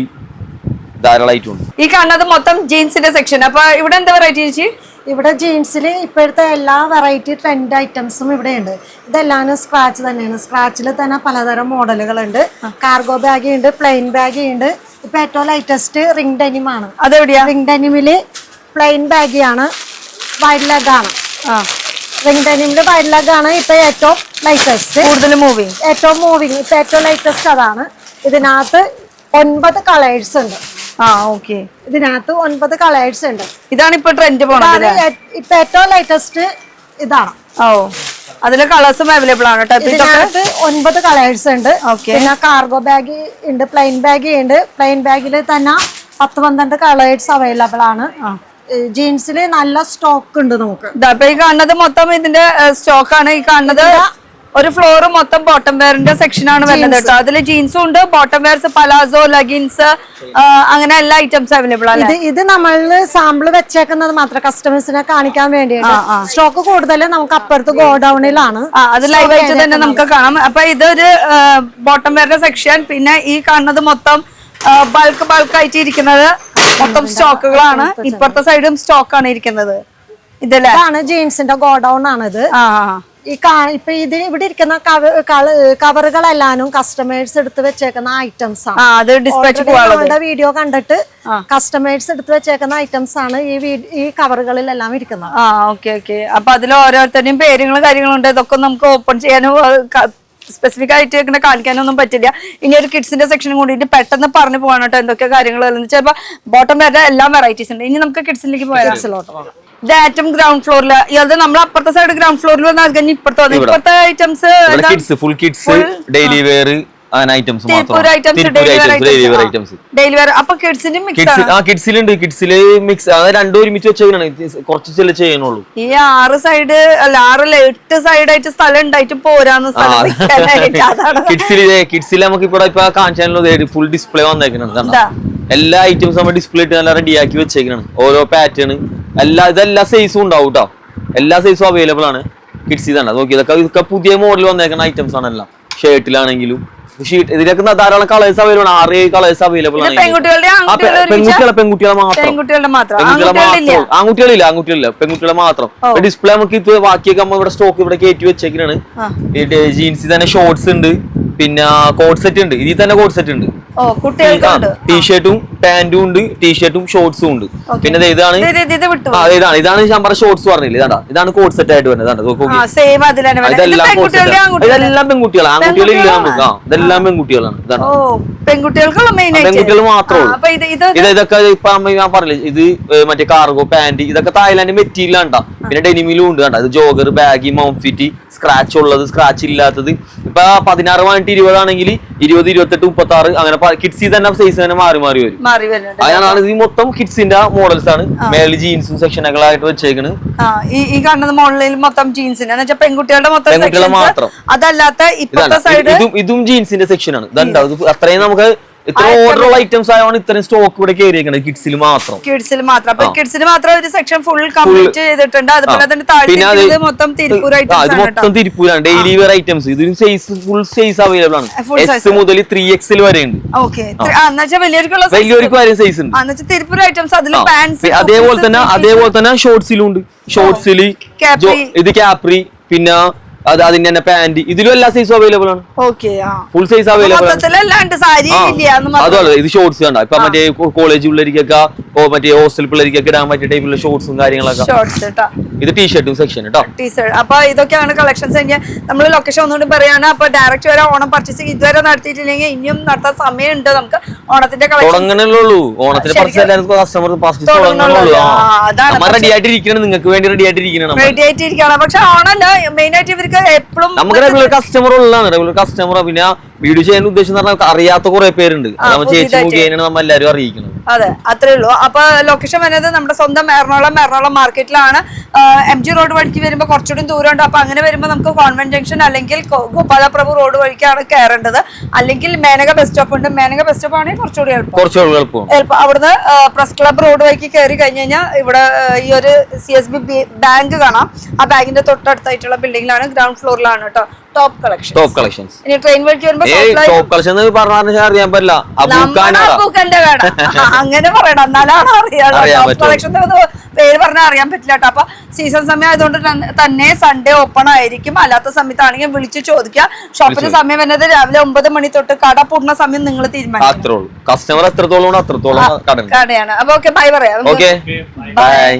ധാരാളം ഐറ്റം ഉണ്ട്. ഈ കാണുന്നത് മൊത്തം ജീൻസിന്റെ സെക്ഷൻ. അപ്പൊ ഇവിടെ എന്താ വെറൈറ്റി ചേച്ചി? ഇവിടെ ജീൻസിൽ ഇപ്പോഴത്തെ എല്ലാ വെറൈറ്റി ട്രെൻഡ് ഐറ്റംസും ഇവിടെ ഉണ്ട്. ഇതെല്ലാം സ്ക്രാച്ച് തന്നെയാണ്. സ്ക്രാച്ചിൽ തന്നെ പലതരം മോഡലുകളുണ്ട്. കാർഗോ ബാഗ് ഉണ്ട്, പ്ലെയിൻ ബാഗ് ഉണ്ട്. ഇപ്പൊ ഏറ്റവും ലേറ്റസ്റ്റ് റിംഗ് ഡെനിം ആണ്. അതെവിടെയാ? റിംഗ് ഡെനിമില് പ്ലെയിൻ ബാഗ് ആണ്, വൈഡ് ലെഗ് ആണ്. റിംഗ് ഡെനിമില് വൈഡ് ലെഗ് ആണ് ഇപ്പൊ ഏറ്റവും ലേറ്റസ്റ്റ്, കൂടുതൽ മൂവിങ്, ഏറ്റവും മൂവിങ്. ഇപ്പൊ ഏറ്റവും ലേറ്റസ്റ്റ് അതാണ്. ഇതിനകത്ത് 9 കളേഴ്സ് ഉണ്ട്. ഓക്കെ. ഇതിനകത്ത് 9 കളേഴ്സ് ഉണ്ട്. ഇതാണ് ഇപ്പൊ ട്രെൻഡ് പോണത്. ഇപ്പൊ ഏറ്റവും ലേറ്റസ്റ്റ് ഇതാണ്. ഓ, അതിലെ കളേഴ്സും അവൈലബിൾ ആണ് കേട്ടോ. ഇതിനകത്ത് 9 കളേഴ്സ് ഉണ്ട്. പിന്നെ കാർഗോ ബാഗ് ഉണ്ട്, പ്ലെയിൻ ബാഗ് ഉണ്ട്. പ്ലെയിൻ ബാഗിൽ തന്നെ 10-12 കളേഴ്സ് അവൈലബിൾ ആണ്. ജീൻസിൽ നല്ല സ്റ്റോക്ക് ഉണ്ട് നമുക്ക്. ഇപ്പൊ ഈ കാണുന്നത് മൊത്തം ഇതിന്റെ സ്റ്റോക്ക് ആണ്. ഈ കാണുന്നത് ഒരു ഫ്ലോർ മൊത്തം ബോട്ടം വെയറിന്റെ സെക്ഷൻ ആണ് വരുന്നത് കേട്ടോ. അതില് ജീൻസും ഉണ്ട്, ബോട്ടം വെയർസ്, പലാസോ, ലെഗിൻസ്, അങ്ങനെ എല്ലാ ഐറ്റംസ് അവൈലബിൾ ആണ്. ഇത് നമ്മള് സാമ്പിള് വെച്ചേക്കുന്നത് മാത്രം കസ്റ്റമേഴ്സിനെ കാണിക്കാൻ വേണ്ടിയിട്ട്. സ്റ്റോക്ക് കൂടുതൽ നമുക്ക് അപ്പുറത്ത് ഗോഡൌണിലാണ്. അത് ലൈവ് ആയിട്ട് തന്നെ നമുക്ക് കാണാം. അപ്പൊ ഇതൊരു ബോട്ടം വെയറിന്റെ സെക്ഷൻ. പിന്നെ ഈ കാണുന്നത് മൊത്തം ബൾക്ക് ആയിട്ട് ഇരിക്കുന്നത് മൊത്തം സ്റ്റോക്കുകളാണ്. ഇപ്പുറത്തെ സൈഡും സ്റ്റോക്ക് ആണ് ഇരിക്കുന്നത്. ഇതാണ് ജീൻസിന്റെ ഗോഡൌൺ ആണിത്. ഇപ്പൊ ഇതിന് ഇവിടെ ഇരിക്കുന്ന കവറുകളെല്ലാനും കസ്റ്റമേഴ്സ് എടുത്ത് വെച്ചേക്കുന്ന ഐറ്റംസ് ആണ്. വീഡിയോ കണ്ടിട്ട് കസ്റ്റമേഴ്സ് എടുത്ത് വെച്ചേക്കുന്ന ഐറ്റംസ് ആണ് ഈ കവറുകളിലെല്ലാം ഇരിക്കുന്നത്. Okay okay. അപ്പൊ അതിൽ ഓരോരുത്തരുടെയും പേരുകളും കാര്യങ്ങളുണ്ട്. ഇതൊക്കെ നമുക്ക് ഓപ്പൺ ചെയ്യാനോ സ്പെസിഫിക് ആയിട്ട് ഇങ്ങനെ കാണിക്കാനൊന്നും പറ്റില്ല. ഇനി ഒരു കിഡ്സിന്റെ സെക്ഷൻ കൂടിയിട്ട് പെട്ടെന്ന് പറഞ്ഞു പോകണം കേട്ടോ, എന്തൊക്കെ കാര്യങ്ങൾ. ചിലപ്പോ ബോട്ടം വരെ എല്ലാ വെറൈറ്റീസ് ഉണ്ട്. ഇനി നമുക്ക് കിഡ്സിലേക്ക് പോയാൽ ഇത് ഏറ്റവും ഗ്രൗണ്ട് ഫ്ലോറിൽ, ഇയാളുടെ നമ്മൾ അപ്പുറത്തെ സൈഡ് ഗ്രൗണ്ട് ഫ്ലോറിൽ വന്നാൽ ഇപ്പുറത്തെ ഇപ്പുറത്തെ items full kids daily wear items daily wear. അപ്പൊ കിഡ്സിന്റെ മിക്സ് കിഡ്സിലുണ്ട്. കിഡ്സില് മിക്സ് രണ്ടും ഒരുമിച്ച് വെച്ചാണ് കുറച്ച് ചില ചെയ്യണുള്ളൂ. ഈ 6 സൈഡ് അല്ല 8 സൈഡായിട്ട് സ്ഥലം ഉണ്ടായിട്ട് പോരാന്ന് കിഡ്സിൽ നമുക്ക് ഇപ്പൊ കാണിച്ചാലും ഫുൾ ഡിസ്പ്ലേ വന്നേക്കുന്നത്. എല്ലാ ഐറ്റംസും നമ്മൾ ഡിസ്പ്ലേ ഇട്ട് നല്ല റെഡി ആക്കി വെച്ചേക്കാണ്. ഓരോ പാറ്റേൺ ഇതെല്ലാ സൈസും ഉണ്ടാവും കേട്ടോ. എല്ലാ സൈസും അവൈലബിൾ ആണ് കിഡ്സ്. ഇതാണ് നോക്കി, ഇതൊക്കെ പുതിയ മോഡൽ വന്നേക്കുന്ന ഐറ്റംസ് ആണ്. എല്ലാം ഷർട്ടിലാണെങ്കിലും ഇതിലൊക്കെ ധാരാളം കളേഴ്സ് അവൈലബിൾ ആണ്. 6-7 കളേഴ്സ് അവൈലബിൾ ആണ്. പെൺകുട്ടികളെ മാത്രം. ആൺകുട്ടികളില്ല. പെൺകുട്ടികളെ മാത്രം. ഡിസ്പ്ലേ നമുക്ക് ഇത് ബാക്കിയൊക്കെ നമ്മൾ ഇവിടെ സ്റ്റോക്ക് ഇവിടെ കയറ്റി വെച്ചേക്കാണ്. ജീൻസിൽ തന്നെ ഷോർട്സ് ഉണ്ട്, പിന്നെ കോഡ് സെറ്റ് ഉണ്ട്. ഇതിൽ തന്നെ കോഡ് സെറ്റ് ഉണ്ട്. ടീഷർട്ടും പാന്റും ഉണ്ട്, ടീഷർട്ടും ഷോർട്സും ഉണ്ട്. പിന്നെ ഇതാണ് ഞാൻ പറഞ്ഞ ഷോർട്സ് പറഞ്ഞില്ലേ, ഇതാണ് കോഡ് സെറ്റ് ആയിട്ട് വരുന്നത്. ഇതെല്ലാം പെൺകുട്ടികളാണ്, ആൺകുട്ടികളില്ല നമുക്ക്. ഇതെല്ലാം പെൺകുട്ടികളാണ്. പെൺകുട്ടികൾ മാത്രമേ. ഇതൊക്കെ ഇപ്പൊ ഞാൻ പറഞ്ഞില്ലേ, ഇത് മറ്റേ കാർഗോ പാന്റ്, ഇതൊക്കെ തായ്ലാന്റ് മെറ്റീരിയൽ ആണ്. പിന്നെ ഡെനിമിലും ഉണ്ട്. ഇത് ജോഗർ, ബാഗി, മംഫിറ്റ്, സ്ക്രാച്ച് ഉള്ളത്, സ്ക്രാച്ച് ഇല്ലാത്തത്. ഇപ്പൊ 16 വാങ്ങിട്ട് 20 ആണെങ്കിൽ 20, 28, 36 അങ്ങനെ കിഡ്സിൽ തന്നെ സൈസ് തന്നെ മാറി മാറി വരും. അതിനാണ് ഇത് മൊത്തം കിഡ്സിന്റെ മോഡൽസ് ആണ്. മേളിൽ ജീൻസും സെക്ഷനുകൾ ആയിട്ട് വെച്ചേക്കണ്. ഈ കാണുന്ന മോഡലിൽ മൊത്തം ജീൻസിന് പെൺകുട്ടികളുടെ മാത്രം. അതല്ലാത്ത ഇതും ജീൻസിന്റെ സെക്ഷൻ ആണ്. അത്രയും നമുക്ക് ഇത്ര ഓർഡറുള്ള ഐറ്റംസ് ആയതാണ് ഇത്രയും സ്റ്റോക്ക് ഇവിടെ കയറിയിരിക്കുന്നത്. കിഡ്സിൽ മാത്രം. അപ്പൊ കിഡ്സിന് മാത്രം ഒരു സെക്ഷൻ ഫുൾ കംപ്ലീറ്റ് ചെയ്തിട്ടുണ്ട്. അതുപോലെ തന്നെ താഴെ മൊത്തം തിരുപ്പൂർ തിരുപ്പൂരാണ്. Daily wear items. ഇതിന് സൈസ് ഫുൾ സൈസ് അവൈലബിൾ ആണ്. S മുതൽ 3XL വരെ ഉണ്ട്. വലിയവർക്ക് വരെ സൈസ് ഉണ്ട്. തിരുപ്പൂർ ഐറ്റംസ്. അതിൽ പാൻസ് അതേപോലെ തന്നെ ഷോർട്സിലും ഉണ്ട്. ഷോർട്സിൽ ഇത് ക്യാപ്രി, പിന്നെ അതിന്റെ തന്നെ പാന്റ്, ഇതിലും എല്ലാ സൈസും അവൈലബിൾ ആണ്. ഫുൾ സൈസ് അവൈലബിൾ ആണ്. അതുപോലെ ഇത് ഷോർട്സ് കണ്ട. ഇപ്പൊ മറ്റേ കോളേജ് പിള്ളേർക്കൊക്കെ മറ്റേ ഹോസ്റ്റൽ പിള്ളേർക്കൊക്കെ ഇടാൻ പറ്റിയ ടൈപ്പിലുള്ള ഷോർട്സും കാര്യങ്ങളൊക്കെ. ഇത് ടീഷർട്ടും സെക്ഷൻ കേട്ടോ. ടീഷർട്ട്. അപ്പൊ ഇതൊക്കെയാണ് കളക്ഷൻസ്. നമ്മൾ ലൊക്കേഷൻ ഒന്നുകൂടി പറയാണ്. അപ്പൊ ഡയറക്റ്റ് വരെ ഓണം പർച്ചേസിംഗ് ഇതുവരെ നടത്തിയിട്ടില്ലെങ്കിൽ ഇനിയും നടത്താൻ സമയമുണ്ട്. നമുക്ക് ഓണത്തിന്റെ തുടങ്ങണല്ലോ. ഓണത്തിന് കസ്റ്റമർ റെഡി ആയിട്ടിരിക്കണം. നിങ്ങൾക്ക് വേണ്ടി റെഡി ആയിട്ടിരിക്കണം. പക്ഷെ ഓണല്ല മെയിൻ ആയിട്ട് ഇവർക്ക് എപ്പോഴും നമുക്ക് റെഗുലർ കസ്റ്റമർ ഉള്ളതാണ്. Regular customer. പിന്നെ വീഡിയോ ചെയ്യാൻ ഉദ്ദേശം അറിയാത്ത കുറെ പേരുണ്ട്. നമ്മൾ ചേച്ചി മുഖേനയാണ് നമ്മൾ എല്ലാവരും അറിയിക്കുന്നത്. അതെ, അത്രേ ഉള്ളൂ. അപ്പൊ ലൊക്കേഷൻ വരുന്നത് നമ്മുടെ സ്വന്തം എറണാകുളം മാർക്കറ്റിലാണ്. MG റോഡ് വഴിക്ക് വരുമ്പോൾ കുറച്ചുകൂടി ദൂരമുണ്ട്. അപ്പൊ അങ്ങനെ വരുമ്പോൾ നമുക്ക് കോൺവെന്റ് ജംഗ്ഷൻ അല്ലെങ്കിൽ ഗോപാലപ്രഭു റോഡ് വഴിക്കാണ് കയറേണ്ടത്. അല്ലെങ്കിൽ മേനക ബസ് സ്റ്റോപ്പ് ഉണ്ട്. മേനക ബസ് സ്റ്റോപ്പ് ആണെങ്കിൽ കുറച്ചുകൂടി എളുപ്പം. അവിടുന്ന് പ്രസ് ക്ലബ് റോഡ് വഴിക്ക് കയറി കഴിഞ്ഞ് കഴിഞ്ഞാൽ ഇവിടെ ഈ ഒരു CSB ബാങ്ക് കാണാം. ആ ബാങ്കിന്റെ തൊട്ടടുത്തായിട്ടുള്ള ബിൽഡിംഗിലാണ്, ഗ്രൗണ്ട് ഫ്ലോറിലാണ് കേട്ടോ ടോപ്പ് കളക്ഷൻസ്. ഇനി ട്രെയിൻ വഴിക്ക് വരുമ്പോൾ അറിയാൻ പറ്റില്ല, അങ്ങനെ പറയണം, എന്നാലാണ് അറിയാം. ടോപ്പ് കളക്ഷൻ പേര് പറഞ്ഞാൽ അറിയാൻ പറ്റില്ല കേട്ടോ. അപ്പൊ സീസൺ സമയം ആയതുകൊണ്ട് തന്നെ സൺഡേ ഓപ്പൺ ആയിരിക്കും. അല്ലാത്ത സമയത്താണെങ്കിൽ വിളിച്ച് ചോദിക്കുക. ഷോപ്പിന്റെ സമയം വരുന്നത് രാവിലെ 9 മണി തൊട്ട്. കട പൂർണ്ണ സമയം നിങ്ങൾ തീരുമാനിക്കും. കസ്റ്റമർ എത്രത്തോളം കടയാണ്. അപ്പൊ ഓക്കെ, ബൈ പറയാം. ബൈ.